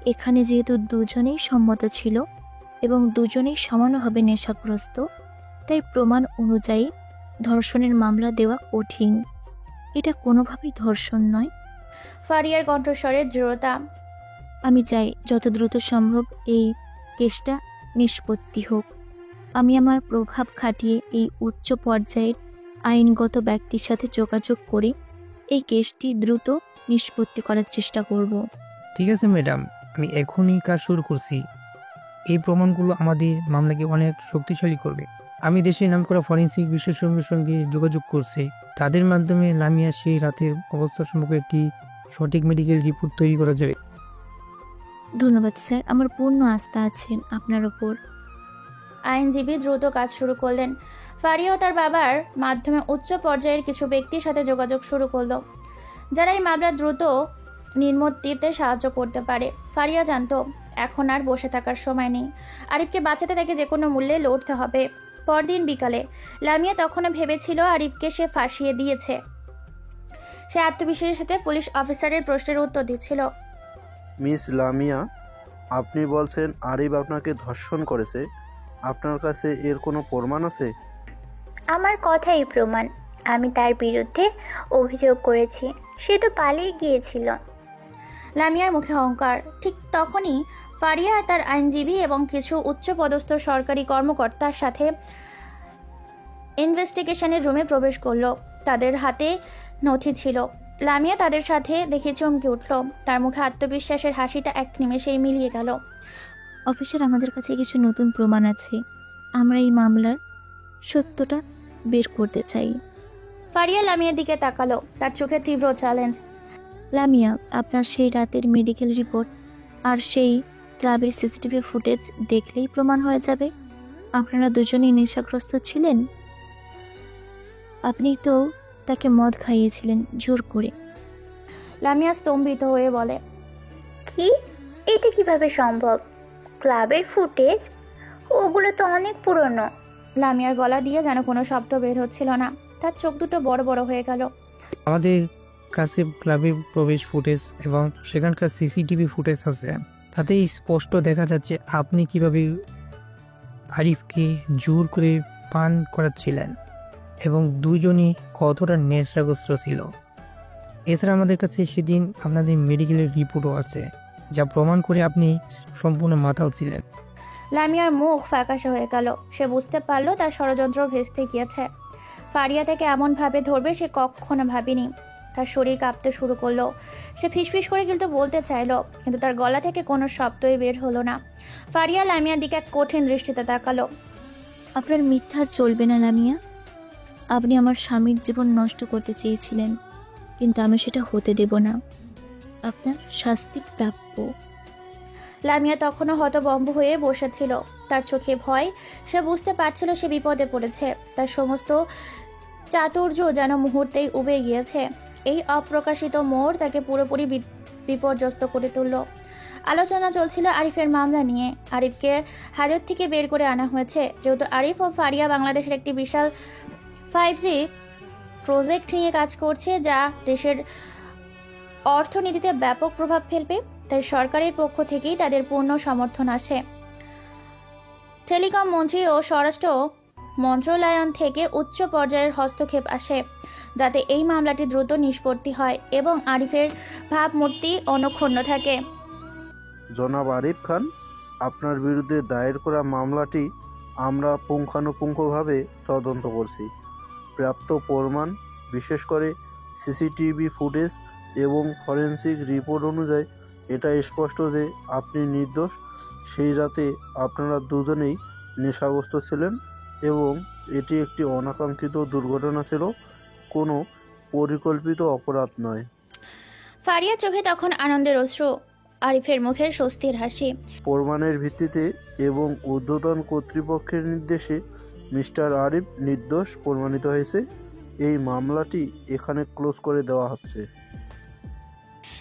এখানে যেহেতু দুজনেই সম্মত ছিল এবং দুজনেই সমানভাবে নেশাগ্রস্ত, তাই প্রমাণ অনুযায়ী ধর্ষণের মামলা দেওয়া কঠিন। এটা কোনোভাবেই ধর্ষণ নয়। ফারিয়ার কণ্ঠস্বরে দৃঢ়তা। আমি চাই যত দ্রুত সম্ভব এই কেসটা নিষ্পত্তি হোক। আমি আমার প্রভাব খাটিয়ে এই উচ্চ পর্যায়ের আইনগত ব্যক্তির সাথে যোগাযোগ করে এই কেসটি দ্রুত নিষ্পত্তি করার চেষ্টা করব। ঠিক আছে ম্যাডাম, আমি এখনই কাজ শুরু করছি। এই প্রমাণগুলো আমাদের মামলাকে অনেক শক্তিশালী করবে। আমি দেশের নামকরা ফরেন্সিক বিশেষজ্ঞের সঙ্গে যোগাযোগ করছি। তাদের মাধ্যমে লামিয়া সেই রাতের অবস্থা সম্পর্কে একটি সঠিক মেডিকেল রিপোর্ট তৈরি করা যাবে। ধন্যবাদ স্যার, আমার পূর্ণ আস্থা আছে আপনার ওপর। আইনজীবী দ্রুত কাজ শুরু করলেন। ফারিয়া ও তার বাবার মাধ্যমে উচ্চ পর্যায়ের কিছু ব্যক্তির সাথে যোগাযোগ শুরু করলো, যারা এই মামলা দ্রুত নিষ্পত্তিতে সাহায্য করতে পারে। ফারিয়া জানতো এখন আর বসে থাকার সময় নেই। আরিফকে বাঁচাতে তাকে যে কোনো মূল্যে লড়তে হবে। পরদিন বিকালে লামিয়া তখনও ভেবেছিল আরিফকে সে ফাঁসিয়ে দিয়েছে। সে আত্মবিশ্বাসের সাথে পুলিশ অফিসারের প্রশ্নের উত্তর দিচ্ছিল। মিস লামিয়া, আপনি বলছেন আরিফ আপনাকে ধর্ষণ করেছে। আপনার কাছে এর কোনো প্রমাণ আছে? আমার কথাই প্রমাণ। আমি তার বিরুদ্ধে অভিযোগ করেছি। সে তো পালিয়ে গিয়েছিল। লামিয়ার মুখে অহংকার। ঠিক তখনই ফারিয়া তার আইনজীবী এবং কিছু উচ্চপদস্থ সরকারি কর্মকর্তার সাথে ইনভেস্টিগেশনের রুমে প্রবেশ করলো। তাদের হাতে নথি ছিল। লামিয়া তাদের সাথে দেখে চমকে উঠল। তার মুখে আত্মবিশ্বাসের হাসিটা এক নিমেষেই মিলিয়ে গেল। অফিসার, আমাদের কাছে কিছু নতুন প্রমাণ আছে। আমরা এই মামলার সত্যটা বের করতে চাই। ফারিয়া লামিয়ার দিকে তাকালো, তার চোখে তীব্র চ্যালেঞ্জ। লামিয়া, আপনার সেই রাতের মেডিকেল রিপোর্ট আর সেই ক্লাবের সিসিটিভি ফুটেজ দেখলেই প্রমাণ হয়ে যাবে আপনারা দুজনেই নেশাগ্রস্ত ছিলেন। আপনি তো তাকে মদ খাইয়েছিলেন জোর করে। লামিয়া স্তম্ভিত হয়ে বলে, কি? এটা কিভাবে সম্ভব? ক্লাবের ফুটেজ? ওগুলো তো অনেক পুরনো। লামিয়ার গলা দিয়ে যেন কোনো শব্দ বের হচ্ছিল না। তার চোখ দুটো বড় বড় হয়ে গেল। আমাদের কাছে ক্লাবের প্রবেশ ফুটেজ এবং সেখানকার সিসিটিভি ফুটেজ আছে। তাতে স্পষ্ট দেখা যাচ্ছে আপনি কিভাবে আরিফকে জোর করে পান করাচ্ছিলেন এবং দুজনই কতটা নেশাগ্রস্ত ছিল। এছাড়া আমাদের কাছে সেদিন আপনাদের মেডিকেলের রিপোর্টও আছে, যা প্রমাণ করে আপনি সম্পূর্ণ মাতাল ছিলেন। লামিয়ার মুখ ফ্যাকাশে হয়ে গেল। সে বুঝতে পারলো তার ষড়যন্ত্র ভেস্তে গিয়েছে। ফারিয়া তাকে এমনভাবে ধরবে সে কখনো ভাবেনি। তার শরীর কাঁপতে শুরু করলো। সে ফিসফিস করে কিন্তু বলতে চাইলো, কিন্তু তার গলা থেকে কোনো শব্দই বের হলো না। ফারিয়া লামিয়ার দিকে এক কঠিন দৃষ্টিতে তাকালো। আপনার মিথ্যা চলবে না লামিয়া। আপনি আমার স্বামীর জীবন নষ্ট করতে চেয়েছিলেন, কিন্তু আমি সেটা হতে দেব না। আপনার শাস্তি প্রাপ্য। লামিয়া তখনও হতভম্ব হয়ে বসেছিল। তার চোখে ভয়। সে বুঝতে পারছিল সে বিপদে পড়েছে। তার সমস্ত চাতুর্য যেন মুহূর্তেই উবে গিয়েছে। এই অপ্রকাশিত মোড় তাকে পুরোপুরি বিপর্যস্ত করে তুলল। আলোচনা চলছিল আরিফের মামলা নিয়ে। আরিফকে হাজত থেকে বের করে আনা হয়েছে। যেহেতু আরিফ ও ফারিয়া বাংলাদেশের একটি বিশাল 5G প্রজেক্ট নিয়ে কাজ করছে, যা দেশের অর্থনীতিতে ব্যাপক প্রভাব ফেলবে, তাই সরকারের পক্ষ থেকেই তাদের পূর্ণ সমর্থন আছে। টেলিকম মন্ত্রী ও স্বরাষ্ট্র মন্ত্রণালয় থেকে উচ্চ পর্যায়ের হস্তক্ষেপ আসে, যাতে এই মামলাটি দ্রুত নিষ্পত্তি হয় এবং আরিফের ভাবমূর্তি অনক্ষুণ্ণ থাকে। জনাব আরিফ খান, আপনার বিরুদ্ধে দায়ের করা মামলাটি আমরা পুঙ্খানুপুঙ্খভাবে তদন্ত করছি। প্রাপ্ত প্রমাণ বিশেষ করে সিসিটিভি ফুটেজ এবং ফরেন্সিক রিপোর্ট অনুযায়ী এটা স্পষ্ট যে আপনি নির্দোষ। সেই রাতে আপনারা দুজনেই নেশাগ্রস্ত ছিলেন এবং এটি একটি অনাকাঙ্ক্ষিত দুর্ঘটনা ছিল, কোনো পরিকল্পিত অপরাধ নয়। ফারিয়ার চোখে তখন আনন্দের অশ্রু, আরিফের মুখের স্বস্তির হাসি। প্রমাণের ভিত্তিতে এবং ঊর্ধ্বতন কর্তৃপক্ষের নির্দেশে মিস্টার আরিফ নির্দোষ প্রমাণিত হয়েছে। এই মামলাটি এখানে ক্লোজ করে দেওয়া হচ্ছে।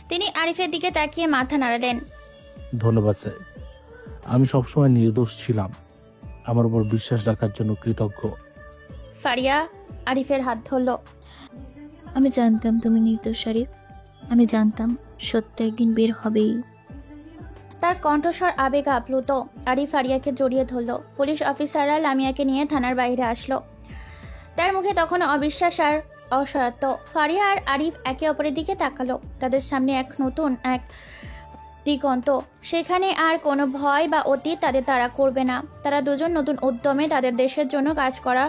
তিনি আরিফের দিকে তাকিয়ে মাথা নাড়ালেন। ধন্যবাদ স্যার, আমি সবসময় নির্দোষ ছিলাম। আমার উপর বিশ্বাস রাখার জন্য কৃতজ্ঞ। ফারিয়া আরিফের হাত ধরল। আমি জানতাম তুমি নির্দোষ আরিফ, আমি জানতাম সত্য একদিন বের হবেই। তার কণ্ঠস্বর আবেগ আপ্লুত। আরিফ ফারিয়াকে জড়িয়ে ধরল। পুলিশ অফিসাররা লামিয়াকে নিয়ে থানার বাইরে আসলো। তার মুখে তখন অবিশ্বাস আর অসহায়ত্ব। ফারিয়া আর আরিফ একে অপরের দিকে তাকালো। তাদের সামনে এক নতুন এক দিগন্ত। সেখানে আর কোনো ভয় বা অতীত তাদের তাড়া করবে না। তারা দুজন নতুন উদ্যমে তাদের দেশের জন্য কাজ করা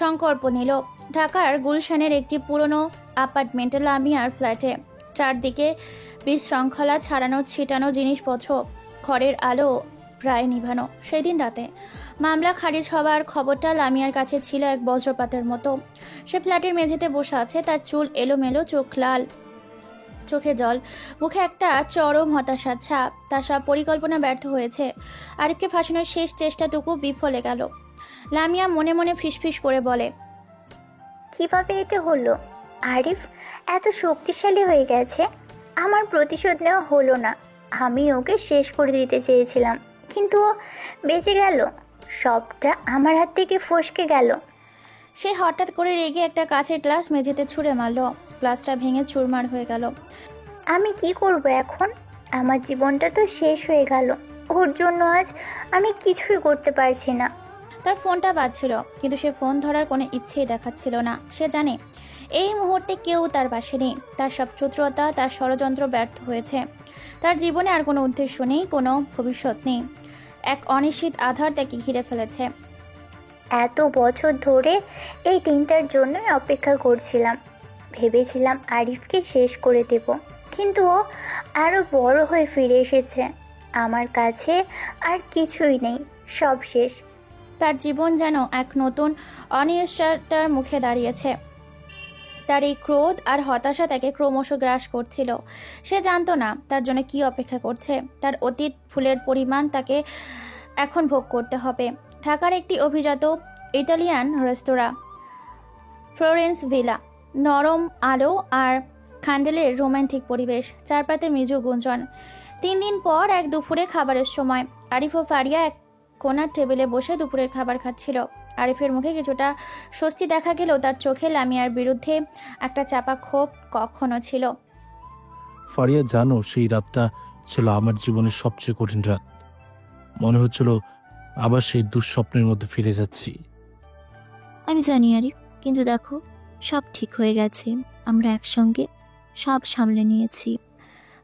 সংকল্প নিল। ঢাকার গুলশানের একটি পুরনো অ্যাপার্টমেন্টে লামিয়ার ফ্ল্যাটে চারদিকে বিশৃঙ্খলা, ছাড়ানো ছিটানো জিনিসপত্র, ঘরের আলো প্রায় নিভানো। সেদিন রাতে মামলা খারিজ হওয়ার খবরটা লামিয়ার কাছে ছিল এক বজ্রপাতের মতো। সে ফ্ল্যাটের মেঝেতে বসে আছে, তার চুল এলোমেলো, চোখ লাল, চোখে জল, মুখে একটা চরম হতাশার ছাপ। তার সব পরিকল্পনা ব্যর্থ হয়েছে। আরিফকে ফাঁসানোর শেষ চেষ্টাটুকু বিফলে গেল। লামিয়া মনে মনে ফিসফিস করে বলে, কিভাবে এটা হলো? আরিফ এত শক্তিশালী হয়ে গেছে, আমার প্রতিশোধ নেওয়া হলো না। আমি ওকে শেষ করে দিতে চেয়েছিলাম, কিন্তু ও বেঁচে গেল। সবটা আমার হাত থেকে ফসকে গেল। সে হঠাৎ করে রেগে একটা কাঁচের গ্লাস মেঝেতে ছুঁড়ে মারল। গ্লাসটা ভেঙে চুরমার হয়ে গেল। আমি কি করব এখন? আমার জীবনটা তো শেষ হয়ে গেল। ওর জন্য আজ আমি কিছুই করতে পারছি না। তার ফোনটা বাজছিল, কিন্তু সে ফোন ধরার কোনো ইচ্ছেই দেখাচ্ছিল না। সে জানে এই মুহূর্তে কেউ তার পাশে নেই। তার সব চতুরতা, তার ষড়যন্ত্র ব্যর্থ হয়েছে। তার জীবনে আর কোনো উদ্দেশ্য নেই, কোনো ভবিষ্যৎ নেই। এক অনিশ্চিত আধার তাকে ঘিরে ফেলেছে। এত বছর ধরে এই দিনটার জন্যই অপেক্ষা করছিলাম। ভেবেছিলাম আরিফকে শেষ করে দেব, কিন্তু ও আরও বড় হয়ে ফিরে এসেছে। আমার কাছে আর কিছুই নেই, সব শেষ। তার জীবন যেন এক নতুন অনিশ্চয়তার মুখে দাঁড়িয়েছে। তার এই ক্রোধ আর হতাশা তাকে ক্রমশ গ্রাস করছিল। সে জানতো না তার জন্য কি অপেক্ষা করছে। তার অতীত ফুলের পরিমাণ তাকে এখন ভোগ করতে হবে। ঢাকার একটি অভিজাত ইটালিয়ান রেস্তোরাঁ, ফ্লোরেন্স ভিলা, নরম আলো আর খান্ডেলের রোমান্টিক পরিবেশ, চারপাতে মৃদু গুঞ্জন। 3 দিন পর এক দুপুরে খাবারের সময় আরিফ ও ফারিয়া এক কোনার টেবিলে বসে দুপুরের খাবার খাচ্ছিল। আরিফের মুখে কিছুটা স্বস্তি দেখা গেলেও তার চোখে লামিয়ার বিরুদ্ধে একটা চাপা ক্ষোভ কখনো ছিল। ফারিয়া, জানো সেই রাতটা ছিল আমার জীবনের সবচেয়ে কঠিন রাত। মনে হচ্ছিল আবার সেই দুঃস্বপ্নের মধ্যে ফিরে যাচ্ছি। আমি জানি আরিফ, কিন্তু দেখো সব ঠিক হয়ে গেছে। আমরা একসঙ্গে সব সামলে নিয়েছি।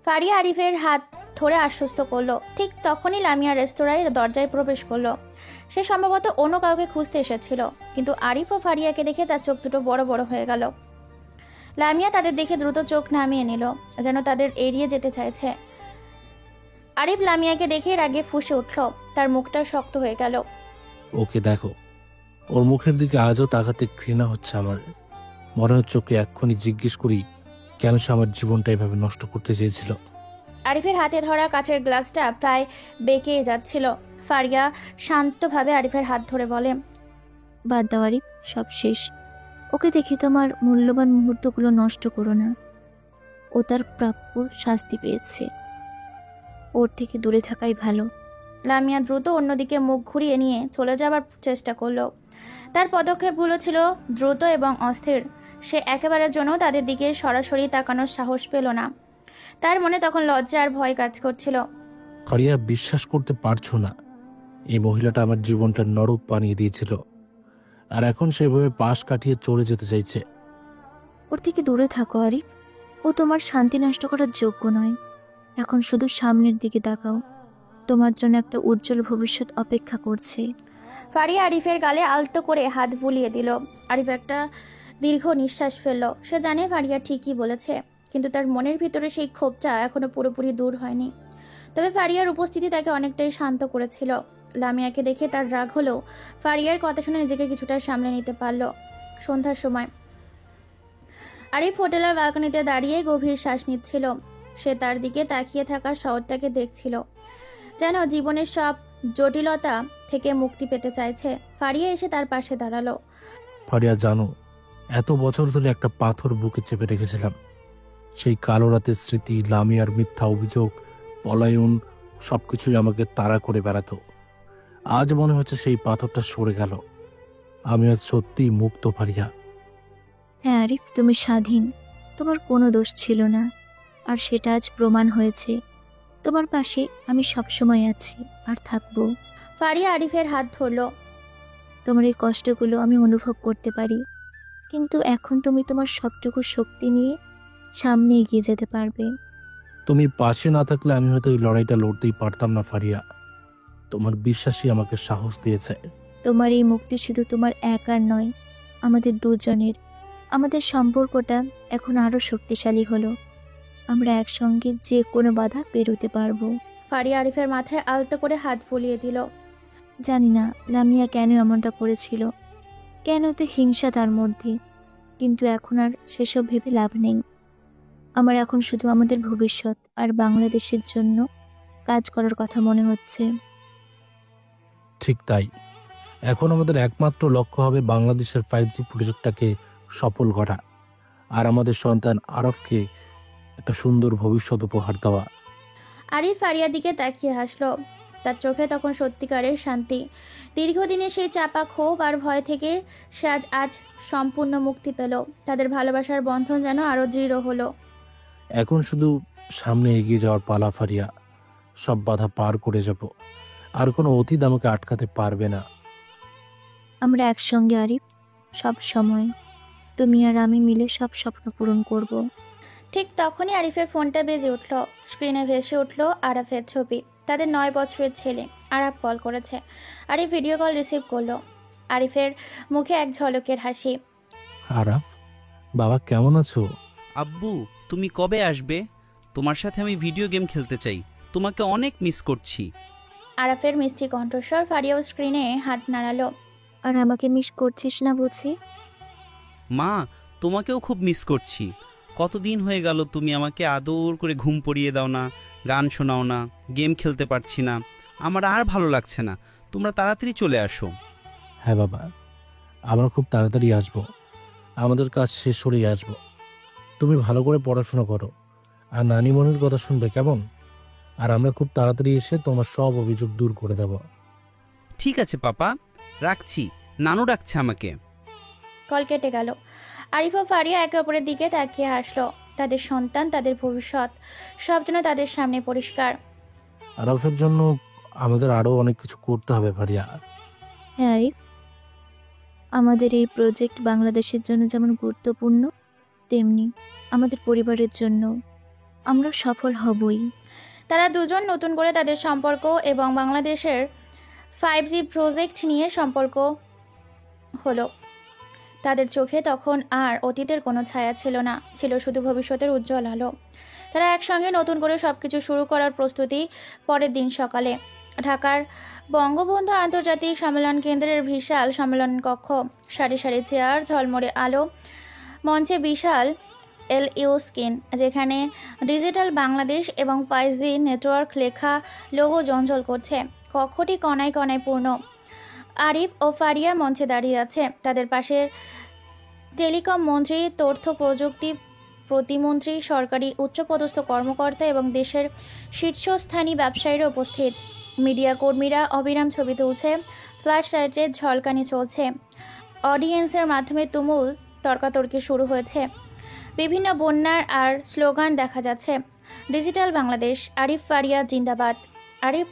ফারিয়া আরিফের হাত ধরে আশ্বস্ত করলো। ঠিক তখনই লামিয়া রেস্তোরাঁয়ের দরজায় প্রবেশ করলো। সে সম্ভবত অন্য কাউকে খুঁজতে এসেছিল, কিন্তু আরিফ ও ফারিয়াকে দেখে তার চোখ দুটো বড় বড় হয়ে গেল। লামিয়া তাদের দেখে দ্রুত চোখ নামিয়ে নিল, যেন তাদের এড়িয়ে যেতে চাইছে। আরিফ লামিয়াকে দেখে রাগে ফুঁসে উঠল। তার মুখটা শক্ত হয়ে গেল। ওকে দেখো, ওর মুখের দিকে আজও তাকাতে ঘৃণা হচ্ছে আমার। মনে হচ্ছে ওকে এক্ষুনি জিজ্ঞেস করি কেন সে আমার জীবনটা এভাবে নষ্ট করতে চেয়েছিল। আরিফের হাতে ধরা কাচের গ্লাসটা প্রায় বেঁকে যাচ্ছিল। ফারিয়া শান্তভাবে আরিফের হাত ধরে বলে, বাদ দাও আরিফ, সব শেষ। ওকে দেখে তোমার মূল্যবান মুহূর্তগুলো নষ্ট করো না। ও তার প্রাপ্য শাস্তি পেয়েছে, ওর থেকে দূরে থাকাই ভালো। লামিয়া দ্রুত অন্যদিকে মুখ ঘুরিয়ে নিয়ে চলে যাবার চেষ্টা করলো। তার পদক্ষেপগুলো ছিল দ্রুত এবং অস্থির। সে একেবারের জন্য তাদের দিকে সরাসরি তাকানোর সাহস পেল না। তার মনে তখন লজ্জা আর ভয় কাজ করছিল। ফারিয়া, বিশ্বাস করতে পারছো না, এই মহিলাটা আমার জীবনটা নরক বানিয়ে দিয়েছিল, আর এখন সেভাবে পাশ কাটিয়ে চলে যেতে চাইছে। ওর থেকে দূরে থাকো আরিফ, ও তোমার শান্তি নষ্ট করার যোগ্য নয়। এখন শুধু সামনের দিকে তাকাও, তোমার জন্য একটা উজ্জ্বল ভবিষ্যৎ অপেক্ষা করছে। ফারিয়া আরিফের গালে আলতো করে হাত বুলিয়ে দিল। আরিফ একটা দীর্ঘ নিঃশ্বাস ফেলল। সে জানে ফারিয়া ঠিকই বলেছে, কিন্তু তার মনের ভিতরে সেই ক্ষোভটা এখনো পুরোপুরি দূর হয়নি। তবে ফারিয়ার উপস্থিতি তাকে অনেকটাই শান্ত করেছিল। লামিয়াকে দেখে তার রাগ হলেও ফারিয়ার কথা শুনে নিজেকে কিছুটা সামলে নিতে পারল। সন্ধ্যার সময় আরিফ হোটেলের ব্যালকনিতে দাঁড়িয়ে গভীর শ্বাস নিচ্ছিল। সে তার দিকে তাকিয়ে থাকা শহরটাকে দেখছিল, যেন জীবনের সব জটিলতা থেকে মুক্তি পেতে চাইছে। ফারিয়া এসে তার পাশে দাঁড়ালো। ফারিয়া, জানো, এত বছর ধরে একটা পাথর বুকে চেপে রেখেছিলাম। সেই কালো রাতের স্মৃতি, লামিয়ার মিথ্যা অভিযোগ, পলায়ন, সবকিছুই আমাকে তাড়া করে বেড়াতো। আজ মনে হচ্ছে সেই পাথরটা সরে গেল। আমি আজ সত্যিই মুক্ত ফারিয়া। হ্যাঁ আরিফ, তুমি স্বাধীন। তোমার কোনো দোষ ছিল না, আর সেটা আজ প্রমাণ হয়েছে। তোমার পাশে আমি সবসময় আছি আর থাকবো। ফারিয়া আরিফের হাত ধরল। তোমার এই কষ্টগুলো আমি অনুভব করতে পারি, কিন্তু এখন তুমি তোমার সবটুকু শক্তি নিয়ে সামনে এগিয়ে যেতে পারবে। তুমি পাশে না থাকলে আমি হয়তো এই লড়াইটা লড়তেই পারতাম না ফারিয়া। তোমার বিশ্বাসই আমাকে সাহস দিয়েছে। তোমার এই মুক্তি শুধু তোমার একার নয়, আমাদের দুজনের। আমাদের সম্পর্কটা এখন আরো শক্তিশালী হলো। আমরা একসঙ্গে যে কোনো বাধা পেরোতে পারবো। ফারিয়া আরিফের মাথায় আলতো করে হাত বুলিয়ে দিল। জানি না লামিয়া কেন এমনটা করেছিল, কেন তো হিংসা তার মধ্যে, কিন্তু এখন আর সেসব ভেবে লাভ নেই। আমার এখন শুধু আমাদের ভবিষ্যৎ আর বাংলাদেশের জন্য কাজ করার কথা মনে হচ্ছে। ঠিক তাই। এখন আমাদের একমাত্র লক্ষ্য হবে বাংলাদেশের 5G প্রজেক্টটাকে সফল করা, আর আমাদের সন্তান আরফকে একটা সুন্দর ভবিষ্যৎ উপহার দেওয়া। আরিফ ফারিয়ার দিকে তাকিয়ে হাসলো। তার চোখে তখন সত্যিকারের শান্তি। দীর্ঘদিনের সেই চাপা ক্ষোভ আর ভয় থেকে সে আজ সম্পূর্ণ মুক্তি পেল। তাদের ভালোবাসার বন্ধন যেন আরো দৃঢ় হলো। এখন শুধু সামনে এগিয়ে যাওয়ার পালা ফারিয়া। সব বাধা পার করে যাব, আর কোনো অতীত আমাকে আটকাতে পারবে না। আমরা একসঙ্গে আরিফ, সব সময়। তুমি আর আমি মিলে সব স্বপ্ন পূরণ করব। ঠিক তখনই আরিফের ফোনটা বেজে উঠল। স্ক্রিনে ভেসে উঠল আরাফের ছবি। তাদের 9 বছরের ছেলে আরাফ কল করেছে। আরিফ ভিডিও কল রিসিভ করলো। আরিফের মুখে এক ঝলকের হাসি। আরাফ, বাবা কেমন আছো? আব্বু, তুমি কবে আসবে? তোমার সাথে আমি ভিডিও গেম খেলতে চাই। তোমাকে অনেক মিস করছি। আরাফের মিষ্টি কণ্ঠস্বর। ফারিয়াও স্ক্রিনে হাত নাড়ালো। আর আমাকে মিস করছিস না বুঝি? মা, তোমাকেও খুব মিস করছি। কতদিন হয়ে গেল তুমি আমাকে আদর করে ঘুম পড়িয়ে দাও না, গান শোনাও না, গেম খেলতে পারছি না। আমার আর ভালো লাগছে না। তোমরা তাড়াতাড়ি চলে আসো। হ্যাঁ বাবা, আমরা খুব তাড়াতাড়ি আসবো। আমাদের কাজ শেষ করেই আসবো। তুমি ভালো করে পড়াশোনা করো, আর নানিমণির কথা শুনবে, কেমন? আর আমরা খুব তাড়াতাড়ি এসে তোমার সব অভিযোগ দূর করে দেব। ঠিক আছে পাপা, রাখছি। নানু ডাকছে আমাকে। কল কেটে গেল। আরিফ ও ফারিয়া একে অপরের দিকে তাকিয়ে হাসলো। তাদের সন্তান, তাদের ভবিষ্যৎ, সব যেন তাদের সামনে পরিষ্কার। আরাফের জন্য আমাদের আরো অনেক কিছু করতে হবে ফারিয়া। হ্যাঁ আরিফ, আমাদের এই প্রজেক্ট বাংলাদেশের জন্য যেমন গুরুত্বপূর্ণ, তেমনি আমাদের পরিবারের জন্য। আমরা সফল হবই। তারা দুজন নতুন করে তাদের সম্পর্ক এবং বাংলাদেশের 5G প্রজেক্ট নিয়ে সম্পর্ক হলো। তাদের চোখে তখন আর অতীতের কোনো ছায়া ছিল না, ছিল শুধু ভবিষ্যতের উজ্জ্বল আলো। তারা একসঙ্গে নতুন করে সবকিছু শুরু করার প্রস্তুতি। পরের দিন সকালে ঢাকার বঙ্গবন্ধু আন্তর্জাতিক সম্মেলন কেন্দ্রের বিশাল সম্মেলন কক্ষ, সারি সারি চেয়ার, ঝলমরে আলো, মঞ্চে বিশাল LED স্ক্রিন, যেখানে ডিজিটাল বাংলাদেশ এবং 5G নেটওয়ার্ক লেখা লোগো জ্বলজ্বল করছে। কক্ষটি কণায় কণায় পূর্ণ। আরিফ ও ফারিয়া মঞ্চে দাঁড়িয়ে আছে। তাদের পাশে টেলিকম মন্ত্রী, তথ্য প্রযুক্তি প্রতিমন্ত্রী, সরকারি উচ্চপদস্থ কর্মকর্তা এবং দেশের শীর্ষস্থানী ব্যবসায়ীরা উপস্থিত। মিডিয়া কর্মীরা অবিরাম ছবি তুলছে। ফ্ল্যাশ লাইটের ঝলকানি চলছে। অডিয়েন্সের মাধ্যমে তুমুল তর্কাতর্কি শুরু হয়েছে। বিভিন্ন বন্যার আর স্লোগান দেখা যাচ্ছে। ডিজিটাল বাংলাদেশ, আরিফ ফারিয়া জিন্দাবাদ। আরিফ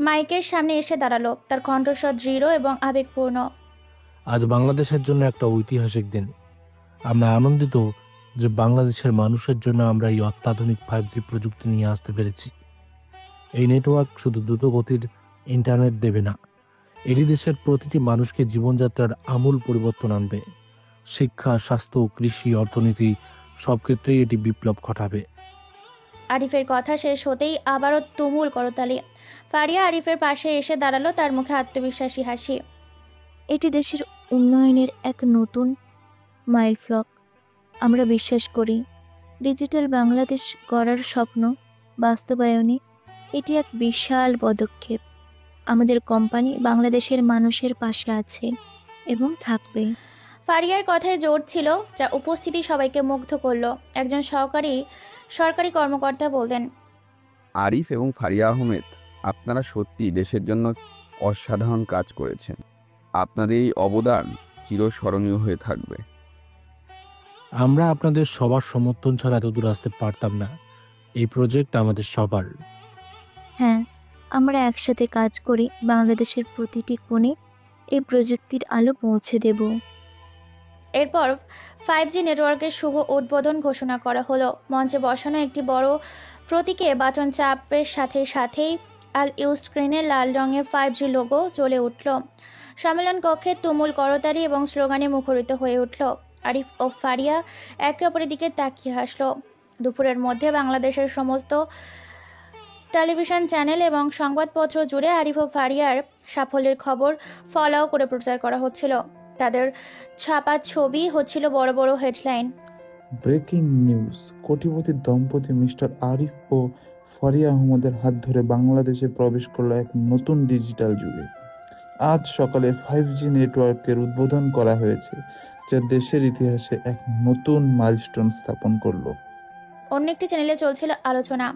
মাইকের সামনে এসে দাঁড়ালো। তার কণ্ঠস্বর দৃঢ় এবং আবেগপূর্ণ। আজ বাংলাদেশের জন্য একটা ঐতিহাসিক দিন। আমরা আনন্দিত যে বাংলাদেশের মানুষের জন্য আমরা এই অত্যাধুনিক 5G প্রযুক্তি নিয়ে আসতে পেরেছি। এই নেটওয়ার্ক শুধু দ্রুতগতির ইন্টারনেট দেবে না, এটি দেশের প্রতিটি মানুষকে জীবনযাত্রার আমূল পরিবর্তন আনবে। শিক্ষা, স্বাস্থ্য, কৃষি, অর্থনীতি সব ক্ষেত্রেই এটি বিপ্লব ঘটাবে। আরিফের কথা শেষ হতেই আবারও তুমুল করতালি। ফারিয়া আরিফের পাশে এসে দাঁড়ালো, তার মুখে আত্মবিশ্বাসী হাসি। এটি দেশের উন্নয়নের এক নতুন মাইলফলক। আমরা বিশ্বাস করি ডিজিটাল বাংলাদেশ গড়ার স্বপ্ন বাস্তবায়নে এটি এক বিশাল পদক্ষেপ। আমাদের কোম্পানি বাংলাদেশের মানুষের পাশে আছে এবং থাকবে। ফারিয়ার কথায় জোর ছিল, যা উপস্থিতি সবাইকে মুগ্ধ করলো। একজন সরকারি কর্মকর্তা বললেন, আরিফ এবং ফারিয়া আহমেদ, আপনারা সত্যি দেশের জন্য অসাধারণ কাজ করেছেন। আপনাদের এই অবদান চিরস্মরণীয় হয়ে থাকবে। আমরা আপনাদের সবার সমর্থন ছাড়া এত দূর আসতে পারতাম না। এই প্রজেক্ট আমাদের সবার। হ্যাঁ, আমরা একসাথে কাজ করি বাংলাদেশের প্রতিটি কোণে এই প্রযুক্তির আলো পৌঁছে দেব। এরপর 5G নেটওয়ার্কের শুভ উদ্বোধন ঘোষণা করা হলো। মঞ্চে বসানো একটি বড় প্রতীকে বাটন চাপের সাথে সাথেই আল ইউ স্ক্রিনে লাল রঙের 5G লোগো জ্বলে উঠল। সম্মেলন কক্ষে তুমুল করতালি এবং স্লোগানে মুখরিত হয়ে উঠল। আরিফ ও ফারিয়া একে অপরের দিকে তাকিয়ে হাসলো। দুপুরের মধ্যে বাংলাদেশের সমস্ত টেলিভিশন চ্যানেল এবং সংবাদপত্র জুড়ে আরিফ ও ফারিয়ার সাফল্যের খবর ফলাও করে প্রচার করা হচ্ছিল। তাদের ছাপা ছবি হচ্ছিল বড় বড় হেডলাইন। ব্রেকিং নিউজ, কোটিপতি দম্পতি মিস্টার আরিফ ও ফারিয়া আহমদের হাত ধরে বাংলাদেশে প্রবেশ করলো এক নতুন ডিজিটাল যুগে। আজ সকালে 5G নেটওয়ার্কের উদ্বোধন করা হয়েছে, যা দেশের ইতিহাসে এক নতুন মাইলস্টোন স্থাপন করলো। অন্য একটি চ্যানেলে চলছিল আলোচনা।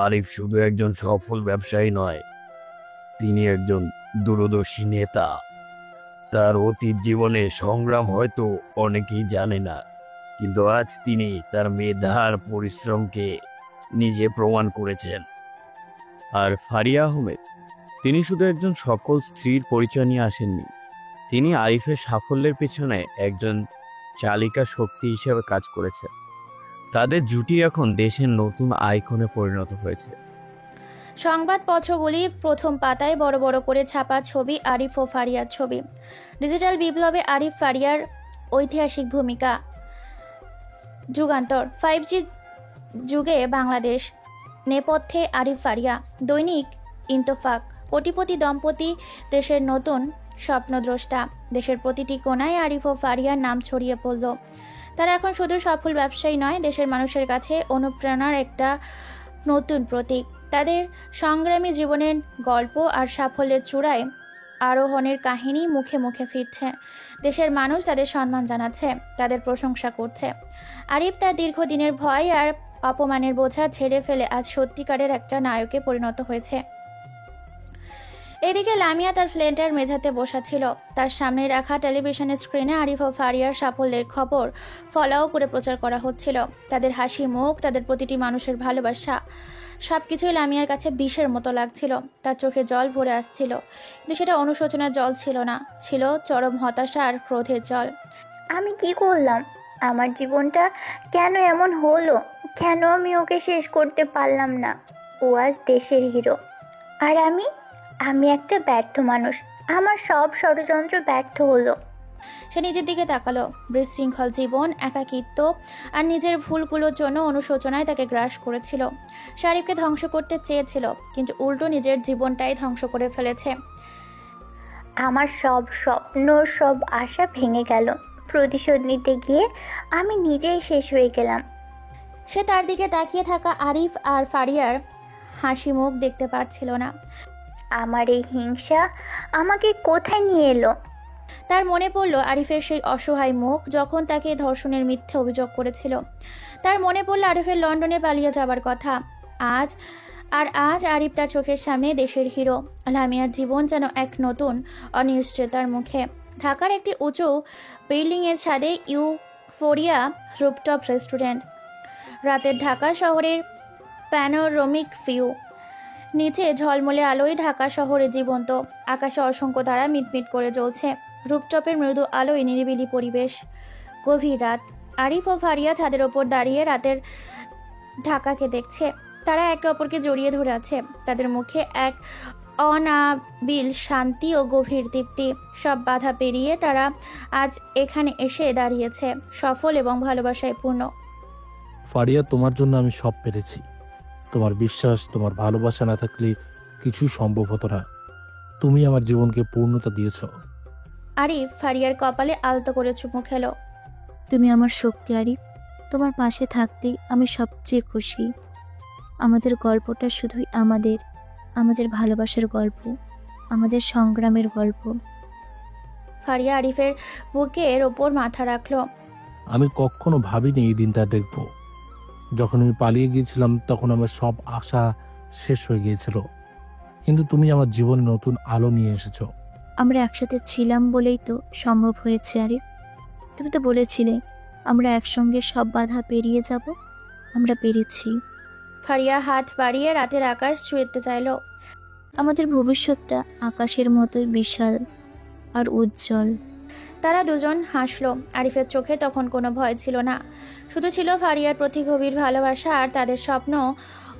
আরিফ শুধু একজন সফল ব্যবসায়ী নয়, তিনি একজন দূরদর্শী নেতা। তার অতীত জীবনে সংগ্রাম হয়তো অনেকেই জানে না, কিন্তু আজ তিনি তার মেধার পরিশ্রমকে নিজে প্রমাণ করেছেন। আর ফারিয়া আহমেদ, তিনি শুধু একজন সফল স্ত্রীর পরিচয় নিয়ে আসেননি, তিনি আরিফের সাফল্যের পেছনে একজন চালিকা শক্তি হিসেবে কাজ করেছেন। তাদের জুটি এখন দেশের নতুন আইকনে পরিণত হয়েছে। সংবাদপত্রগুলি প্রথম পাতায় বড় বড় করে ছাপা ছবি আরিফ ও ফারিয়ার ছবি। ডিজিটাল বিপ্লবে আরিফ ফারিয়ার ঐতিহাসিক ভূমিকা। যুগান্তর, 5G যুগে বাংলাদেশ, নেপথ্যে আরিফ ফারিয়া। দৈনিক ইন্তফাক, কোটিপতি দম্পতি দেশের নতুন স্বপ্নদ্রষ্টা। দেশের প্রতিটি কোণায় আরিফ ও ফারিয়ার নাম ছড়িয়ে পড়ল। তারা এখন শুধু সফল ব্যবসায়ী নয়, দেশের মানুষের কাছে অনুপ্রেরণার একটা নতুন প্রতীক। তাদের সংগ্রামী জীবনের গল্প আর সাফল্যের চূড়ায় আরোহণের কাহিনী মুখে মুখে ফিরছে। দেশের মানুষ তাদের সম্মান জানাচ্ছে, তাদের প্রশংসা করছে। আরিফ তার দীর্ঘদিনের ভয় আর অপমানের বোঝা ছেড়ে ফেলে আজ সত্যিকারের একটা নায়কে পরিণত হয়েছে। এদিকে লামিয়া তার ফ্ল্যাটের মেঝাতে বসা ছিল। তার সামনে রাখা টেলিভিশনের স্ক্রিনে আরিফ ও ফারিয়ার সাফল্যের খবর ফলাও করে প্রচার করা হচ্ছিল। তাদের হাসি মুখ, তাদের প্রতিটি মানুষের ভালোবাসা, সবকিছুই লামিয়ার কাছে বিষের মতো লাগছিল। তার চোখে জল ভরে আসছিল, কিন্তু সেটা অনুশোচনার জল ছিল না, ছিল চরম হতাশা আর ক্রোধের জল। আমি কি করলাম? আমার জীবনটা কেন এমন হলো? কেন আমি ওকে শেষ করতে পারলাম না? ও আজ দেশের হিরো, আর আমি একটা ব্যর্থ মানুষ। আমার সব ষড়যন্ত্র ব্যর্থ হলো। সে নিজের দিকে তাকালো। বিশৃঙ্খল জীবন, একাকিত্ব আর নিজের ভুলগুলোর জন্য অনুশোচনায় তাকে গ্রাস করেছিল। শারিফকে ধ্বংস করতে চেয়েছিল, কিন্তু উল্টো নিজের জীবনটাই ধ্বংস করে ফেলেছে। আমার সব স্বপ্ন, সব আশা ভেঙে গেল। প্রতিশোধ নিতে গিয়ে আমি নিজেই শেষ হয়ে গেলাম। সে তার দিকে তাকিয়ে থাকা আরিফ আর ফারিয়ার হাসি মুখ দেখতে পারছিল না। আমার এই হিংসা আমাকে কোথায় নিয়ে এলো? তার মনে পড়ল আরিফের সেই অসহায় মুখ যখন তাকে ধর্ষণের মিথ্যে অভিযোগ করেছিল। তার মনে পড়ল আরিফের লন্ডনে পালিয়ে যাবার কথা। আজ আরিফ তার চোখের সামনে দেশের হিরো। লামিয়ার জীবন যেন এক নতুন অনিশ্চয়তার মুখে। ঢাকার একটি উঁচু বিল্ডিংয়ের ছাদে ইউফোরিয়া রুপটপ রেস্টুরেন্ট। রাতের ঢাকা শহরের প্যানোরামিক ভিউ। নিচে ঝলমলে আলোয় ঢাকা শহরে জীবন্ত। আকাশে অসংখ্য তারা মিটমিট করে জ্বলছে। রুপটপের মৃদু আলোয় নিরিবিলি পরিবেশ। গভীর রাত। আরিফ ও ফারিয়া ছাদের ওপর দাঁড়িয়ে রাতের ঢাকাকে দেখছে। তারা একে অপরকে জড়িয়ে ধরে আছে। তাদের মুখে এক অনাবিল শান্তি ও গভীর তৃপ্তি। সব বাধা পেরিয়ে তারা আজ এখানে এসে দাঁড়িয়েছে, সফল এবং ভালোবাসায় পূর্ণ। ফারিয়া, তোমার জন্য আমি সব পেরেছি। তোমার বিশ্বাস, তোমার ভালোবাসা না থাকলে কিছুই সম্ভব হতো না। তুমি আমার জীবনকে পূর্ণতা দিয়েছ। আরিফ ফারিয়ার কপালে আলতো করে চুমু খেলো। তুমি আমার শক্তি আরিফ, তোমার পাশে থাকতেই আমি সবচেয়ে খুশি। আমাদের গল্পটা শুধুই আমাদের ভালোবাসার গল্প, আমাদের সংগ্রামের গল্প। ফারিয়া আরিফের বুকের ওপর মাথা রাখলো। আমি কখনো ভাবিনি এই দিনটা দেখব। যখন আমি পালিয়ে গিয়েছিলাম তখন আমার সব আশা শেষ হয়ে গিয়েছিল, কিন্তু তুমি আমার জীবনে নতুন আলো নিয়ে এসেছো। আমরা একসাথে ছিলাম বলেই তো সম্ভব হয়েছে আরিফ। তুমি তো বলেছিলে আমরা একসঙ্গে সব বাধা পেরিয়ে যাব, আমরা পেরেছি। ফারিয়া হাত বাড়িয়ে রাতের আকাশ ছুঁতে চাইল। আমাদের ভবিষ্যৎটা আকাশের মতোই বিশাল আর উজ্জ্বল। তারা দুজন হাসলো। আরিফের চোখে তখন কোনো ভয় ছিল না, শুধু ছিল ফারিয়ার প্রতি গভীর ভালোবাসা আর তাদের স্বপ্ন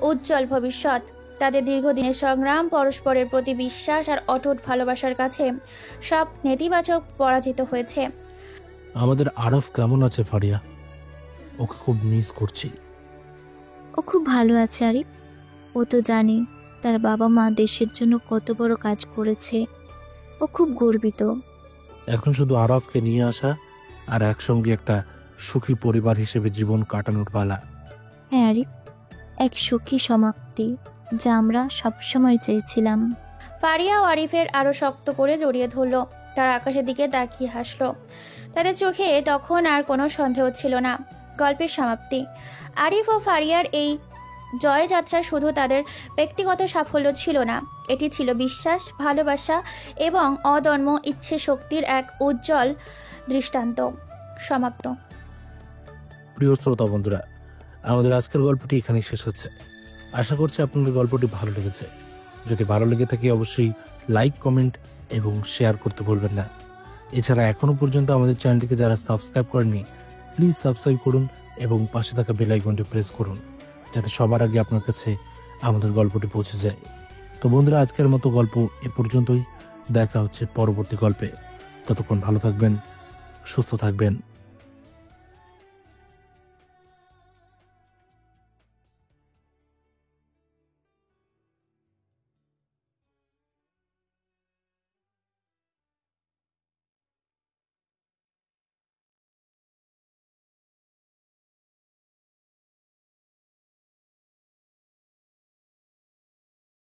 উজ্জ্বল ভবিষ্যৎ। তাদের দীর্ঘদিনের সংগ্রাম, পরস্পরের প্রতি বিশ্বাস আর অটুট ভালোবাসার কাছে সব নেতিবাচক পরাজিত হয়েছে। আমাদের আরফ কেমন আছে ফারিয়া? ওকে খুব মিস করছি। ও খুব ভালো আছে আরিফ। ও তো জানে তার বাবা মা দেশের জন্য কত বড় কাজ করেছে। ও খুব গর্বিত। এখন শুধু আরফকে নিয়ে আসা আর একসঙ্গে একটা সুখী পরিবার হিসেবে জীবন কাটানোর পালা। হ্যাঁ আরিফ, এক সুখী সমাপ্তি যা আমরা সবসময় চেয়েছিলাম। ফারিয়া ও আরিফের আরো শক্ত করে জড়িয়ে ধরলো। তারা আকাশের দিকে তাকিয়ে হাসলো। তাদের চোখে তখন আর কোনো সন্দেহ ছিল না। গল্পের সমাপ্তি। আরিফ ও ফারিয়ার এই জয়যাত্রা শুধু তাদের ব্যক্তিগত সাফল্য ছিল না, এটি ছিল বিশ্বাস, ভালোবাসা এবং অদম্য ইচ্ছে শক্তির এক উজ্জ্বল দৃষ্টান্ত। সমাপ্ত। প্রিয় শ্রোতা বন্ধুরা, আমাদের আজকের গল্পটি এখানেই শেষ হচ্ছে। আশা করছি আপনাদের গল্পটি ভালো লেগেছে। যদি ভালো লেগে থাকে অবশ্যই লাইক, কমেন্ট এবং শেয়ার করতে ভুলবেন না। এছাড়া এখনো পর্যন্ত আমাদের চ্যানেলটিকে যারা সাবস্ক্রাইব করেননি, প্লিজ সাবস্ক্রাইব করুন এবং পাশে থাকা বেল আইকনটি প্রেস করুন, যাতে সবার আগে আপনার কাছে আমাদের গল্পটি পৌঁছে যায়। তো বন্ধুরা, আজকের মতো গল্প এ পর্যন্তই। দেখা হচ্ছে পরবর্তী গল্পে। ততক্ষণ ভালো থাকবেন, সুস্থ থাকবেন।